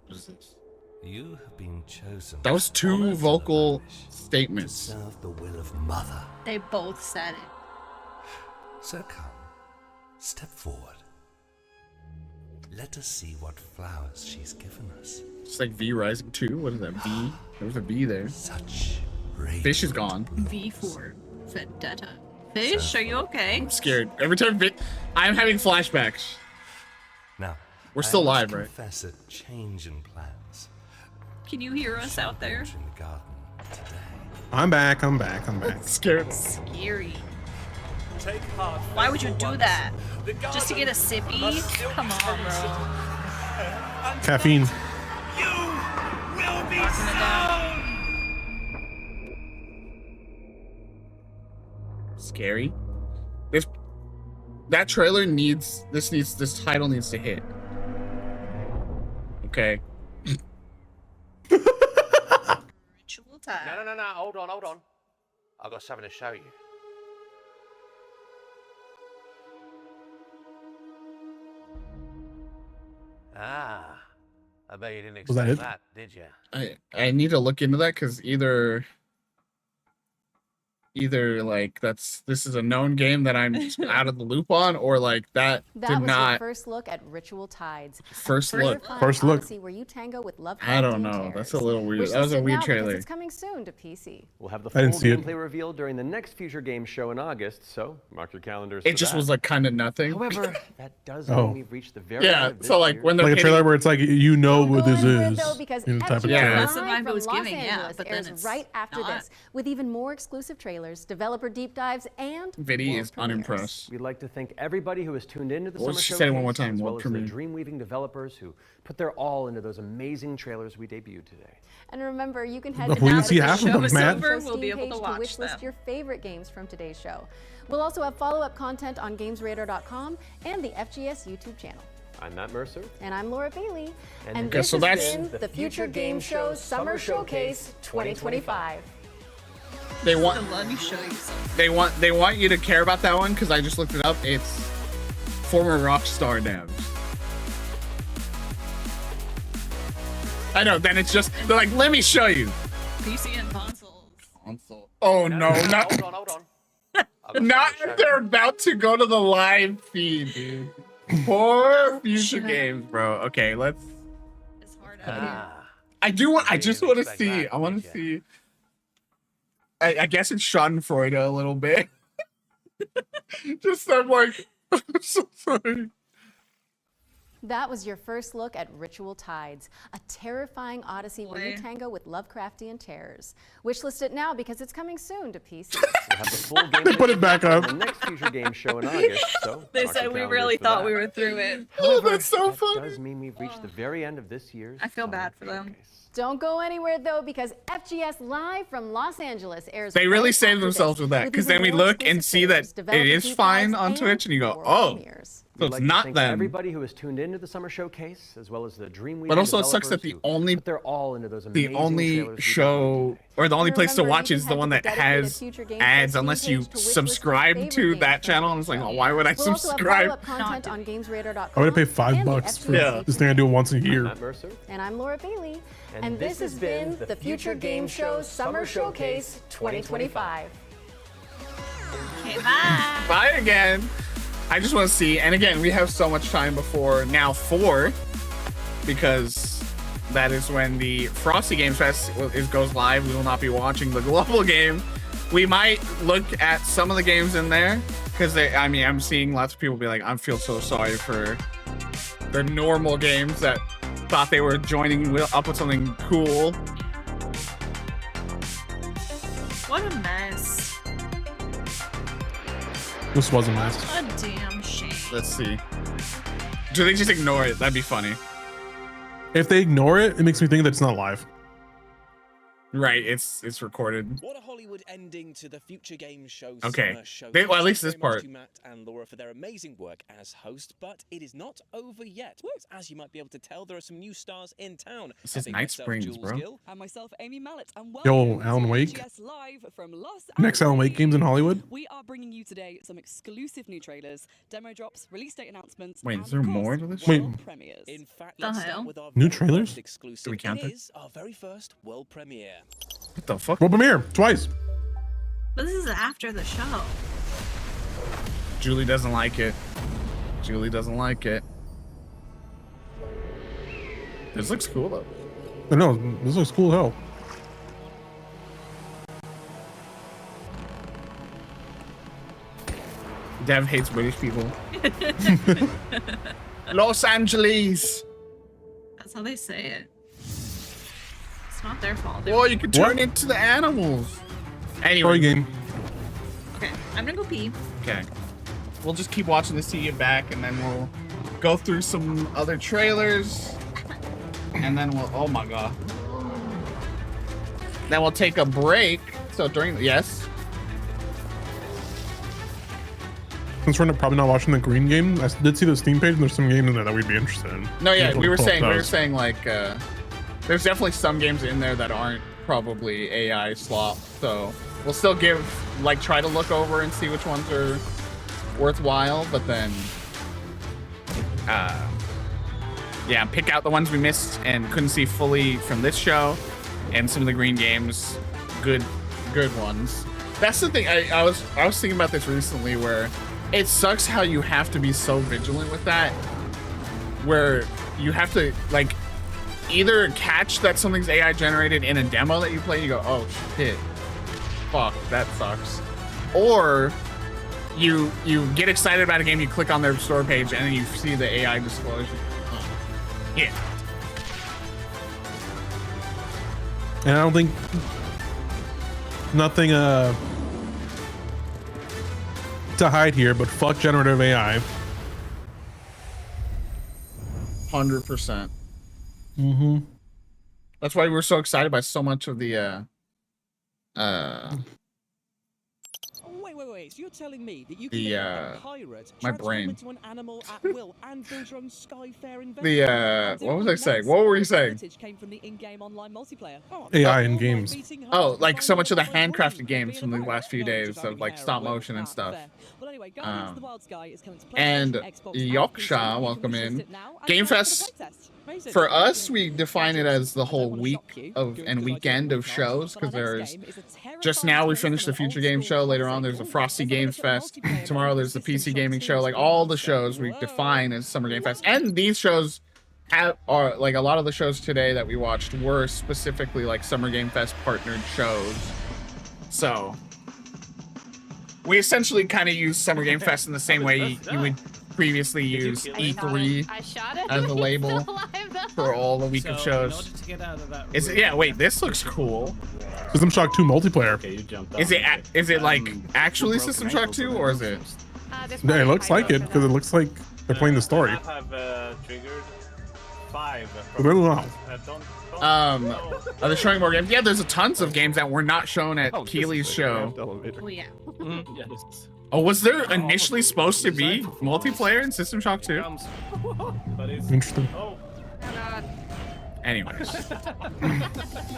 What is this? You have been chosen. That was 2 vocal statements. Serve the will of Mother. They both said it. So come, step forward. Let us see what flowers she's given us. It's like V Rising 2. What is that? V? There was a V there. Such Fish is gone. V for Vendetta. Fish, are you okay? I'm scared. Every time I'm having flashbacks. Now, We're still I must live, right? confess a change in plans. Can you hear us out there? In the garden today. I'm back. I'm back. I'm back. Scared. Scary. Take heart. Why would you do that? Just to get a sippy? Come on, bro. Caffeine. Will be Scary. That trailer needs this title needs to hit. Okay. Ritual time. No. Hold on. I've got something to show you. Ah, I bet you didn't Was that expect it? that, did you? I need to look into that because either like this is a known game that I'm just out of the loop on, or like that That did was not. your first look at Ritual Tides. First look. First look. Where you tango with love. I don't know. That's a little weird. That was a weird trailer. It's coming soon to PC. We'll have the I full didn't see it. gameplay revealed during the next Future Games show in August, so mark your calendars. It for just that. was like kind of nothing. However, that does Oh. mean we've reached the very Yeah, end of this so like year's- when they're Like a hitting- trailer where it's like you know what this Going for it, is. though, because You know, type of Yeah. trailer. That's the vibe it was from Los giving, yeah, Angeles but then airs it's right after not. this, with even more exclusive trailers, developer deep dives, and Vinny world is premieres. unimpressed. We'd like to thank everybody who has tuned into the Well, summer she said it one more showcase, time, as well world as the premiere. dream weaving developers who put their all into those amazing trailers we debuted today. And remember, you can head But to we the didn't see half of them, Matt. We'll be able to watch wish list them. your favorite games from today's show. We'll also have follow-up content on GamesRadar.com and the FGS YouTube channel. I'm Matt Mercer. And I'm Laura Bailey. And this so has that's- been the Future Game Show Summer Showcase 2025. They want Let me show you something. they want you to care about that one because I just looked it up. It's former Rockstar devs. I know. Then it's just they're like, let me show you. PC and consoles. Console. Oh no, not Hold on. not if they're about to go to the live feed, dude. Poor Future Games, bro. Okay, let's. It's hard out here. I do want. I just want to expect see. that, I want did to see. I guess it's Schadenfreude a little bit. Just I'm like, I'm so sorry. That was your first look at Ritual Tides, a terrifying odyssey where you Boy. tango with Lovecraftian terrors. Wishlist it now because it's coming soon to PC. We'll have the full game Put it back up. the next Future Game Show in August. So They mark said your we calendars really for thought that. we were through it. Oh, that's so That funny. does mean we've reached the very end of this year's. I feel Summer bad for them. Showcase. Don't go anywhere though, because FGS Live from Los Angeles airs. They really right saved after themselves this, with that because then we even look more and see that exclusive it trailers, is developer fine deep on dives, Twitch, and you go, world oh, premieres. so We'd it's like to not thank them. everybody who has tuned into the Summer Showcase, as well as the Dreamweaver But also it sucks that developers the who only put their all into those the amazing only trailers we show or the only And place to remember, watch you is can the head one to that the dedicated has Future Game ads Show unless Steam you page to wish list your subscribe favorite to games that from channel. And it's like, oh, why would I We'll also have subscribe? follow-up content on GamesRadar.com. I'm gonna pay $5 for this thing I do once a year. Matt Mercer. And I'm Laura Bailey. And And this has been the Future Game Show Summer Showcase 2025. Okay, bye. Bye again. I just want to see, and again, we have so much time before now 4, because that is when the Frosty Games Fest goes live. We will not be watching the global game. We might look at some of the games in there because I mean, I'm seeing lots of people be like, I feel so sorry for the normal games that thought they were joining up with something cool. What a mess. This wasn't last. A damn shame. Let's see. Do they just ignore it? That'd be funny. If they ignore it, it makes me think that it's not live. Right, it's recorded. What a Hollywood ending to the Future Game Show. Okay. Summer Showcase. Well, at least this Thank you very much part. to Matt and Laura for their amazing work as host, but it is not over yet. As you might be able to tell, there are some new stars in town. This is Having Night myself, Springs, Jules bro. Gill, And myself, Amy Mallet, and Yo, welcome Alan to Wake. FGS Live from Los Next Alan Wake games in Hollywood. We are bringing you today some exclusive new trailers, demo drops, release date announcements. Wait, and is there of course, more to this? Wait. world premieres. In fact, The let's hell? start with our New very trailers? first exclusive. Do we count It it? is our very first world premiere. What the fuck? World premiere twice. But this is after the show. Julie doesn't like it. Julie doesn't like it. This looks cool though. I know, this looks cool as hell. Dev hates British people. Los Angeles. That's how they say it. It's not their fault. Boy, you can turn What? into the animals. Anyway. Story game. Okay, I'm gonna go pee. Okay. We'll just keep watching this till you get back, and then we'll go through some other trailers. And then we'll, oh my god. Then we'll take a break. So during, yes. Since we're probably not watching the green game, I did see the Steam page and there's some games in there that we'd be interested in. No, yeah, We'll we were pull up saying those. like, there's definitely some games in there that aren't probably AI slop. So we'll still try to look over and see which ones are worthwhile, but then, yeah, pick out the ones we missed and couldn't see fully from this show, and some of the green games, good ones. That's the thing. I was thinking about this recently, where it sucks how you have to be so vigilant with that, where you have to like either catch that something's AI generated in a demo that you play, and you go, oh shit, fuck, that sucks, or you get excited about a game, you click on their store page, and then you see the AI disclosure. Yeah. And I don't think nothing to hide here, but fuck generative AI. 100%. Mm-hmm. That's why we're so excited by so much of the Wait. So you're telling me that you The, can make a pirate, my transform brain. into an animal at will, and build your own skyfaring vessel? The what was I saying? What were we saying? Came from the in-game online multiplayer. AI in games. Oh, like so much of the handcrafted games from the last few days of like stop motion and stuff. And Yoksha, welcome in. Game Fest. For us, we define it as the whole week of and weekend of shows because there's just now we finished the Future Game Show. Later on, there's the Frosty Games Fest. Tomorrow, there's the PC Gaming Show. Like all the shows we define as Summer Game Fest, and these shows are like a lot of the shows today that we watched were specifically like Summer Game Fest partnered shows. So we essentially kind of use Summer Game Fest in the same way you would previously use E3 as a label for all the week of shows. Is it? Yeah. Wait, this looks cool. System Shock 2 multiplayer. Is it like actually System Shock 2 or is it? Yeah, it looks like it because it looks like they're playing the story. I have triggered 5. I don't know. Are they showing more games? Yeah, there's tons of games that were not shown at Keely's show. Oh yeah. Oh, was there initially supposed to be multiplayer in System Shock 2? Interesting. Anyways.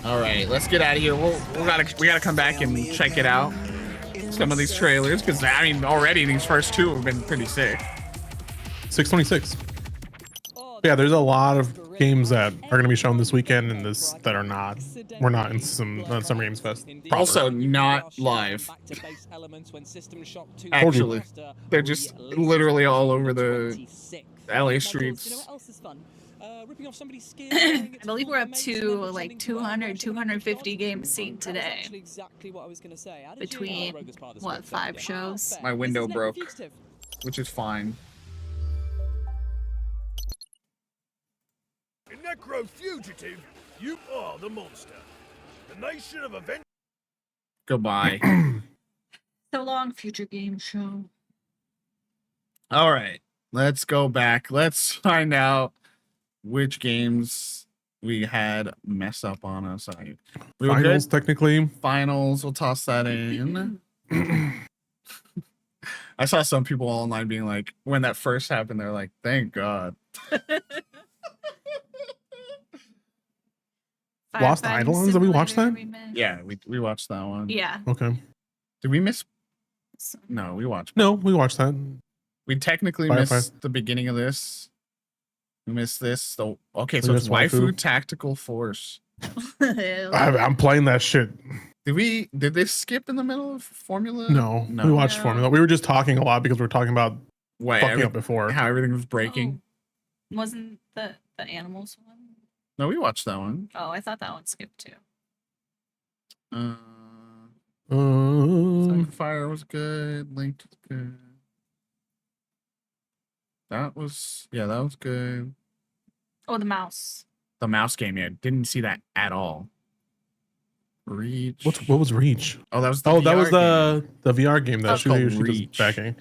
All right, let's get out of here. We gotta come back and check it out. Some of these trailers, because I mean, already these first two have been pretty sick. 626. Yeah, there's a lot of games that are going to be shown this weekend and this that are not. We're not in some Summer Games Fest. Proper. Also, not live. Actually, they're just literally all over the LA streets. I believe we're up to like 200, 250 games seen today. Between, what, 5 shows? My window broke, which is fine. Necro fugitive, you are the monster. The nation of Avengers. Goodbye. So long, Future Game Show. All right, let's go back. Let's find out which games we had mess up on us. We were Finals, good. technically. Finals, we'll toss that in. I saw some people online being like, when that first happened, they're like, thank God. Lost Eidolons, did we watch that? Yeah, we watched that one. Yeah. Okay. Did we miss? No, we watched. No, we watched that. We technically missed the beginning of this. We missed this. Okay, so it's Waifu Tactical Force. I'm playing that shit. Did they skip in the middle of Formula? No, we watched Formula. We were just talking a lot because we were talking about fucking up before. How everything was breaking. Wasn't the animals one? No, we watched that one. Oh, I thought that one skipped too. Fire was good. Linked was good. That was good. Oh, the mouse. The mouse game, yeah. Didn't see that at all. Reach. What was Reach? Oh, that was the the VR game that she was backing.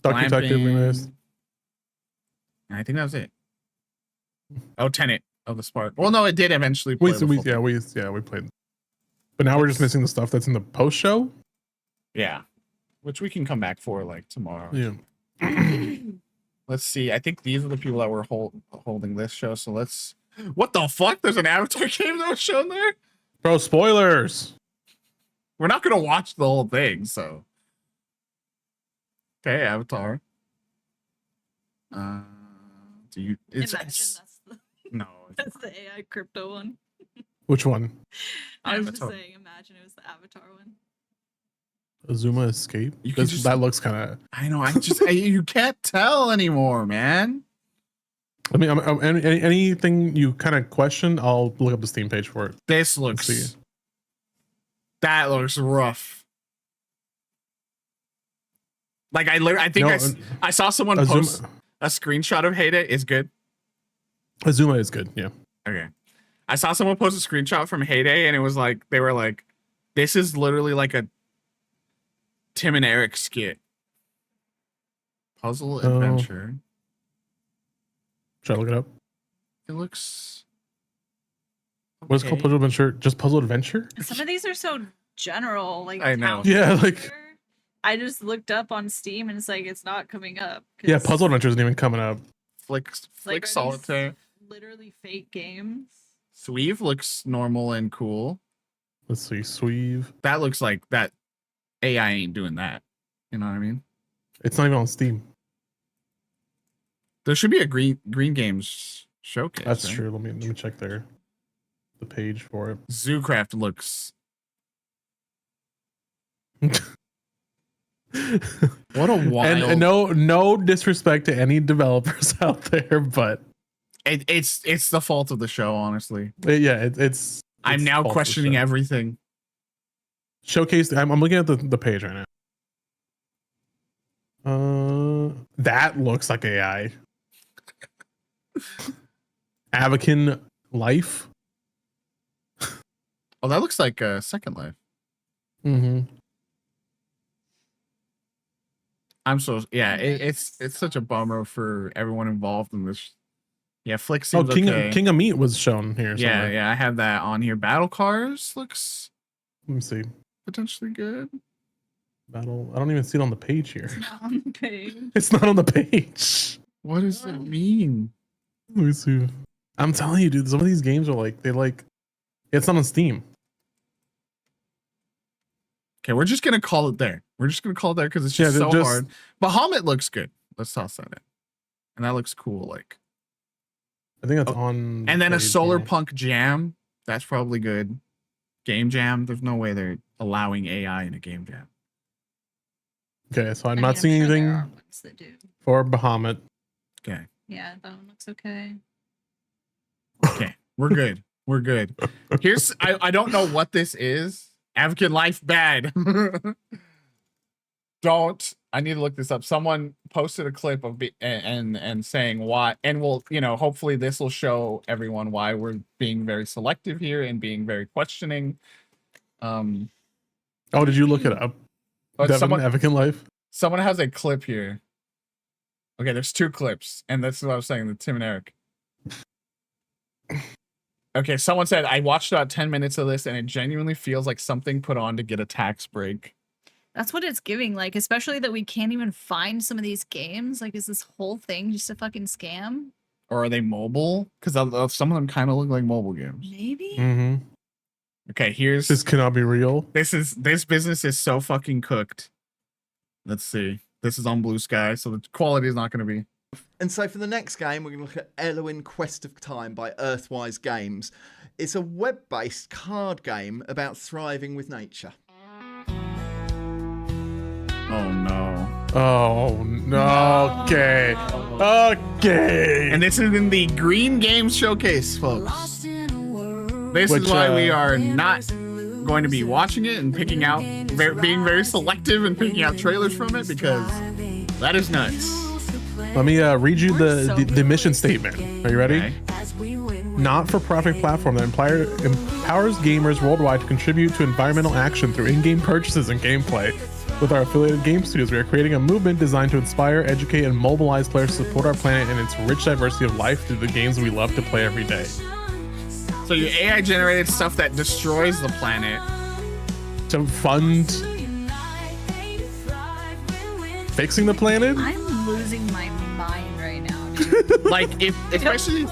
Duck Detective we missed. I think that was it. Oh, Tenet of the Spark. Well, no, it did eventually play. We played. But now we're just missing the stuff that's in the post show. Yeah, which we can come back for like tomorrow. Yeah. Let's see. I think these are the people that were holding this show. So let's. What the fuck? There's an Avatar game that was shown there. Bro, spoilers. We're not gonna watch the whole thing, so. Okay, Avatar. Do you? No. That's the AI crypto one. Which one? I was just saying, imagine it was the Avatar one. Azuma Escape? That looks kind of... I know, you can't tell anymore, man. I mean, anything you kind of question, I'll look up the Steam page for it. This looks... That looks rough. Like, I saw someone post a screenshot of Heyday. Is good. Azuma is good, yeah. Okay. I saw someone post a screenshot from Heyday, and it was like, they were like, this is literally like a Tim and Eric skit. Puzzle adventure. Should I look it up? It looks. What is called Puzzle Adventure? Just Puzzle Adventure? Some of these are so general. Like I know. Yeah, like I just looked up on Steam and it's like it's not coming up. yeah, Puzzle Adventure isn't even coming up. Flick Like, are Solitaire. these literally fake games. Sweeve looks normal and cool. Let's see, Sweeve. That looks like that AI ain't doing that. You know what I mean? It's not even on Steam. There should be a green games showcase. That's right? true. Let me check the page for it. Zoocraft looks. What a wild. And no disrespect to any developers out there, but it's the fault of the show, honestly. It's I'm now questioning everything. Showcase. I'm looking at the page right now. That looks like AI. Avakin Life. Oh, that looks like Second Life. Mm-hmm. I'm so it's such a bummer for everyone involved in this. Yeah, Flick seems okay. King of Meat was shown here. Yeah, somewhere. yeah, I have that on here. Battle Cars looks. Let me see. Potentially good. Battle. I don't even see it on the page here. It's not on the page. It's not on the page. What does it mean? Let me see. I'm telling you, dude. Some of these games are like it's not on Steam. Okay, we're just gonna call it there. We're just gonna call it there because it's just so hard. Bahamut looks good. Let's toss that in, and that looks cool. Like, I think that's on. And then a Solar Punk Jam. That's probably good. Game Jam. There's no way they're allowing AI in a game jam. Okay, so I'm not seeing anything for Bahamut. Okay. Yeah, that one looks okay. Okay, we're good. We're good. Here's I don't know what this is. African Life bad. I need to look this up. Someone posted a clip of and saying why, and we'll, hopefully this will show everyone why we're being very selective here and being very questioning. Oh, did you look it up? Devin, African Life? Someone has a clip here. Okay, there's 2 clips, and that's what I was saying, the Tim and Eric. Okay, someone said, I watched about 10 minutes of this, and it genuinely feels like something put on to get a tax break. That's what it's giving, like, especially that we can't even find some of these games. Like, is this whole thing just a fucking scam? Or are they mobile? Because some of them kind of look like mobile games. Maybe? Mm-hmm. Okay, this cannot be real. This business is so fucking cooked. Let's see. This is on Blue Sky, so the quality is not going to be. And so for the next game, we're going to look at Elwyn Quest of Time by Earthwise Games. It's a web-based card game about thriving with nature. Oh no. Oh no. Okay. Okay. And this is in the Green Games Showcase, folks. This is why we are not going to be watching it and picking out, being very selective and picking out trailers from it, because that is nuts. Let me read you the mission statement. Are you ready? Okay. Not-for-profit platform that empowers gamers worldwide to contribute to environmental action through in-game purchases and gameplay. With our affiliated game studios, we are creating a movement designed to inspire, educate, and mobilize players to support our planet and its rich diversity of life through the games we love to play every day. So your AI generated stuff that destroys the planet to fund fixing the planet? I'm losing my mind right now, dude. Like, especially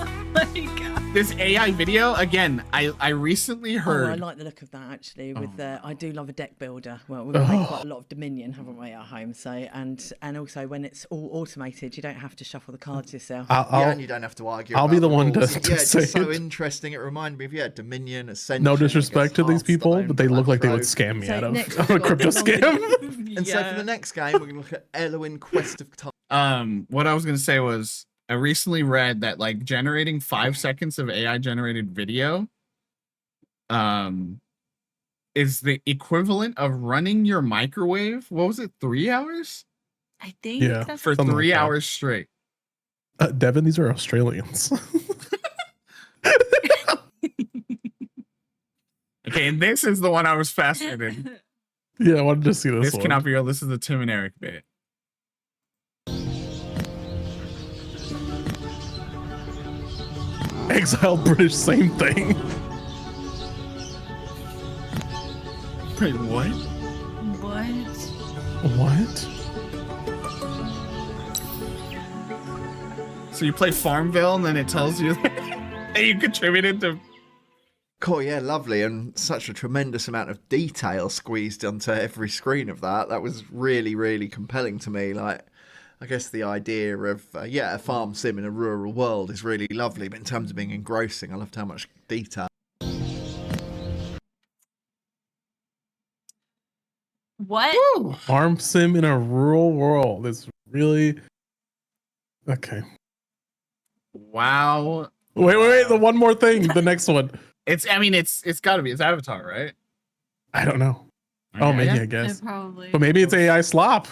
this AI video, again, I recently heard. Oh, I like the look of that, actually. With I do love a deck builder. Well, we've played quite a lot of Dominion, haven't we, at home? So and also when it's all automated, you don't have to shuffle the cards yourself. And you don't have to argue. I'll be the one to it's say just so it. interesting. It reminded me of Dominion, Ascension. No disrespect to these people, but they look like they would scam me out of a crypto scam. And so for the next game, we're going to look at Elwyn Quest of Time. What I was going to say was, I recently read that like generating 5 seconds of AI generated video is the equivalent of running your microwave. What was it? 3 hours? I think that's for 3 hours straight. Devin, these are Australians. Okay, and this is the one I was fascinated. Yeah, I wanted to see this. This cannot be real. This is the Tim and Eric bit. Exiled British, same thing. Wait, what? What? So you play Farmville and then it tells you that you contributed to. Cool, yeah, lovely, and such a tremendous amount of detail squeezed onto every screen of that. That was really, really compelling to me. Like, I guess the idea of a farm sim in a rural world is really lovely, but in terms of being engrossing, I loved how much detail. What? Woo! Farm sim in a rural world is really okay. Wow. Wait, the one more thing, the next one. It's got to be. It's Avatar, right? I don't know. Oh, Maybe, yeah. I guess. Probably. But maybe it's AI slop.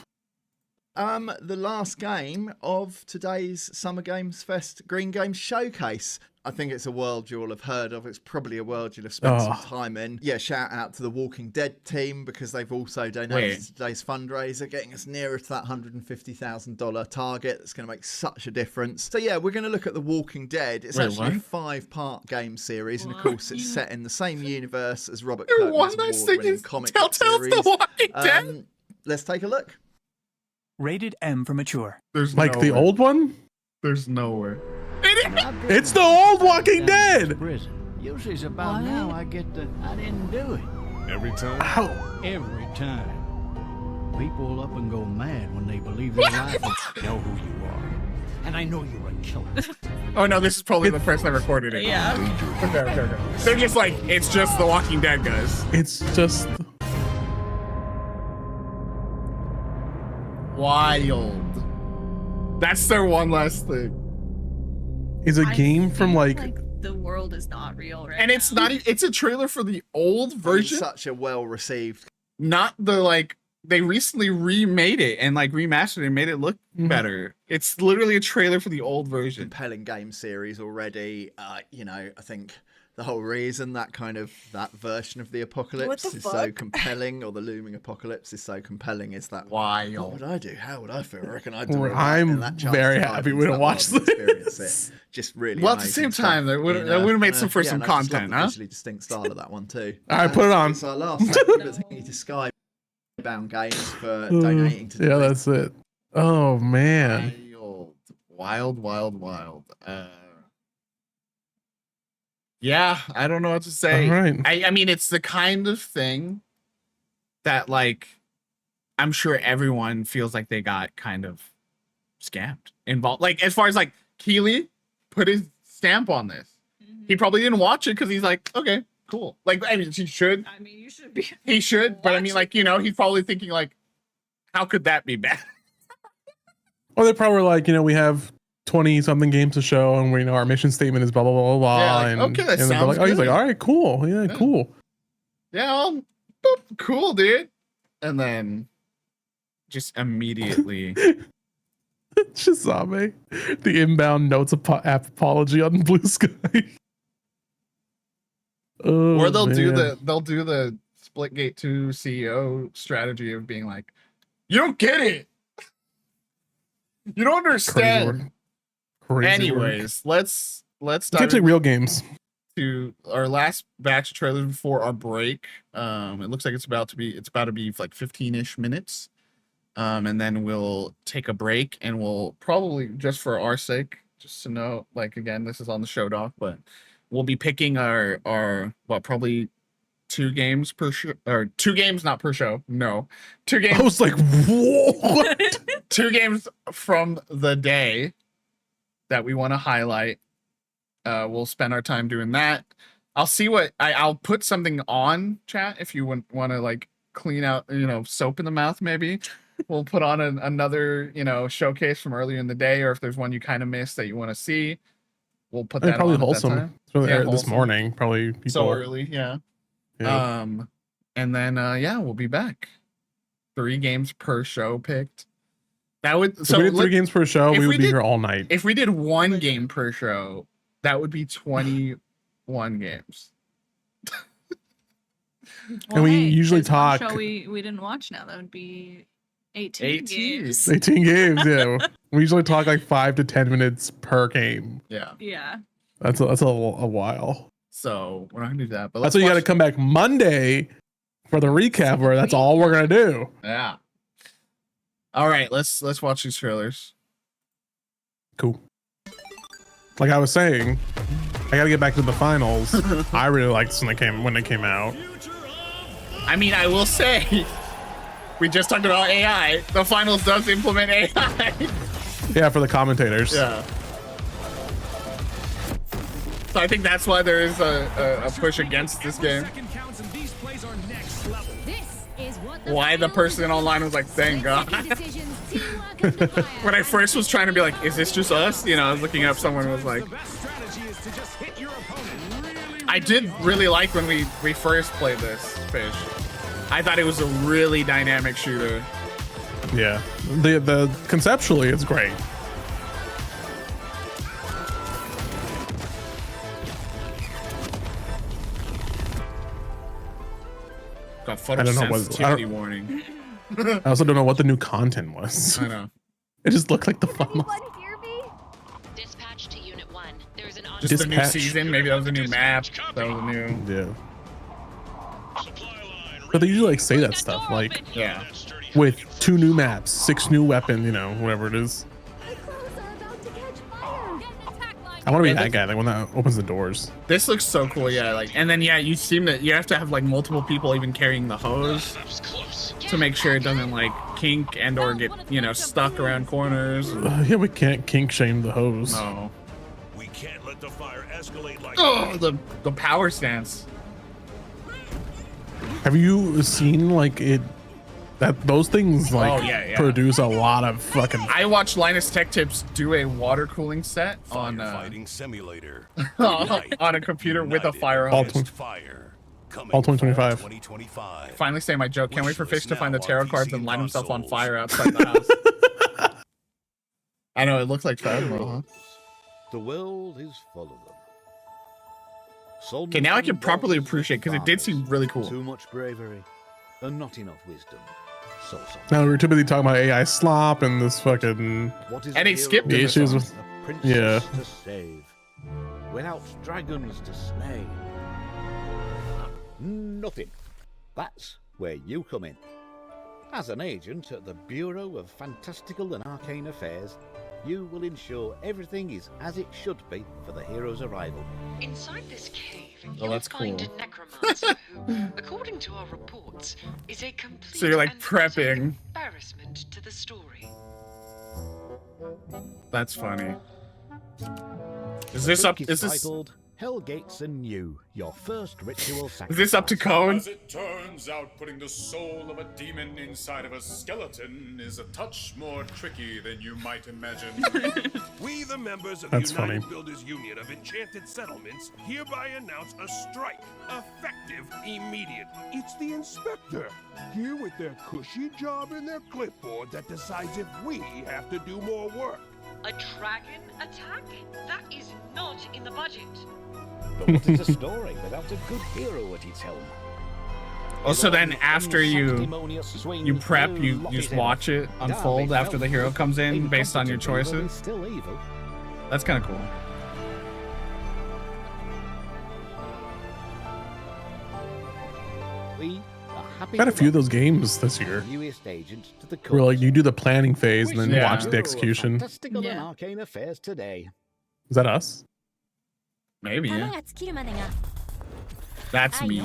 The last game of today's Summer Games Fest Green Games Showcase. I think it's a world you'll have heard of. It's probably a world you'll have spent some time in. Yeah, shout out to the Walking Dead team because they've also donated to today's fundraiser, getting us nearer to that $150,000 target. That's going to make such a difference. So yeah, we're going to look at the Walking Dead. It's actually a 5-part game series, and of course it's set in the same universe as Robert Kirkman's award-winning comic book series. The Walking Dead. Let's take a look. Rated M for mature. There's like the old one? There's nowhere. It's the old Walking Dead. Usually it's about now I didn't do it. Every time? Every time. People up and go mad when they believe their life will know who you are. And I know you're a killer. Oh no, this is probably the person that recorded it. Yeah. Okay. They're just like, it's just The Walking Dead, guys. It's just wild. That's their one last thing. Is a game from like the world is not real right and it's now. not it's a trailer for the old version. Such a well received, not the they recently remade it and remastered it and made it look better. It's literally a trailer for the old version. Compelling game series already. I think the whole reason that version of the apocalypse is so compelling, or the looming apocalypse is so compelling, is that wild. What would I do? How would I feel? I reckon I'd do it. I'm very happy we don't watch this. Just really well, at the same time, that would have made some for some content, huh? Visually distinct style of that one too. All right, put it on. It's our last thank you to Skybound Games for donating to yeah, that's it. Oh man. Wild. Yeah, I don't know what to say. All right. I mean, it's the kind of thing that I'm sure everyone feels like they got kind of scammed involved. As far as Keeley put his stamp on this. He probably didn't watch it because he's like, okay, cool. I mean, he should. I mean, you should be. He should, but I mean, he's probably thinking how could that be bad? Well, they probably were we have 20-something games to show, and we know our mission statement is blah blah blah blah. Yeah, and okay, that and sounds he's good. all right, cool, yeah, cool. Yeah, boop, cool, dude. And then just immediately Shazame, the inbound notes app apology on Blue Sky. Or they'll do the Splitgate 2 CEO strategy of being like, you don't get it. You don't understand. Crazy Anyways, let's get to real games. To our last batch of trailers before our break. It looks like it's about to be 15-ish minutes. And then we'll take a break, and we'll probably, just for our sake, just to know, again, this is on the show doc, but we'll be picking our probably 2 games per show, or 2 games, not per show. No, 2 games. I was like, what? 2 games from the day that we want to highlight. We'll spend our time doing that. I'll see what I'll put something on chat if you want to clean out, soap in the mouth. Maybe we'll put on another, showcase from earlier in the day, or if there's one you kind of missed that you want to see, we'll put that probably on wholesome. At that time. It's really this wholesome. morning, probably people So early, yeah. And then we'll be back. 3 games per show picked. That would if we did 3 games per show, we would be here all night. If we did 1 game per show, that would be 21 games. And we usually talk. Show we didn't watch now. That would be 18 games. 18 games, yeah. We usually talk 5 to 10 minutes per game. Yeah. Yeah. That's a while. So we're not gonna do that. But That's why you got to come back Monday for the recap, where that's all we're gonna do. Yeah. All right, let's watch these trailers. Cool. Like I was saying, I got to get back to the finals. I really liked this when they came out. I mean, I will say, we just talked about AI. The finals does implement AI. Yeah, for the commentators. Yeah. So I think that's why there is a push against this game. Why the person online was like, thank God. When I first was trying to be like, is this just us? You know, I was looking up, someone was like, I did really like when we first played this, Fish. I thought it was a really dynamic shooter. Yeah, the conceptually it's great. Got photosensitivity warning. I also don't know what the new content was. I know. It just looked like the final. Dispatch to Unit 1. There's an Just a new season. Maybe that was a new map. That was a new. Yeah. But they usually like say that stuff, like, yeah, with 2 new maps, 6 new weapons, you know, whatever it is. I want to be that guy, like when that opens the doors. This looks so cool, yeah. Like, and then yeah, you have to have like multiple people even carrying the hose to make sure it doesn't like kink and or get, you know, stuck around corners. Yeah, we can't kink shame the hose. No. We can't let the fire escalate like the power stance. Have you seen like those things like produce a lot of fucking. I watched Linus Tech Tips do a water cooling set on fighting simulator on a computer with a fire hose. All 2025. Finally say my joke. Can't wait for Fish to find the tarot cards and light himself on fire outside the house. I know, it looks like Fern, huh? The world is full of them. Okay, now I can properly appreciate because it did seem really cool. Too much bravery and not enough wisdom. Now we're too busy talking about AI slop and this fucking. And he skipped the issues with. Yeah. To save, without dragons to slay. Nothing. That's where you come in. As an agent at the Bureau of Fantastical and Arcane Affairs, you will ensure everything is as it should be for the hero's arrival. Inside this cave, you'll find a necromancer who, according to our reports, is a complete So you're like prepping. embarrassment to the story. That's funny. Is this up? Is this titled Hellgates Anew, your first ritual sacrifice. Is this up to code? As it turns out, putting the soul of a demon inside of a skeleton is a touch more tricky than you might imagine. We, the members of That's the United funny. Builders Union of Enchanted Settlements, hereby announce a strike, effective immediate. It's the inspector, here with their cushy job in their clipboard that decides if we have to do more work. A dragon attack? That is not in the budget. But what is a story without a good hero at its helm? Oh, so then after you prep, you just watch it unfold after the hero comes in based on your choices. Still evil. That's kind of cool. We are happy Had a to few of those welcome games this year. the newest agent to the Where like court. you do the planning phase and then Yeah. watch the execution. Is Fantastical and Arcane Affairs today. that us? Maybe. Yeah. That's me.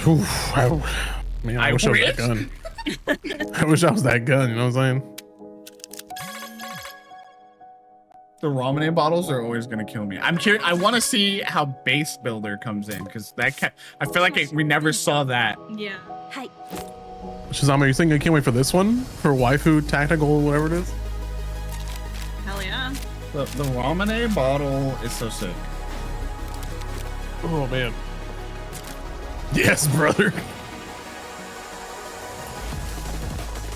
Oof, man, I wish I was that gun. I wish I was that gun. You know what I'm saying? The ramen bottles are always gonna kill me. I'm curious. I want to see how base builder comes in because that I feel like we never saw that. Yeah. Hi. Shazam, are you saying I can't wait for this one? For waifu tactical, whatever it is? Hell yeah. The ramen bottle is so sick. Oh man. Yes, brother.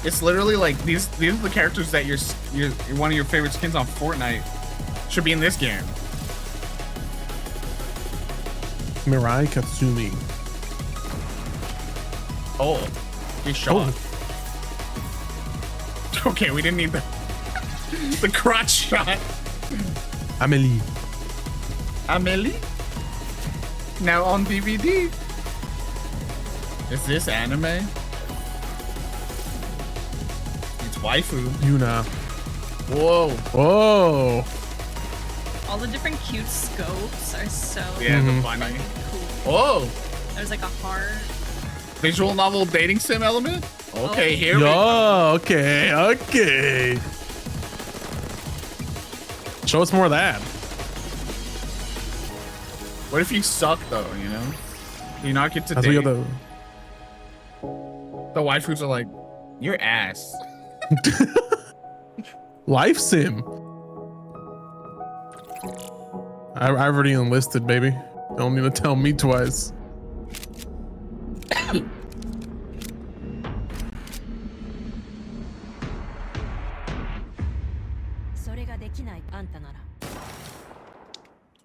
It's literally like these are the characters that you're one of your favorite skins on Fortnite should be in this game. Mirai Katsumi. Oh, he's shot. Okay, we didn't need the crotch shot. Amelie. Amelie. Now on DVD. Is this anime? It's waifu. Yuna. Whoa. Whoa. All the different cute scopes are so Yeah, the funny. cool. Whoa. There's like a heart. Visual novel dating sim element? Okay, here we go. Oh, okay. Show us more of that. What if you suck though, you know? Do you not get to As date? we go The waifus are like, your ass. Life sim. I've already enlisted, baby. Don't need to tell me twice.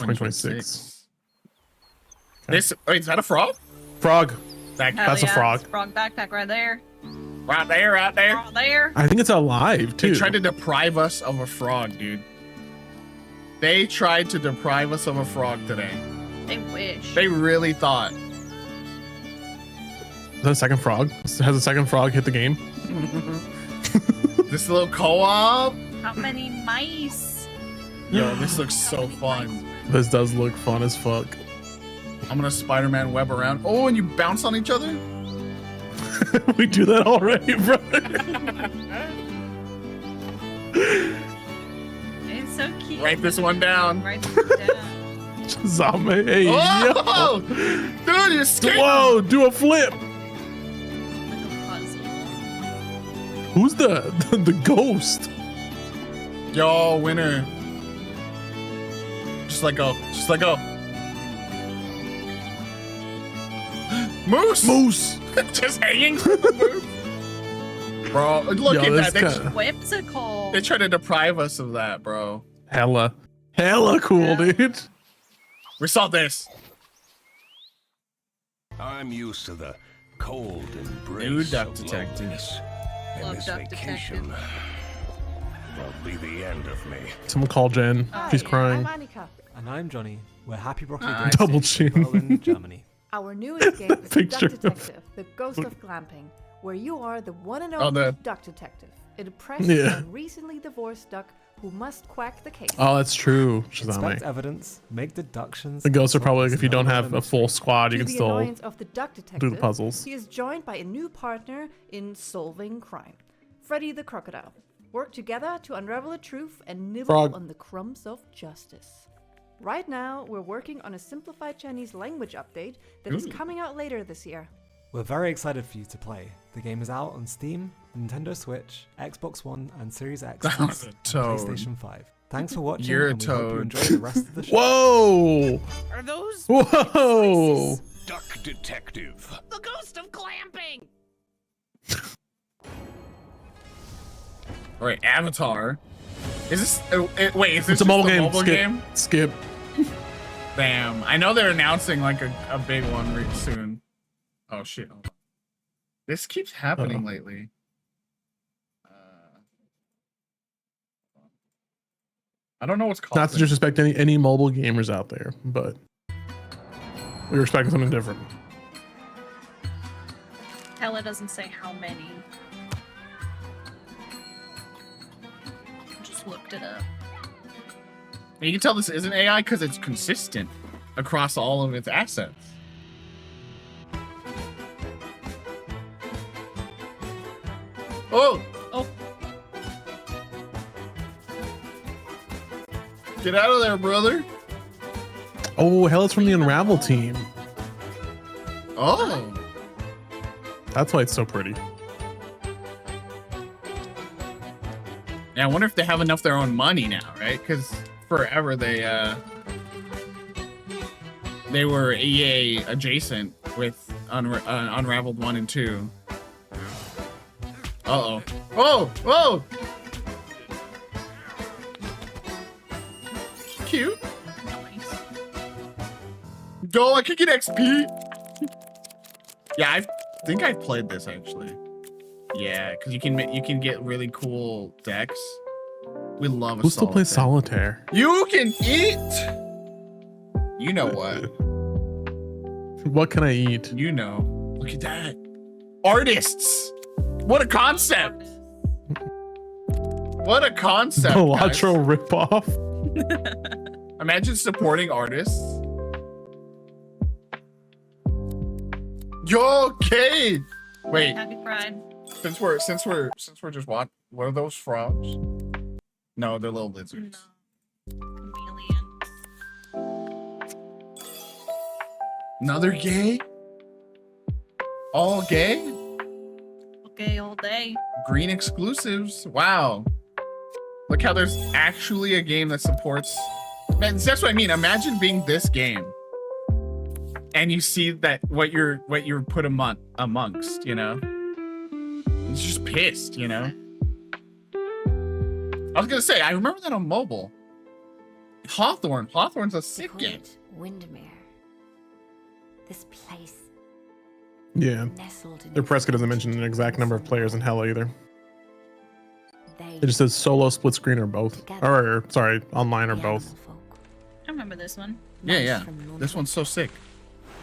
$2026. This wait, is that a frog? Frog. That, That's a frog. Frog backpack right there. Right there, right there. Right there. I think it's alive too. They tried to deprive us of a frog, dude. They tried to deprive us of a frog today. They wish. They really thought. Is that a second frog? Has a second frog hit the game? This little co-op. How many mice? Yo, this looks so fun. This does look fun as fuck. I'm gonna Spider-Man web around. Oh, and you bounce on each other? We do that already, bro. It's so cute. Write this one down. Write this one down. Zame, hey, oh, yo. Dude, you're skating. Whoa, do a flip. Who's the ghost? Yo, winner. Just let go. Just let go. Moose. Moose. Just hanging from the moose. Bro, look Yo, at that. kinda... Whipsicle. They try to deprive us of that, bro. Hella cool, dude. We saw this. I'm used to the cold embrace New duck of detective. loneliness, and Love this duck vacation will be the end of me. Someone call Jen. She's crying. Annika. And I'm Johnny. We're happy broccoli I Double Games chin. in Berlin, Germany. Our newest game is Duck Picture of- Detective, the Ghost of Glamping, where you are the one and Oh, only the- duck detective. It impresses Yeah. a recently divorced duck who must quack the case. Oh, that's true. Expect Shazame. evidence, make deductions. The ghosts are probably like, and if you don't solve have the a full squad, you To can the still annoyance of the duck detective, do the puzzles. he is joined by a new partner in solving crime, Freddy the Crocodile. Work together to unravel the truth and nibble Frog. on the crumbs of justice. Right now, we're working on a simplified Chinese language update that is coming out later this year. We're very excited for you to play. The game is out on Steam, Nintendo Switch, Xbox One, and Series X, That was a and toad. PlayStation 5. Thanks for watching. You're a and we hope you toad. enjoy the rest of the show. Whoa! Are those Whoa! Duck Detective. the ghost of glamping? All right, Avatar. Is this? Wait, is this It's a just mobile a game. mobile Skip. game? Skip. Damn. I know they're announcing like a big one really soon. Oh shit. Hold on. This keeps happening lately. I don't know what's called. Not to disrespect any mobile gamers out there, but we were expecting something different. Hella doesn't say how many. Just looked it up. You can tell this isn't AI because it's consistent across all of its assets. Oh! Oh! Get out of there, brother! Oh, hell, it's from the Unravel team. Oh! That's why it's so pretty. Yeah, I wonder if they have enough of their own money now, right? Because forever they were EA adjacent with Unraveled 1 and 2. Uh-oh. Oh! Whoa! Cute. Nice. Go, I can get XP! Yeah, I think I've played this, actually. Yeah, because you can get really cool decks. We love a Who still plays solitaire. Solitaire? You can eat You know what? What can I eat? You know. Look at that. Artists. What a concept. What a concept. Electro ripoff. Imagine supporting artists. Yo, Kate. Wait. Happy Pride. Since we're just watching, what are those frogs? No, they're little lizards. Another gay? All gay? Okay, all day. Green exclusives. Wow. Look how there's actually a game that supports. Man, that's what I mean. Imagine being this game, and you see that what you're put amongst. You know, it's just pissed. You know. I was gonna say I remember that on mobile. Hawthorne's a sick game. Windermere. This place. Yeah. Their press kit doesn't mention an exact number of players in Hella either. It just says solo, split screen, or both. Or sorry, online or both. I remember this one. Yeah. This one's so sick.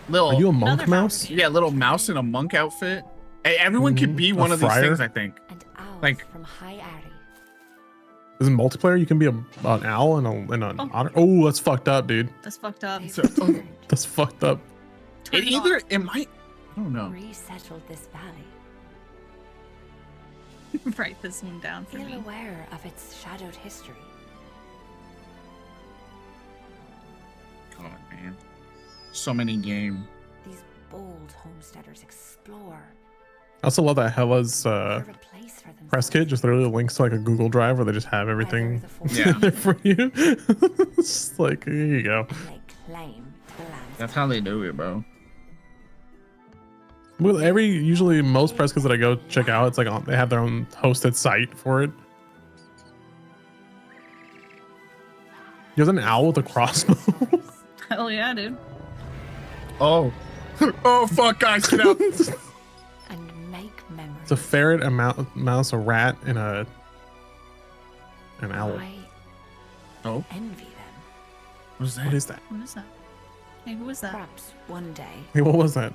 Little. Are you a monk mouse? Yeah, little mouse in a monk outfit. Hey, everyone could be one of these things, I think. Like from High Ari. Is it multiplayer? You can be an owl and an otter. Oh, that's fucked up, dude. That's fucked up. That's fucked up. It might. I don't know. Resettled this valley. Write this one down for Feel me. aware of its shadowed history. God, man. So many game. These bold homesteaders explore. I also love that Hella's press kit just literally links to like a Google Drive where they just have everything in there for you. It's like, here you go. That's how they do it, bro. Well, usually most press kits that I go check out, it's like they have their own hosted site for it. You have an owl with a crossbow. Hell yeah, dude. Oh. Oh, fuck, guys, get out. And make memories. It's a ferret, a mouse, a rat, and an owl. Oh. Envy them. What is that? What is that? What is that? Hey, who was that? Perhaps one day Hey, what was that?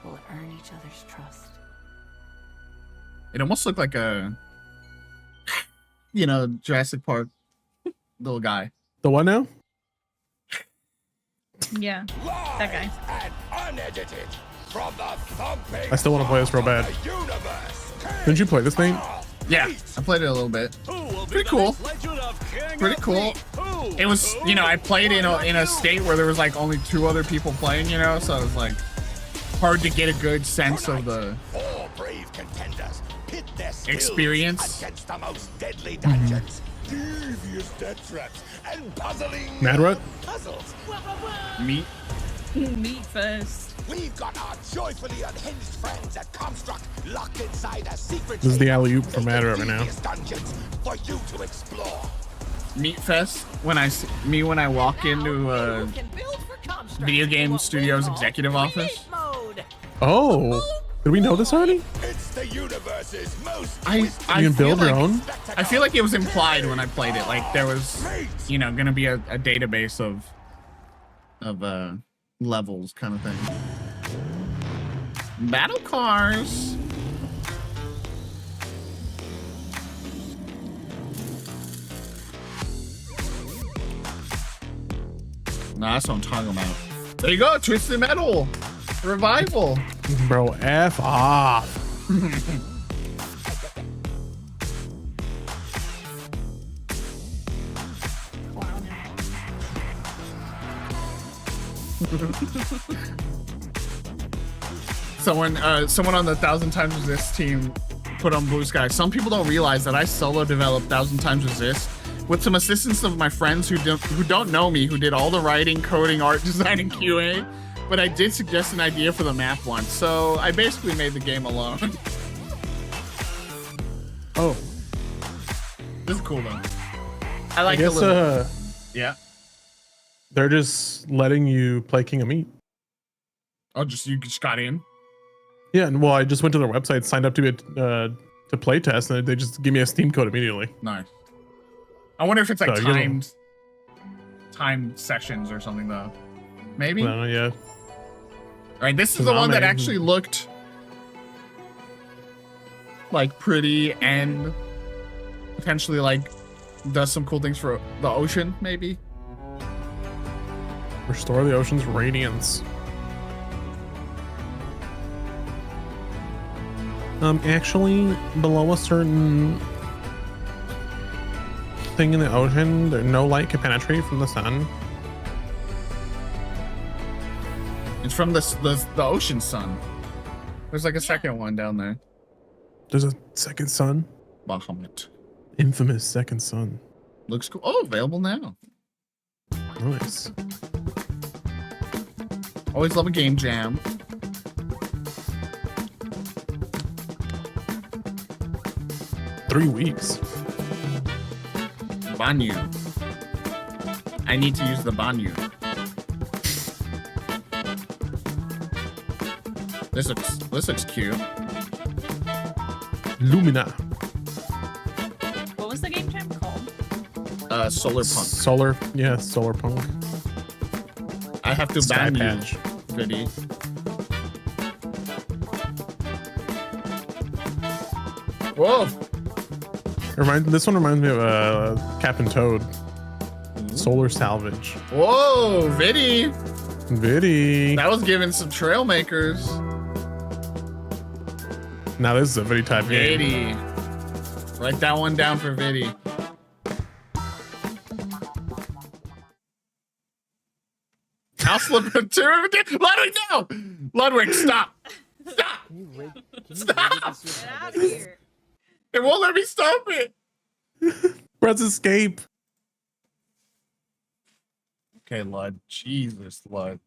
we'll earn each other's trust. It almost looked like a, Jurassic Park little guy. The what now? Yeah, that guy. I still want to play this real bad. Didn't you play this, Nate? Yeah, I played it a little bit. Pretty cool. Pretty cool. It was, I played in a state where there was like only 2 other people playing, so it was like hard to get a good sense of the experience. Against the most deadly dungeons, devious death traps, and puzzling Mad Rut? puzzles. Meat. Meat first. We've got our joyfully unhinged friends at Comstruct locked inside a secret. This is the alley-oop for Mad Rut right now. Dungeons for you to explore. Meat Fest. When I walk into video game studio's executive office. Oh, did we know this already? It's the universe's most. You can build your own? I feel like it was implied when I played it. Like there was, gonna be a database of levels kind of thing. Battle cars. Nah, that's what I'm talking about. There you go, Twisted Metal Revival. Bro, F off. Someone on the 1000 Times Resist team put on Blue Sky. Some people don't realize that I solo developed 1000 Times Resist with some assistance of my friends who don't know me, who did all the writing, coding, art design, and QA. But I did suggest an idea for the map once, so I basically made the game alone. Oh, this is cool though. I like guess, the little. Yeah. They're just letting you play King of Meat. Oh, you just got in? Yeah, and well, I just went to their website, signed up to play test, and they just give me a Steam code immediately. Nice. I wonder if it's like So, timed sessions or something though. maybe? I don't know yet. All right, this is the one that actually looked like pretty and potentially like does some cool things for the ocean, maybe. Restore the ocean's radiance. Actually, below a certain thing in the ocean, no light can penetrate from the sun. It's from the ocean sun. There's like a second one down there. There's a second sun. Bahamut. Infamous second sun. Looks cool. Oh, available now. Nice. Always love a game jam. Three weeks. Banyu. I need to use the Banyu. This looks cute. Lumina. What was the game jam called? Solar Punk. Solar Punk. I have to ban you, Goody. Whoa! This one reminds me of Captain Toad. Solar Salvage. Whoa, Viddy! Viddy. That was giving some trail makers. Now this is a Viddy type game. Viddy. Write that one down for Viddy. House Flipper 2. Ludwig, no! Ludwig, stop! Stop! Stop! Get out of here. It won't let me stop it. Press escape. Okay, Lud. Jesus, Lud.